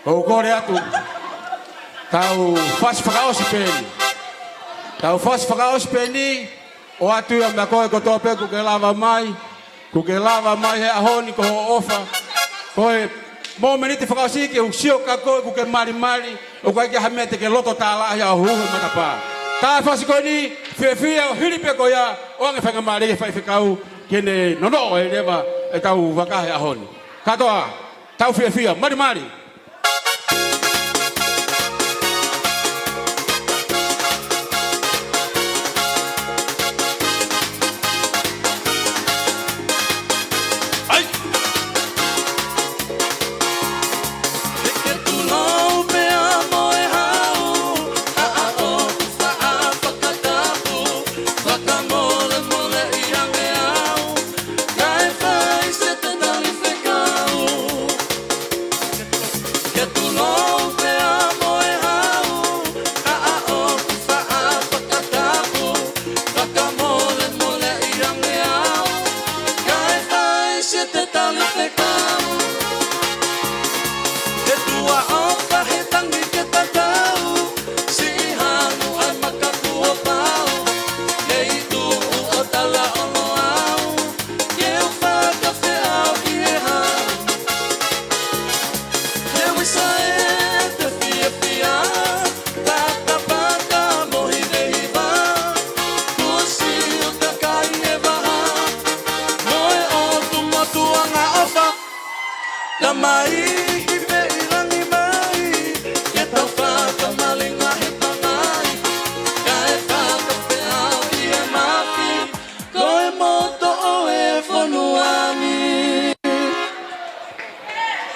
O kore atu. Tau fas whakaosi pēni. Tau fas whakaosi pēni. O atu ia mea koe ko tōpe ku ke lava mai. Ku ke lava mai he ahoni ko ho ofa. Koe mō meniti whakaosi ke usio ka koe ku ke mari mari. O koe ke hamea te ke loto tālahi a huhu matapā. Tā whasi koe ni whiawhia o hiripe ko ia. O ange whanga mari ke whaiwhikau. Kene nono e rewa e tau wakahe ahoni. Katoa, tau whiawhia, mari mari.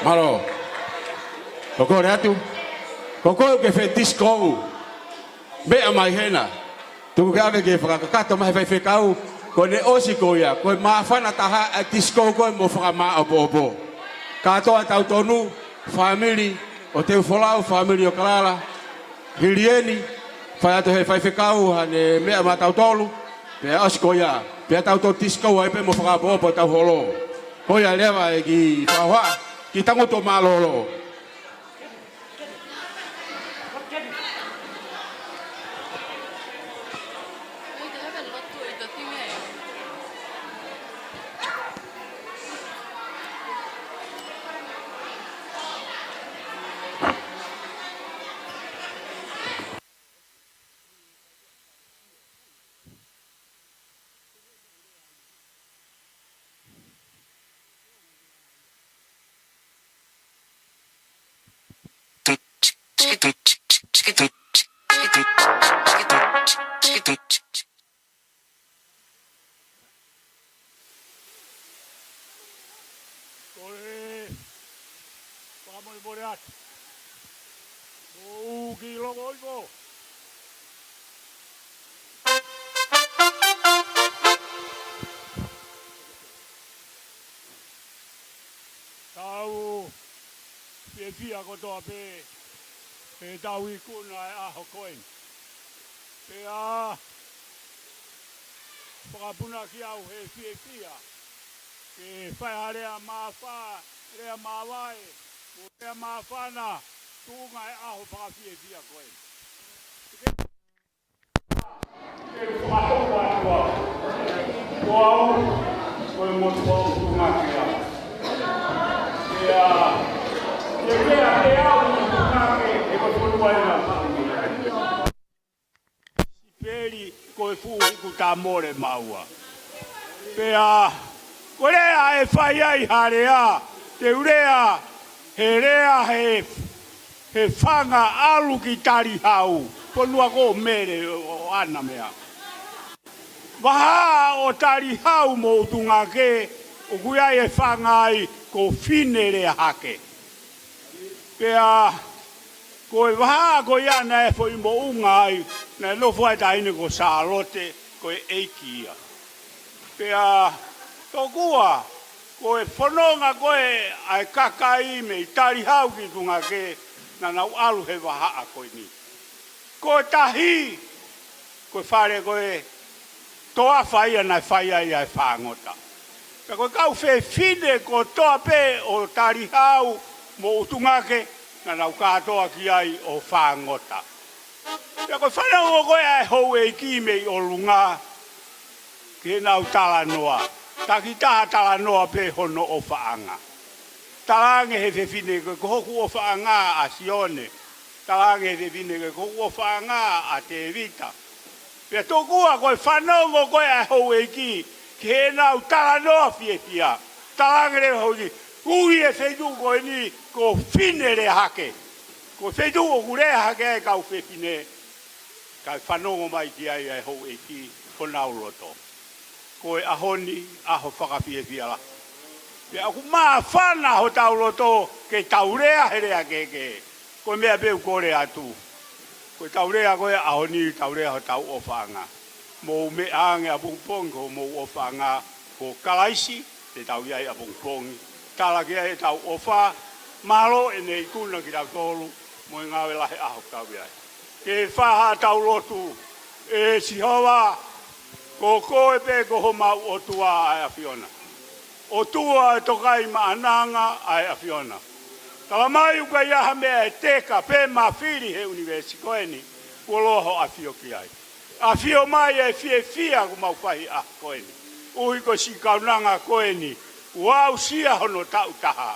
Malo. Koko reatu. Koko ke fe disco. Be mai hena. Tu ke ave ke whakakato mai whaiwhekau. Ko ne osi ko ia. Ko mawhana taha a disco ko mo whakama opo opo. Katoa tau tonu. Family. O te ufolau. Family o Kalala. Hilieni. Whai ato he whaiwhekau. Hane mea ma tau tolu. Pe osi ko ia. Pe tau to disco ai pe mo whakapo opo tau holo. Ko ia lewa e ki whawha. Ki tango to malolo. Tau pia ko toa pe e tau I kuna e aho koen. Pe a whakapuna ki au he pia. Ke whai rea mawha, rea mawai, o rea mawhana, tūnga e aho whakapia koen. Ke whakapuna atua. Ko au, koe motu au tūnga ki au. Siperi koe fu ku tā more maua. Pea, ko rea e whai ai harea, te urea, he rea he whanga alu ki tari hau, ponua ko mere o ana mea. Waha o tari hau mo utunga ke, o kuia e whanga ai ko fine rea hake. Pea, ko e waha ko iana e fo mo unga ai, na lofo ai taine ko Saalote, ko e eikia. Pea, tokua, ko e whanonga ko e ai kakai me I tari hau ki tunga ke, na nau alu he waha a koe ni. Ko e tahi, ko e whare ko e toa whaia na whaia I ai whangota. Ka koe kau whe fine ko toa pe o tari hau mo utungake, Ngā nau kātoa ki ai o whāngota. Ia koe whanau o koe ai hou e ki mei o lunga. Ke nau tala noa. Taki taha tala noa pe hono o whaanga. Talange he whewhine koe ko hoku o whaanga a Sione. Talange he whewhine koe ko hoku o whaanga a Te Vita. Pea tōkua koe whanau o koe ai hou e ki. Ke nau tala noa fie fia. Talange re hou ki. Ui e whetu koe ni ko whine re hake. Ko whetu o kure hake e kau whewhine. Kai whanongo mai ki ai ai hou e ki honau roto. Koe ahoni aho whakawhie fiala. Pea aku maa whana ho tau roto ke taurea herea keke. Koe mea peu kore atu. Koe taurea koe ahoni taurea ho tau o whanga. Mou me aange a pungpong ko mou o whanga ko kalaisi te tau iai a pungpongi. Tala ki ai tau o wha. Malo e nei kuna ki tau tolu. Moi ngawe lahe aho tau iai. Ke whaha tau rotu e sihowa. Ko koe pe ko ho mau o tua ai a Fiona. O tua e tokai maananga ai a Fiona. Tala mai uka iaha mea e teka pe ma whiri he universi koeni. Kualoho a Fio ki ai. A Fio mai e fie fia ku mau whahi a koeni. Ui ko si kaunanga koeni. Wau sia hono tau taha.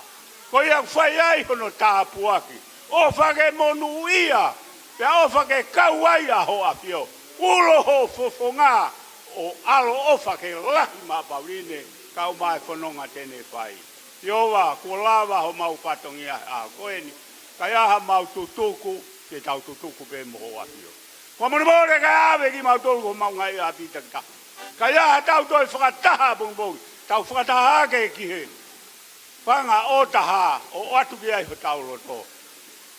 Ko ia whai ai hono taha puaki. O whake monu ia. Pea o whake kau ai a ho a Fio. Ulo ho fofonga. O alo ofa ke lahi ma Pauline kau mai whanonga tene whai. Iowa, ko lava ho mau patongi a koeni. Kai aha mau tutuku, te tau tutuku pe moho a Fio. Ko munu mōre kai awe ki mau tolu mau ngai a pita ka. Kai aha tau toi whakataha bongbongi. Tau whakataha ke ki he. Whanga o taha, o atu ki ai ho tau roto.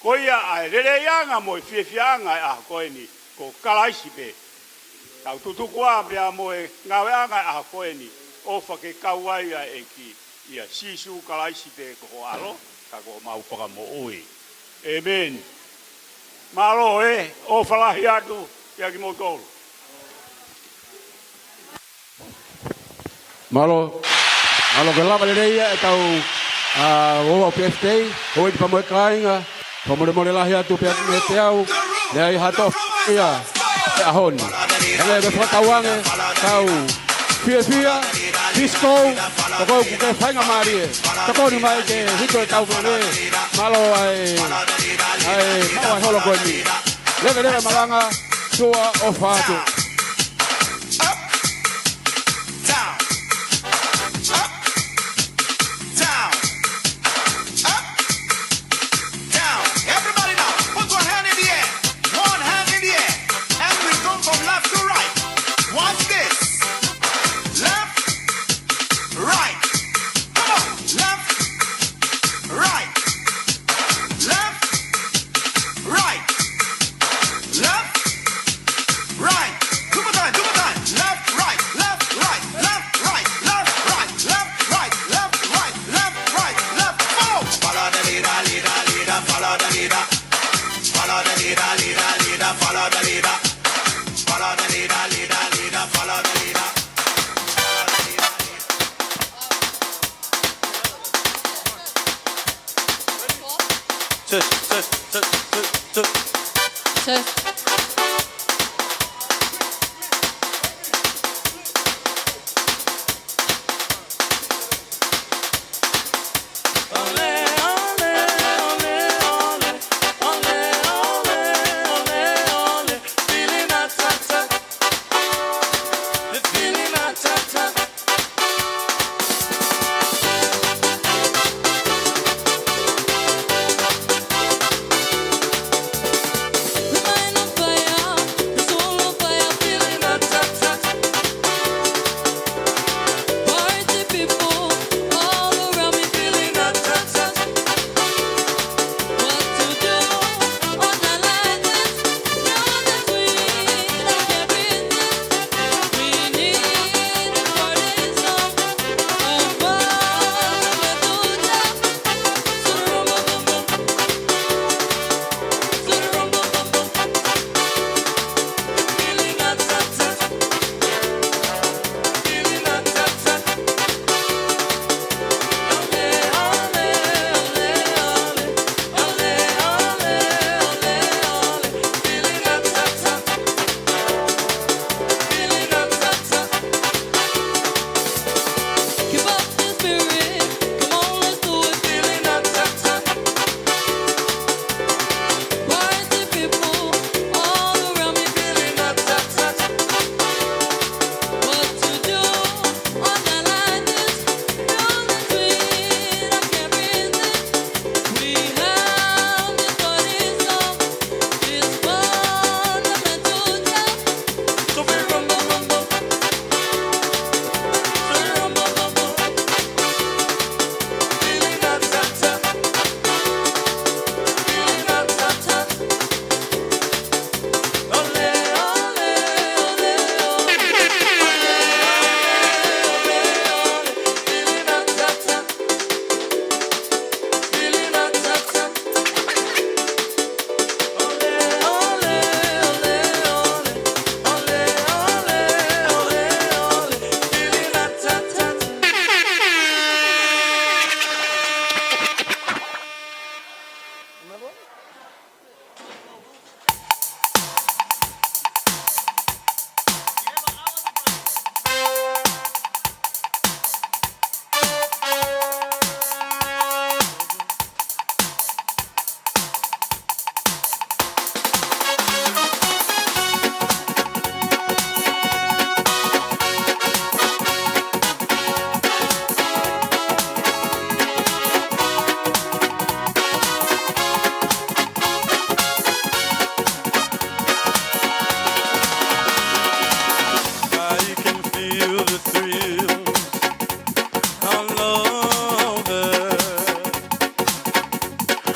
Ko ia ai rere ianga moi whiawhianga a koeni, ko kalaisi pe. Tau tutukua pia moe ngawe anga a koeni o whake kauai a e ki ia sisu kalaisi pe ko alo ka ko mau paka mo ui. Amen. Malo o whalahi atu ia ki mo tolu. Malo ke lava le reia e tau o PFT, o i pa moe kāinga, pa more lahi atu pia me te au, le ai hato ia, e ahoni. Ele be whakawange, tau fia, disco, toko ke whainga marie, toko ni mai ke hito e tau kone, malo ai mau ai holo koe ni. Lega malanga, sua Ofaloto. Remind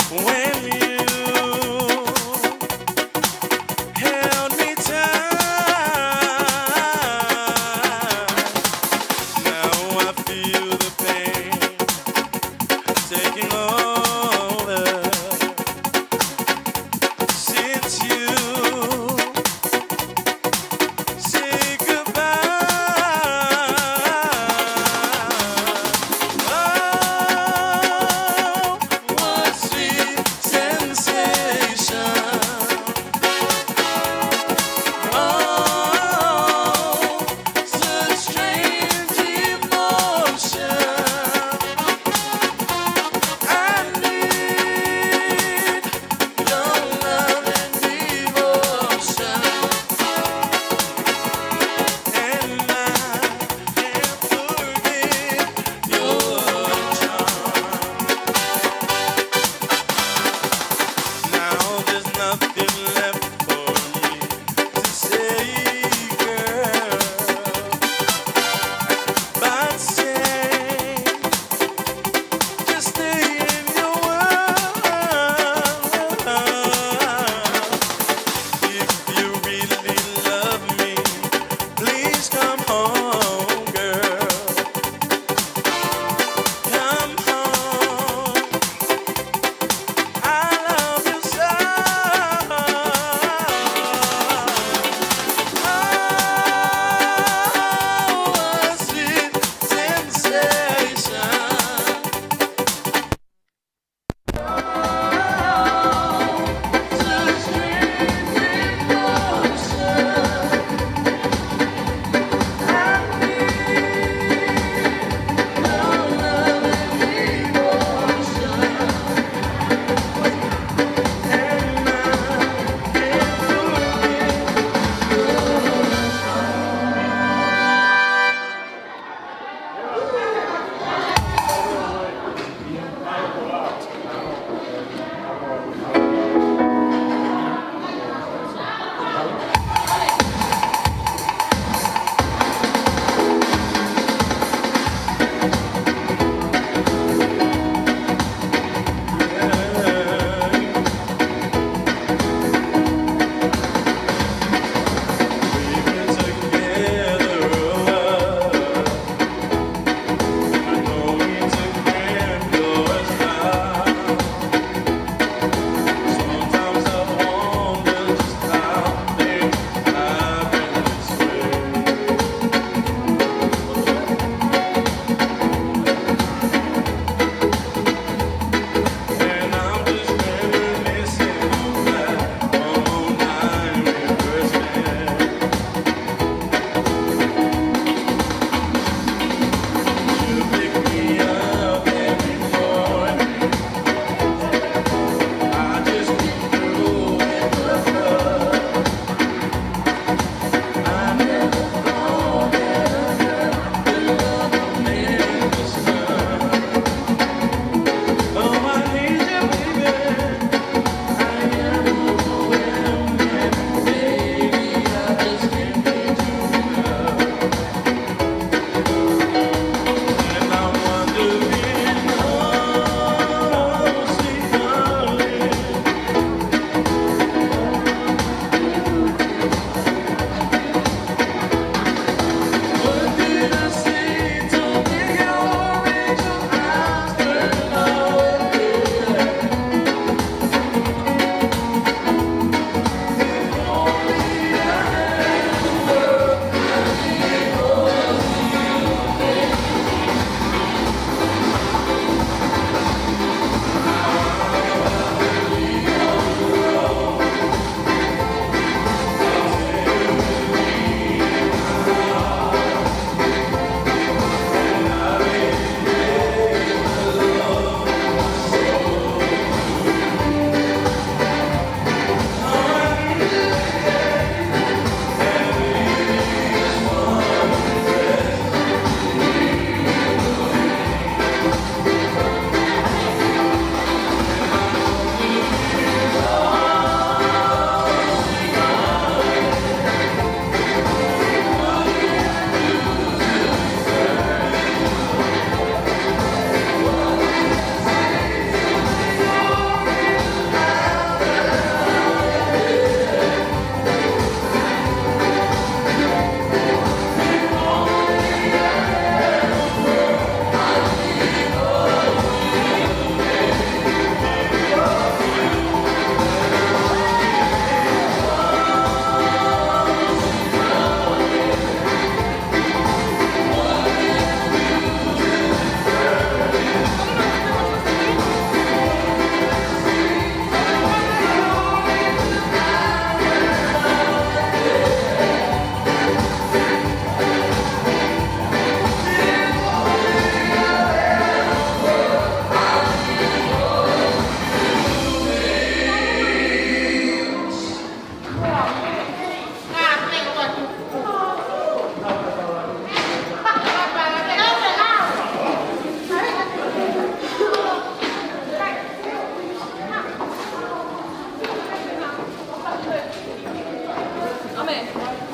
When